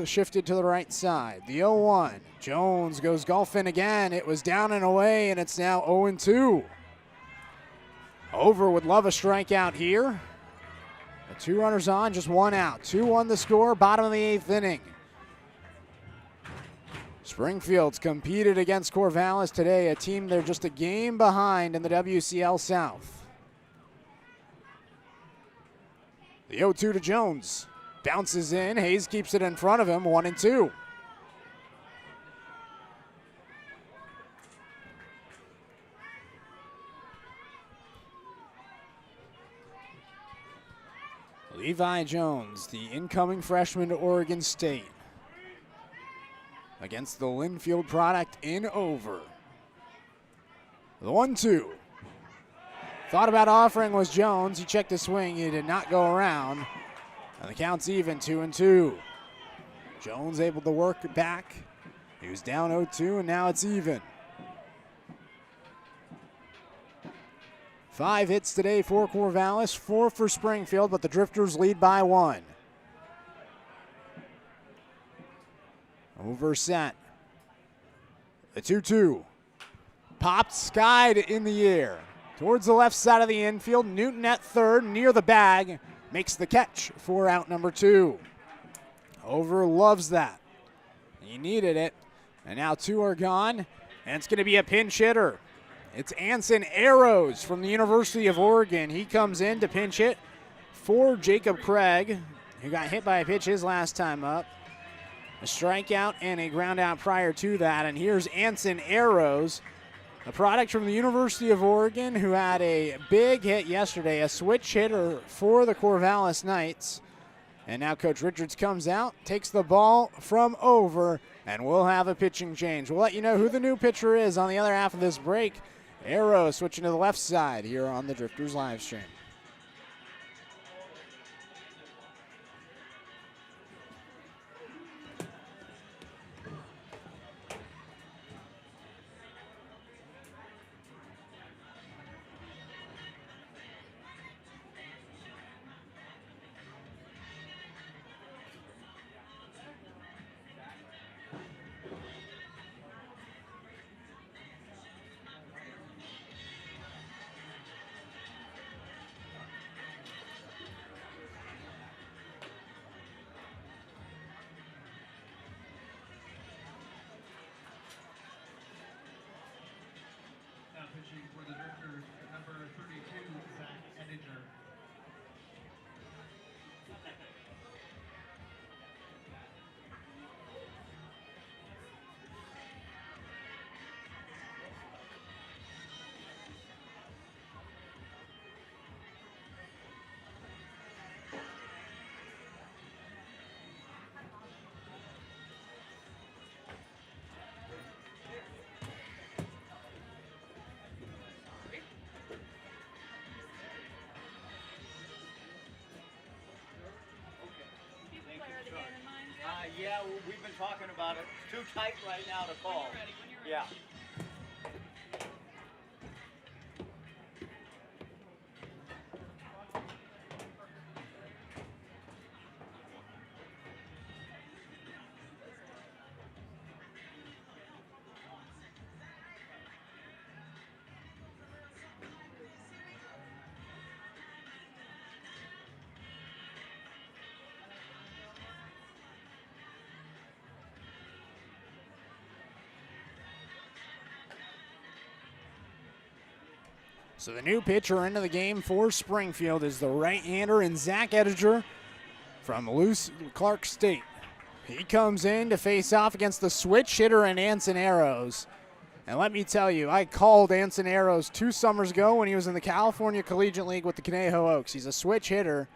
shifted to the right side. The 0-1. Jones goes golfing again. It was down and away, and it's now 0-2. Over would love a strikeout here. The 2 runners on, just 1 out. 2-1 the score, bottom of the 8th inning. Springfield's competed against Corvallis today, a team they're just a game behind in the WCL South. The 0-2 to Jones. Bounces in, Hayes keeps it in front of him, 1-2. Levi Jones, the incoming freshman to Oregon State, against the Linfield product in over. The 1-2. Thought about offering was Jones. He checked his swing. He did not go around. And the count's even, 2-2. Jones able to work it back. He was down 0-2, and now it's even. 5 hits today for Corvallis, 4 for Springfield, but the Drifters lead by 1. Over set. The 2-2. Popped, skied in the air. Towards the left side of the infield. Newton at third, near the bag. Makes the catch for out number 2. Over loves that. He needed it. And now 2 are gone. And it's going to be a pinch hitter. It's Anson Arrows from the University of Oregon. He comes in to pinch hit for Jacob Craig, who got hit by a pitch his last time up. A strikeout and a ground out prior to that. And here's Anson Arrows, a product from the University of Oregon who had a big hit yesterday, a switch hitter for the Corvallis Knights. And now Coach Richards comes out, takes the ball from over, and we'll have a pitching change. We'll let you know who the new pitcher is on the other half of this break. Arrows switching to the left side here on the Drifters live stream. Pitching for the Drifters, number 32, Zach Edinger. Yeah, we've been talking about it. It's too tight right now to call. Yeah. So the new pitcher into the game for Springfield is the right-hander and Zach Edinger from Clark State. He comes in to face off against the switch hitter and Anson Arrows. And let me tell you, I called Anson Arrows 2 summers ago when he was in the California Collegiate League with the Conejo Oaks. He's a switch hitter,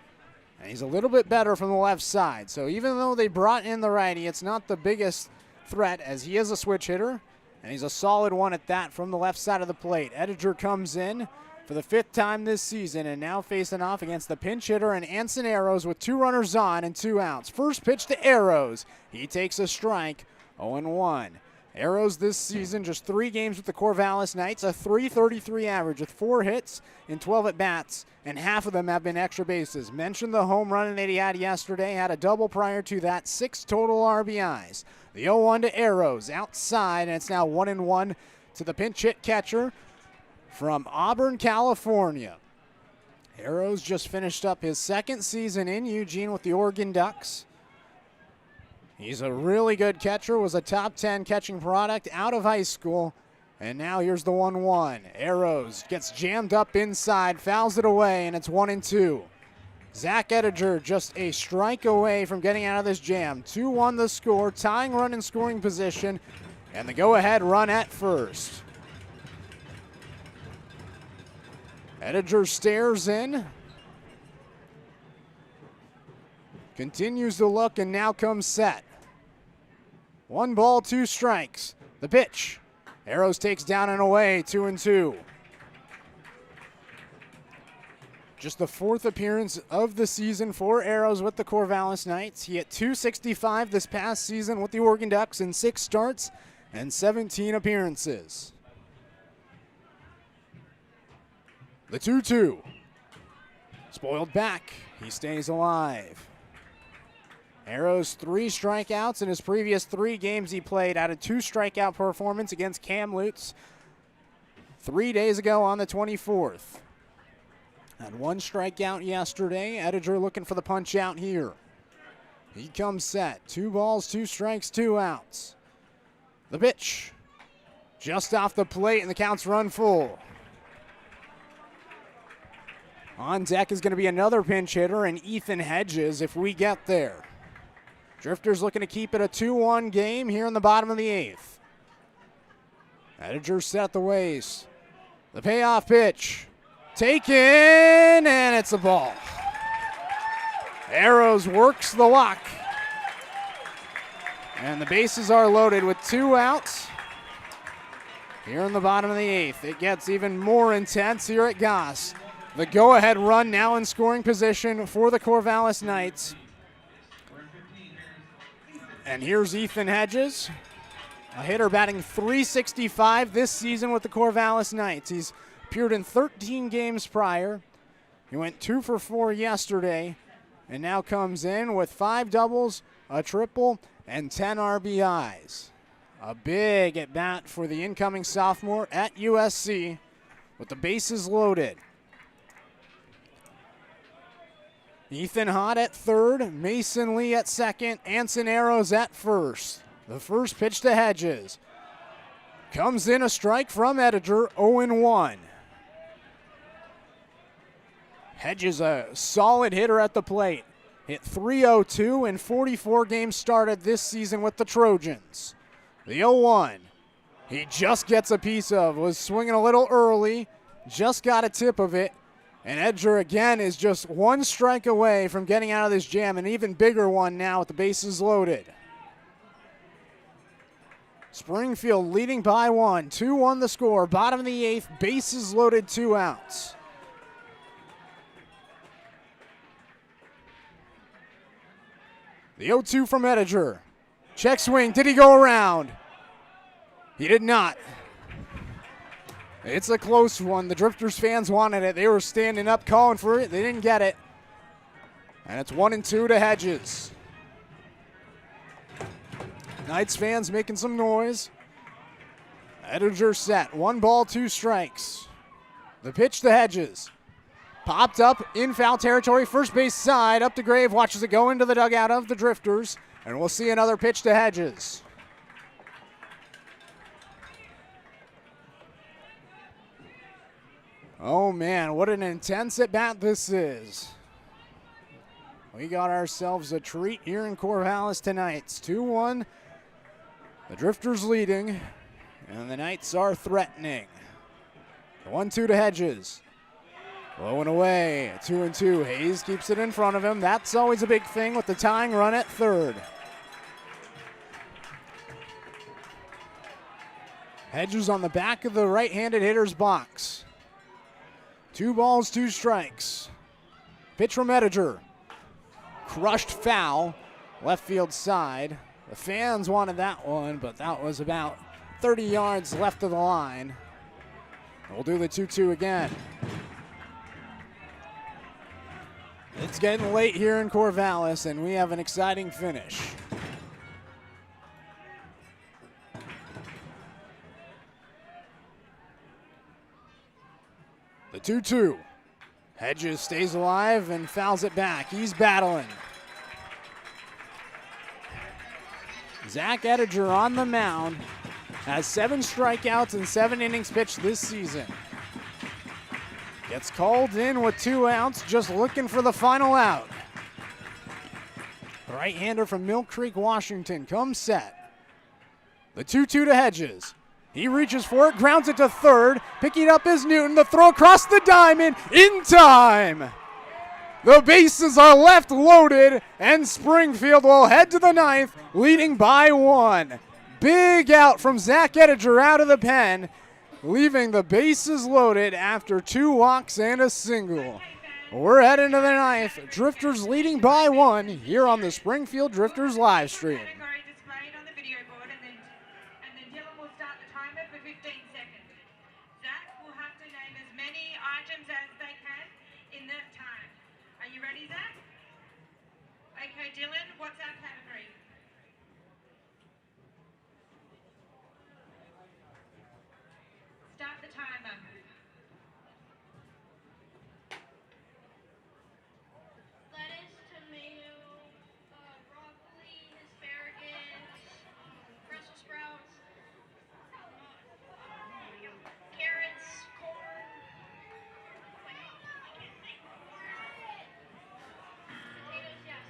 and he's a little bit better from the left side. So even though they brought in the righty, it's not the biggest threat, as he is a switch hitter. And he's a solid one at that from the left side of the plate. Edinger comes in for the 5th time this season and now facing off against the pinch hitter and Anson Arrows with 2 runners on and 2 outs. First pitch to Arrows. He takes a strike, 0-1. Arrows this season, just 3 games with the Corvallis Knights, a .333 average with 4 hits and 12 at-bats, and half of them have been extra bases. Mentioned the home run that he had yesterday, had a double prior to that, 6 total RBIs. The 0-1 to Arrows outside, and it's now 1-1 to the pinch hit catcher from Auburn, California. Arrows just finished up his 2nd season in Eugene with the Oregon Ducks. He's a really good catcher, was a top 10 catching product out of high school. And now here's the 1-1. Arrows gets jammed up inside, fouls it away, and it's 1-2. Zach Ettinger just a strike away from getting out of this jam. 2-1 the score, tying run in scoring position, and the go-ahead run at first. Ettinger stares in. Continues to look and now comes set. 1 ball, 2 strikes. The pitch. Arrows takes down and away, 2-2. Just the 4th appearance of the season for Arrows with the Corvallis Knights. He hit .265 this past season with the Oregon Ducks in 6 starts and 17 appearances. The 2-2. Spoiled back. He stays alive. Arrows 3 strikeouts in his previous 3 games he played, out of 2 strikeout performance against Kamloops 3 days ago on the 24th. Had 1 strikeout yesterday. Ettinger looking for the punch out here. He comes set. 2 balls, 2 strikes, 2 outs. The pitch. Just off the plate and the count's run full. On deck is going to be another pinch hitter and Ethan Hedges if we get there. Drifters looking to keep it a 2-1 game here in the bottom of the 8th. Ettinger set the waist. The payoff pitch. Taken, and it's a ball. Arrows works the walk. And the bases are loaded with 2 outs. Here in the bottom of the 8th, it gets even more intense here at Goss. The go-ahead run now in scoring position for the Corvallis Knights. And here's Ethan Hedges, a hitter batting .365 this season with the Corvallis Knights. He's appeared in 13 games prior. He went 2 for 4 yesterday and now comes in with 5 doubles, a triple, and 10 RBIs. A big at-bat for the incoming sophomore at USC with the bases loaded. Ethan Hott at 3rd, Mason Lee at 2nd, Anson Arrows at 1st. The first pitch to Hedges. Comes in a strike from Ettinger, 0-1. Hedges a solid hitter at the plate. Hit .302 in 44 games started this season with the Trojans. The 0-1. He just gets a piece of, was swinging a little early, just got a tip of it. And Ettinger again is just 1 strike away from getting out of this jam, an even bigger one now with the bases loaded. Springfield leading by 1, 2-1 the score, bottom of the 8th, bases loaded, 2 outs. The 0-2 from Ettinger. Check swing, did he go around? He did not. It's a close one. The Drifters fans wanted it. They were standing up calling for it. They didn't get it. And it's 1-2 to Hedges. Knights fans making some noise. Ettinger set. 1 ball, 2 strikes. The pitch to Hedges. Popped up in foul territory. First base side. Up to Grave. Watches it go into the dugout of the Drifters. And we'll see another pitch to Hedges. Oh man, what an intense at-bat this is. We got ourselves a treat here in Corvallis tonight. It's 2-1. The Drifters leading, and the Knights are threatening. 1-2 to Hedges. Low and away, 2-2. Hayes keeps it in front of him. That's always a big thing with the tying run at 3rd. Hedges on the back of the right-handed hitter's box. 2 balls, 2 strikes. Pitch from Ettinger. Crushed foul, left field side. The fans wanted that one, but that was about 30 yards left of the line. We'll do the 2-2 again. It's getting late here in Corvallis, and we have an exciting finish. The 2-2. Hedges stays alive and fouls it back. He's battling. Zach Ettinger on the mound has 7 strikeouts and 7 innings pitched this season. Gets called in with 2 outs, just looking for the final out. Right-hander from Mill Creek, Washington comes set. The 2-2 to Hedges. He reaches for it, grounds it to third. Picking up is Newton. The throw across the diamond in time. The bases are left loaded, and Springfield will head to the 9th, leading by 1. Big out from Zach Ettinger out of the pen, leaving the bases loaded after 2 walks and a single. We're heading to the 9th. Drifters leading by 1 here on the Springfield Drifters live stream. Category displayed on the video board, and then Dylan will start the timer for 15 seconds. Zach will have to name as many items as they can in that time. Are you ready, Zach? Okay, Dylan, what's our category? Start the timer. Lettuce, tomato, broccoli, asparagus, Brussels sprouts, carrots, corn, potatoes, yes.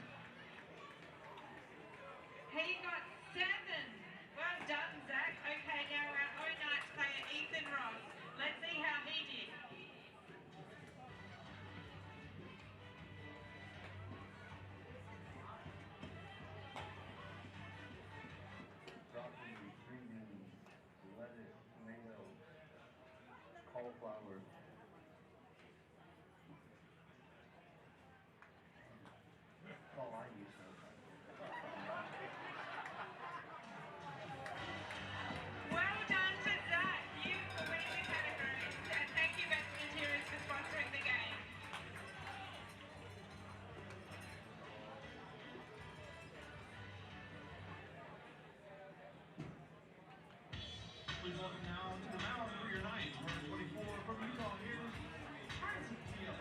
He got 7. Well done, Zach. Okay, now our own night player, Ethan Ross. Let's see how he did. Broccoli, green beans, lettuce, tomato, cauliflower. Oh, I use Well done to Zach. You for winning the category. And thank you, Best Interiors, for sponsoring the game. Please welcome now to the mound for your ninth, number 24 from Utah. Here's Harrison Keel.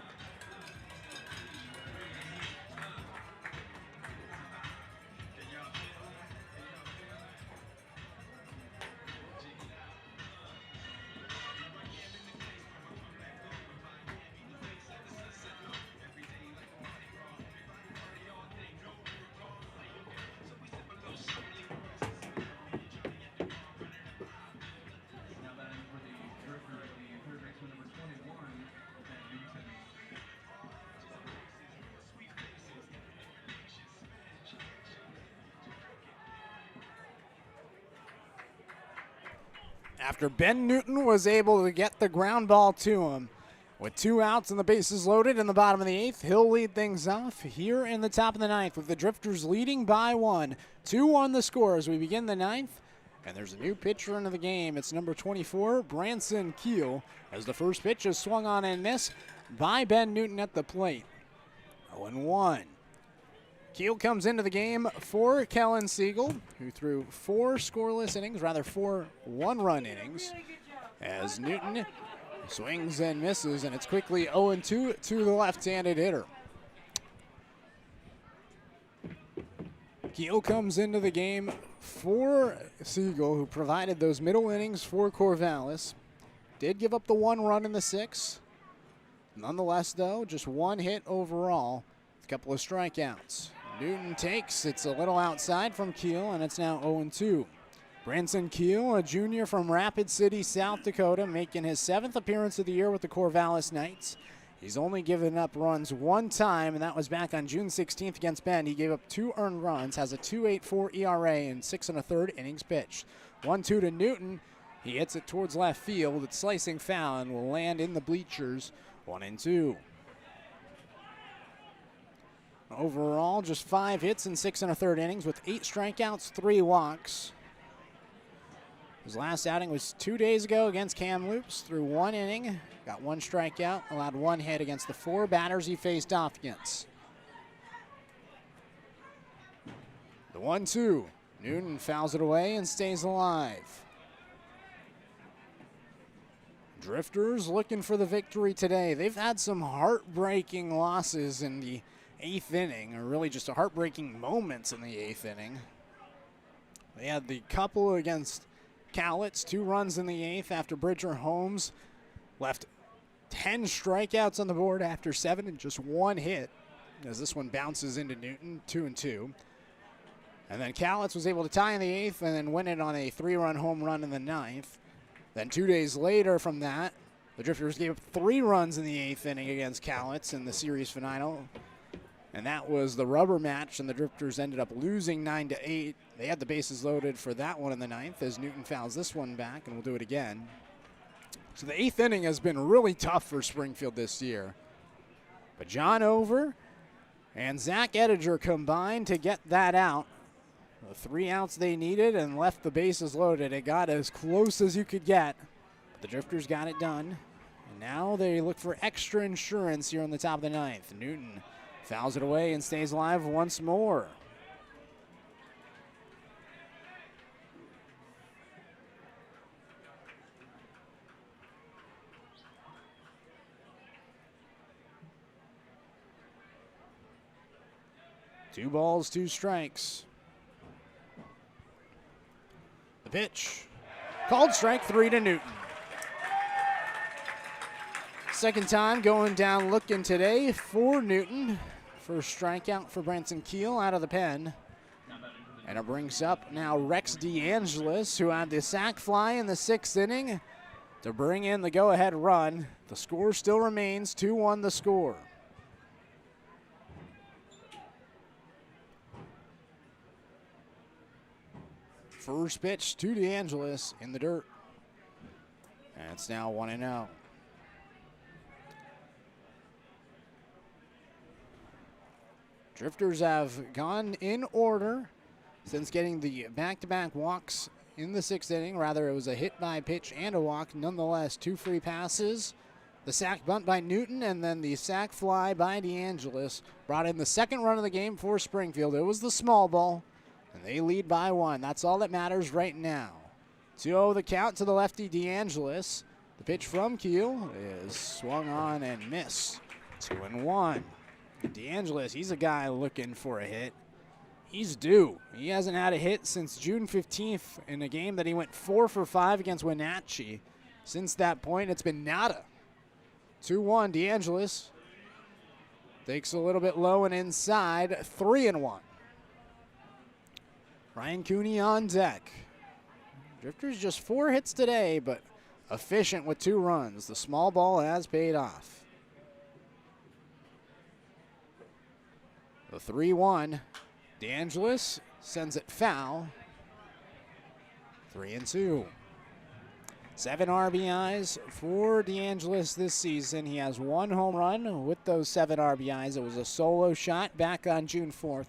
Now batting for the Drifters, the third baseman, number 21, Ben Newton. After Ben Newton was able to get the ground ball to him, with 2 outs and the bases loaded in the bottom of the 8th, he'll lead things off here in the top of the 9th with the Drifters leading by 1. 2-1 the score as we begin the 9th. And there's a new pitcher into the game. It's number 24, Branson Keel, as the first pitch is swung on and missed by Ben Newton at the plate. 0-1. Keel comes into the game for Kellen Siegel, who threw 4 scoreless innings, rather 4 one-run innings, as Newton swings and misses, and it's quickly 0-2 to the left-handed hitter. Keel comes into the game for Siegel, who provided those middle innings for Corvallis. Did give up the 1 run in the 6th. Nonetheless, though, just 1 hit overall, a couple of strikeouts. Newton takes, it's a little outside from Keel, and it's now 0-2. Branson Keel, a junior from Rapid City, South Dakota, making his 7th appearance of the year with the Corvallis Knights. He's only given up runs 1 time, and that was back on June 16th against Bend. He gave up 2 earned runs, has a 2.84 ERA in 6 1/3 innings pitched. 1-2 to Newton. He hits it towards left field. It's slicing foul and will land in the bleachers. 1-2. Overall, just 5 hits in 6 1/3 innings with 8 strikeouts, 3 walks. His last outing was 2 days ago against Kamloops. Through 1 inning, got 1 strikeout, allowed 1 hit against the 4 batters he faced off against. The 1-2. Newton fouls it away and stays alive. Drifters looking for the victory today. They've had some heartbreaking losses in the 8th inning, or really just heartbreaking moments in the 8th inning. They had the couple against Cowlitz, 2 runs in the 8th after Bridger Holmes left 10 strikeouts on the board after 7 and just 1 hit, as this one bounces into Newton, 2-2. And then Cowlitz was able to tie in the 8th and then win it on a 3-run home run in the 9th. Then 2 days later from that, the Drifters gave up 3 runs in the 8th inning against Cowlitz in the series finale. And that was the rubber match, and the Drifters ended up losing 9-8. They had the bases loaded for that one in the 9th as Newton fouls this one back, and we'll do it again. So the 8th inning has been really tough for Springfield this year. But John Over and Zach Ettinger combined to get that out. The 3 outs they needed and left the bases loaded. It got as close as you could get. But the Drifters got it done. And now they look for extra insurance here on the top of the 9th. Newton fouls it away and stays alive once more. Two balls, 2 strikes. The pitch. Called strike 3 to Newton. Second time going down looking today for Newton. First strikeout for Branson Keel out of the pen. And it brings up now Rex DeAngelis, who had the sac fly in the 6th inning to bring in the go-ahead run. The score still remains 2-1 the score. First pitch to DeAngelis in the dirt. And it's now 1-0. Drifters have gone in order since getting the back-to-back walks in the 6th inning. Rather, it was a hit by pitch and a walk. Nonetheless, 2 free passes. The sac bunt by Newton and then the sac fly by DeAngelis brought in the 2nd run of the game for Springfield. It was the small ball, and they lead by 1. That's all that matters right now. 2-0 the count to the lefty DeAngelis. The pitch from Keel is swung on and missed. 2-1. DeAngelis, he's a guy looking for a hit. He's due. He hasn't had a hit since June 15th in a game that he went 4 for 5 against Wenatchee. Since that point, it's been nada. 2-1, DeAngelis takes a little bit low and inside, 3-1. Ryan Cooney on deck. Drifters just 4 hits today, but efficient with 2 runs. The small ball has paid off. The 3-1. DeAngelis sends it foul. 3-2. 7 RBIs for DeAngelis this season. He has 1 home run with those 7 RBIs. It was a solo shot back on June 4th.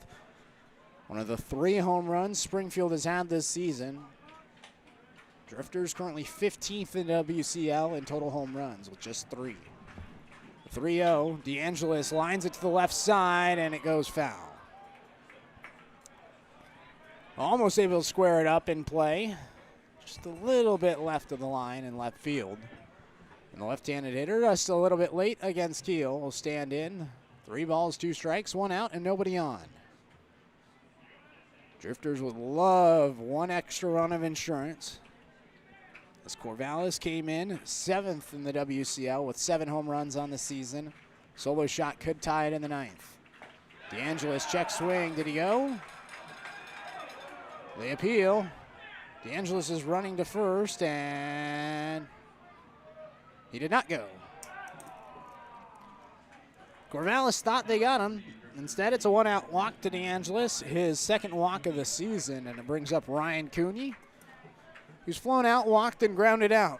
One of the 3 home runs Springfield has had this season. Drifters currently 15th in WCL in total home runs with just 3. 3-0, DeAngelis lines it to the left side, and it goes foul. Almost able to square it up in play. Just a little bit left of the line in left field. And the left-handed hitter, just a little bit late against Keel, will stand in. 3 balls, 2 strikes, 1 out, and nobody on. Drifters would love 1 extra run of insurance, as Corvallis came in 7th in the WCL with 7 home runs on the season. Solo shot could tie it in the 9th. DeAngelis check swing. Did he go? They appeal. DeAngelis is running to first, and he did not go. Corvallis thought they got him. Instead, it's a 1-out walk to DeAngelis, his 2nd walk of the season, and it brings up Ryan Cooney, who's flown out, walked, and grounded out.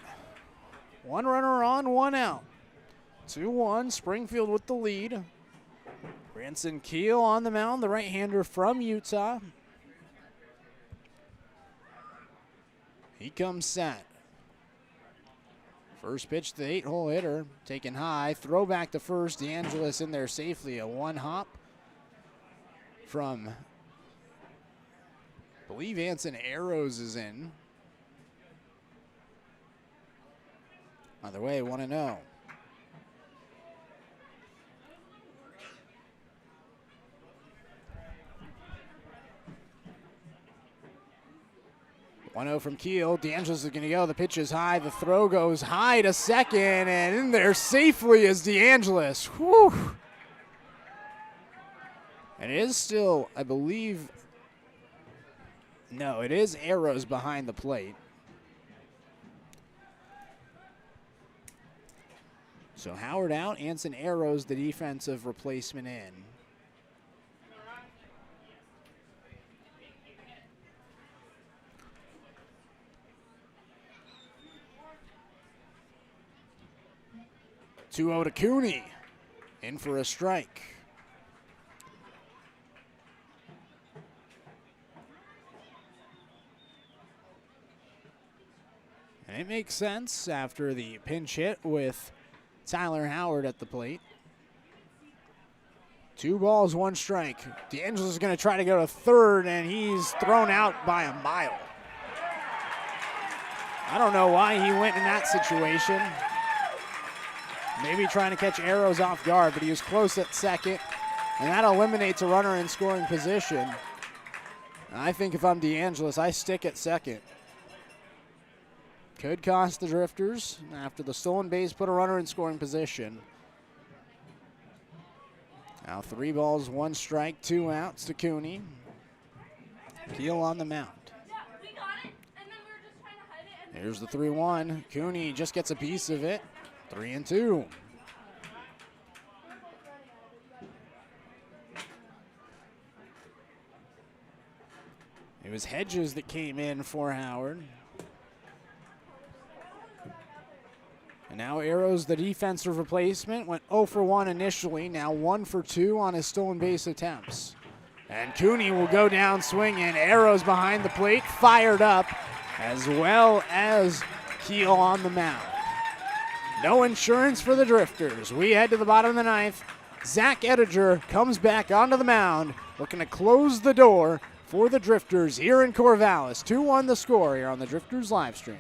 1 runner on, 1 out. 2-1, Springfield with the lead. Branson Keel on the mound, the right-hander from Utah. He comes set. First pitch to the 8-hole hitter, taken high. Throw back to first. DeAngelis in there safely. A one-hop from, I believe Anson Arrows is in. Either way, 1-0. One-0 from Keel. DeAngelis is going to go. The pitch is high. The throw goes high to second, and in there safely is DeAngelis. Whew. And it is still, I believe, no, it is Arrows behind the plate. So Howard out, Anson Arrows, the defensive replacement in. Two-0 to Cooney, in for a strike. And it makes sense after the pinch hit with Tyler Howard at the plate. 2 balls, 1 strike. DeAngelis is going to try to go to third, and he's thrown out by a mile. I don't know why he went in that situation. Maybe trying to catch Arrows off guard, but he was close at second, and that eliminates a runner in scoring position. I think if I'm DeAngelis, I stick at second. Could cost the Drifters. After the stolen base, put a runner in scoring position. Now 3 balls, 1 strike, 2 outs to Cooney. Keel on the mound. Here's the 3-1. Cooney just gets a piece of it. 3-2. It was Hedges that came in for Howard. And now Arrows, the defensive replacement, went 0 for 1 initially, now 1 for 2 on his stolen base attempts. And Cooney will go down swinging. Arrows behind the plate, fired up, as well as Keel on the mound. No insurance for the Drifters. We head to the bottom of the 9th. Zach Ettinger comes back onto the mound, looking to close the door for the Drifters here in Corvallis. 2-1 the score here on the Drifters live stream.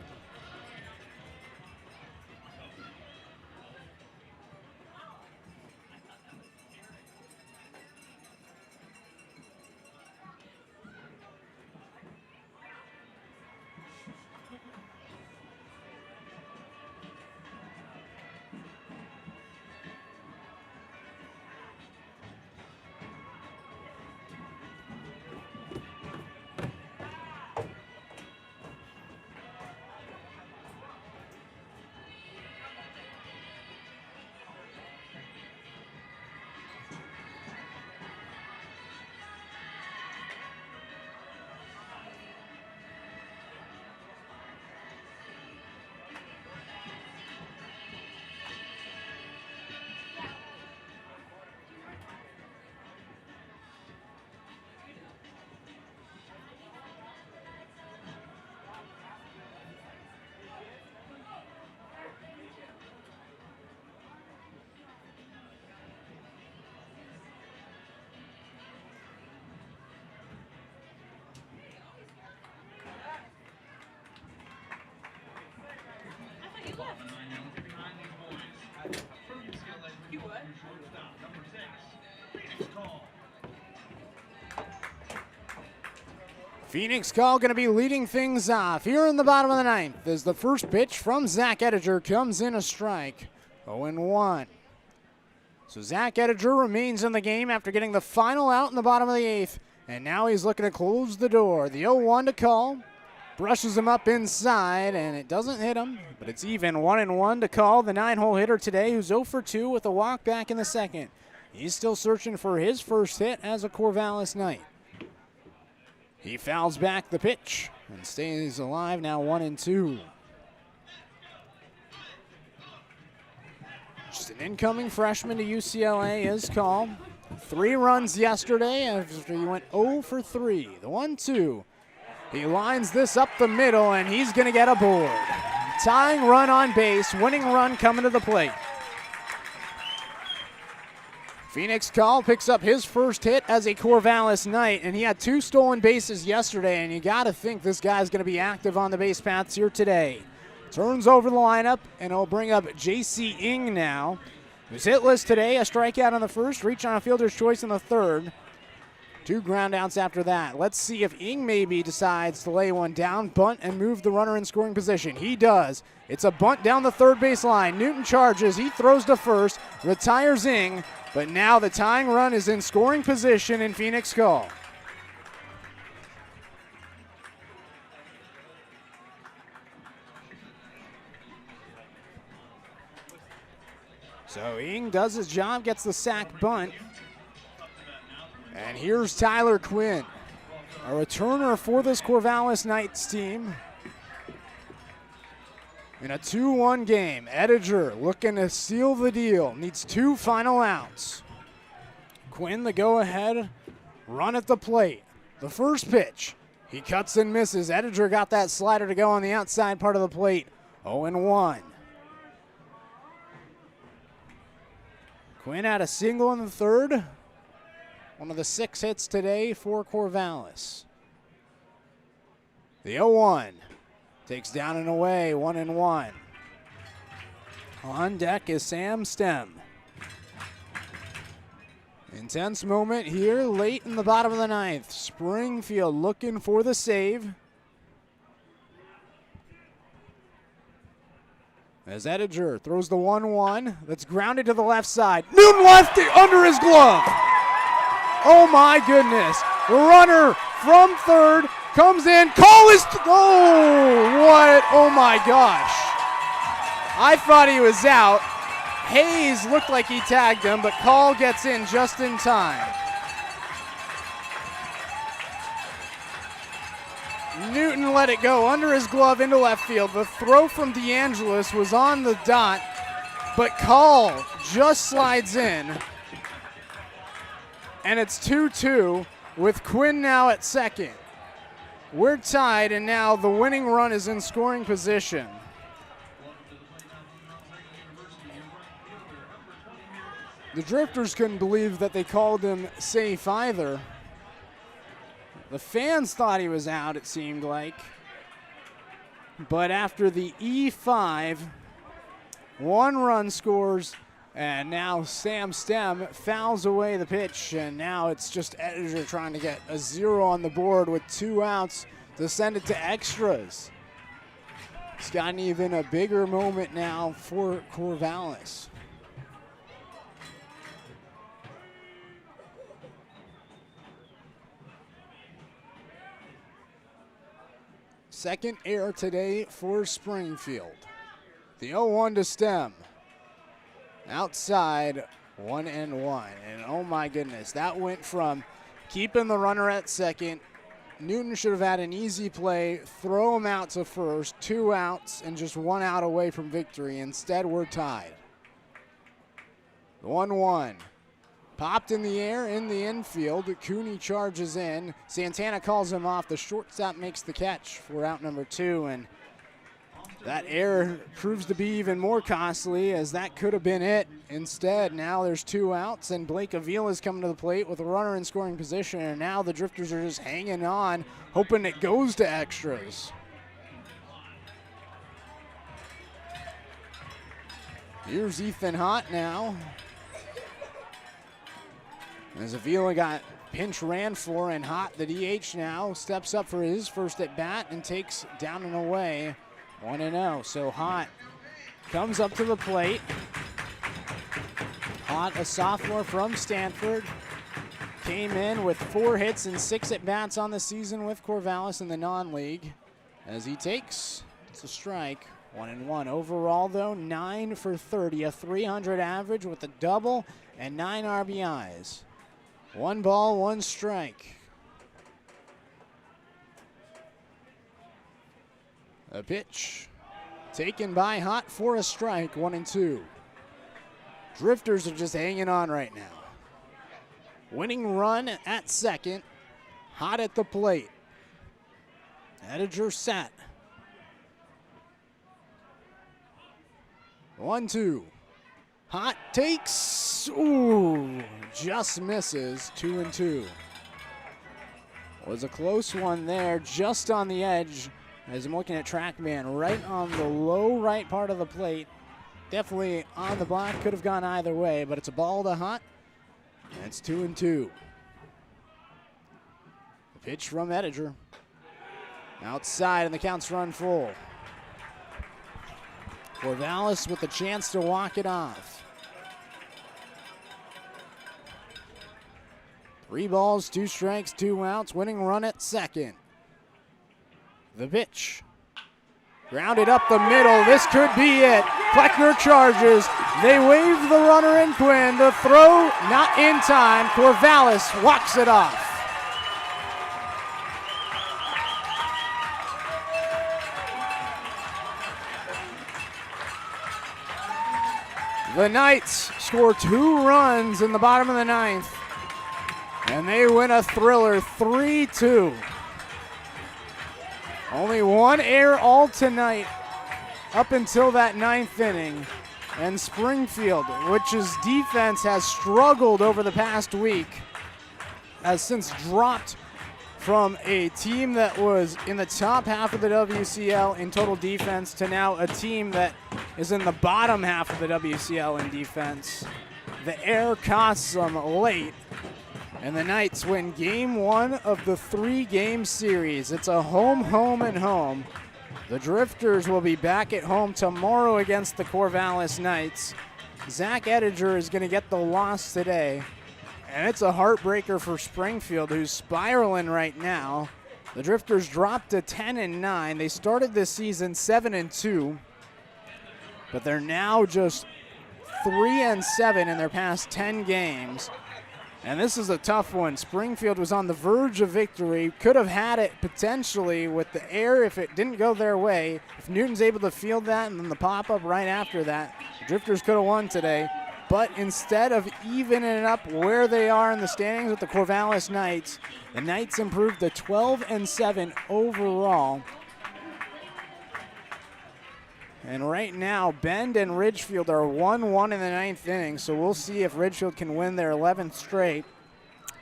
Phoenix Call going to be leading things off here in the bottom of the 9th as the first pitch from Zach Ettinger comes in a strike. 0-1. So Zach Ettinger remains in the game after getting the final out in the bottom of the 8th. And now he's looking to close the door. The 0-1 to Call. Brushes him up inside, and it doesn't hit him. But it's even 1-1 to Call, the 9-hole hitter today, who's 0 for 2 with a walk back in the 2nd. He's still searching for his first hit as a Corvallis Knight. He fouls back the pitch and stays alive, now 1-2. Just an incoming freshman to UCLA is Call. 3 runs yesterday after he went 0 for 3. The 1-2. He lines this up the middle, and he's going to get aboard. Tying run on base, winning run coming to the plate. Phoenix Call picks up his first hit as a Corvallis Knight, and he had 2 stolen bases yesterday, and you got to think this guy's going to be active on the base paths here today. Turns over the lineup, and it'll bring up J.C. Ng now, who's hitless today, a strikeout on the first, reach on a fielder's choice in the third. 2 ground outs after that. Let's see if Ng maybe decides to lay one down, bunt, and move the runner in scoring position. He does. It's a bunt down the third base line. Newton charges. He throws to first, retires Ng, but now the tying run is in scoring position in Phoenix Call. So Ng does his job, gets the sack bunt. And here's Tyler Quinn, a returner for this Corvallis Knights team. In a 2-1 game, Ettinger looking to seal the deal. Needs 2 final outs. Quinn the go-ahead run at the plate. The first pitch, he cuts and misses. Ettinger got that slider to go on the outside part of the plate. 0-1. Quinn had a single in the third. One of the 6 hits today for Corvallis. The 0-1 takes down and away, 1-1. On deck is Sam Stem. Intense moment here late in the bottom of the 9th. Springfield looking for the save. As Ettinger throws the 1-1 that's grounded to the left side. Newton lefty under his glove. Oh my goodness. The runner from third comes in. Call is, oh, what? Oh my gosh. I thought he was out. Hayes looked like he tagged him, but Call gets in just in time. Newton let it go under his glove into left field. The throw from DeAngelis was on the dot, but Call just slides in. And it's 2-2 with Quinn now at second. We're tied, and now the winning run is in scoring position. The Drifters couldn't believe that they called him safe either. The fans thought he was out, it seemed like. But after the E5, 1 run scores, and now Sam Stem fouls away the pitch, and now it's just Ettinger trying to get a 0 on the board with 2 outs to send it to extras. It's gotten even a bigger moment now for Corvallis. Second error today for Springfield. The 0-1 to Stem. Outside, 1-1. And oh my goodness, that went from keeping the runner at second. Newton should have had an easy play, throw him out to first, 2 outs, and just 1 out away from victory. Instead, we're tied. The 1-1. Popped in the air in the infield. Cooney charges in. Santana calls him off. The shortstop makes the catch for out number 2, and that error proves to be even more costly, as that could have been it. Instead, now there's 2 outs, and Blake Avila's coming to the plate with a runner in scoring position, and now the Drifters are just hanging on, hoping it goes to extras. Here's Ethan Hott now. As Avila got pinch ran for, and Hott, the DH now, steps up for his first at bat and takes down and away 1-0. So Hott comes up to the plate. Hott, a sophomore from Stanford, came in with 4 hits and 6 at bats on the season with Corvallis in the non-league. As he takes, it's a strike. 1-1. Overall, though, 9 for 30, a 300 average with a double and 9 RBIs. 1 ball, 1 strike. A pitch taken by Hott for a strike, 1-2. Drifters are just hanging on right now. Winning run at second. Hot at the plate. Ediger set. 1-2. Hot takes. Ooh, just misses. 2-2. Was a close one there, just on the edge. As I'm looking at TrackMan, right on the low right part of the plate. Definitely on the block. Could have gone either way, but it's a ball to Hot. And it's 2-2. The pitch from Ediger. Outside, and the count's run full. Corvallis with a chance to walk it off. 3 balls, 2 strikes, 2 outs. Winning run at second. The pitch. Grounded up the middle. This could be it. Kleckner charges. They wave the runner in Quinn. The throw not in time. Corvallis walks it off. The Knights score 2 runs in the bottom of the 9th. And they win a thriller 3-2. Only 1 error all tonight up until that 9th inning. And Springfield, which's defense has struggled over the past week, has since dropped from a team that was in the top half of the WCL in total defense to now a team that is in the bottom half of the WCL in defense. The error costs them late. And the Knights win game 1 of the 3-game series. It's a home, home, and home. The Drifters will be back at home tomorrow against the Corvallis Knights. Zach Ediger is going to get the loss today. And it's a heartbreaker for Springfield, who's spiraling right now. The Drifters dropped to 10-9. They started this season 7-2. But they're now just 3-7 in their past 10 games. And this is a tough one. Springfield was on the verge of victory. Could have had it potentially with the air if it didn't go their way. If Newton's able to field that and then the pop-up right after that, the Drifters could have won today. But instead of evening it up where they are in the standings with the Corvallis Knights, the Knights improved to 12-7 overall. And right now, Bend and Ridgefield are 1-1 in the 9th inning, so we'll see if Ridgefield can win their 11th straight.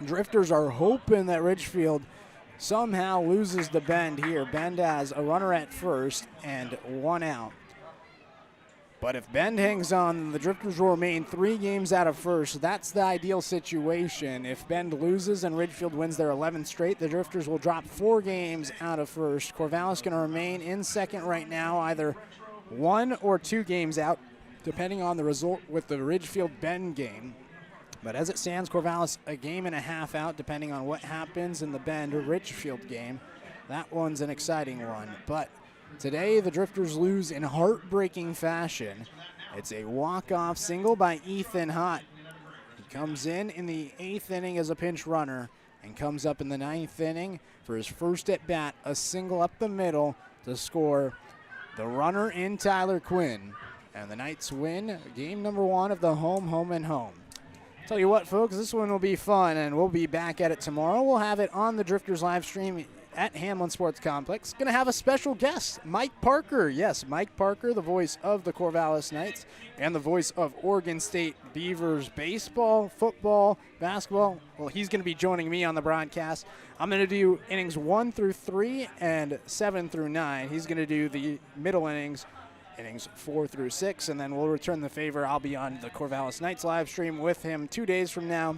Drifters are hoping that Ridgefield somehow loses the Bend here. Bend has a runner at first and 1 out. But if Bend hangs on, the Drifters will remain 3 games out of first. That's the ideal situation. If Bend loses and Ridgefield wins their 11th straight, the Drifters will drop 4 games out of first. Corvallis going to remain in second right now, either 1 or 2 games out, depending on the result with the Ridgefield-Bend game. But as it stands, Corvallis a game and a half out, depending on what happens in the Bend or Ridgefield game. That one's an exciting one. But today, the Drifters lose in heartbreaking fashion. It's a walk-off single by Ethan Hott. He comes in the 8th inning as a pinch runner and comes up in the 9th inning for his first at-bat, a single up the middle to score the runner in Tyler Quinn. And the Knights win game number 1 of the home, home, and home. Tell you what, folks, this one will be fun, and we'll be back at it tomorrow. We'll have it on the Drifters live stream at Hamlin Sports Complex. Going to have a special guest, Mike Parker. Yes, Mike Parker, the voice of the Corvallis Knights and the voice of Oregon State Beavers baseball, football, basketball. Well, he's going to be joining me on the broadcast. I'm going to do innings 1 through 3 and 7 through 9. He's going to do the middle innings 4 through 6, and then we'll return the favor. I'll be on the Corvallis Knights live stream with him 2 days from now.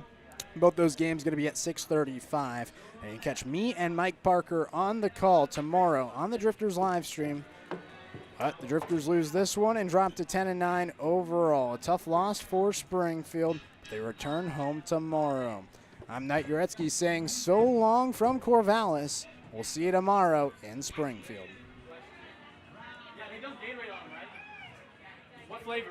Both those games going to be at 6:35. And you can catch me and Mike Parker on the call tomorrow on the Drifters live stream. But the Drifters lose this one and drop to 10-9 overall. A tough loss for Springfield. They return home tomorrow. I'm Knight Uretsky saying so long from Corvallis. We'll see you tomorrow in Springfield. Yeah, they don't Gatorade on them, right? What flavor?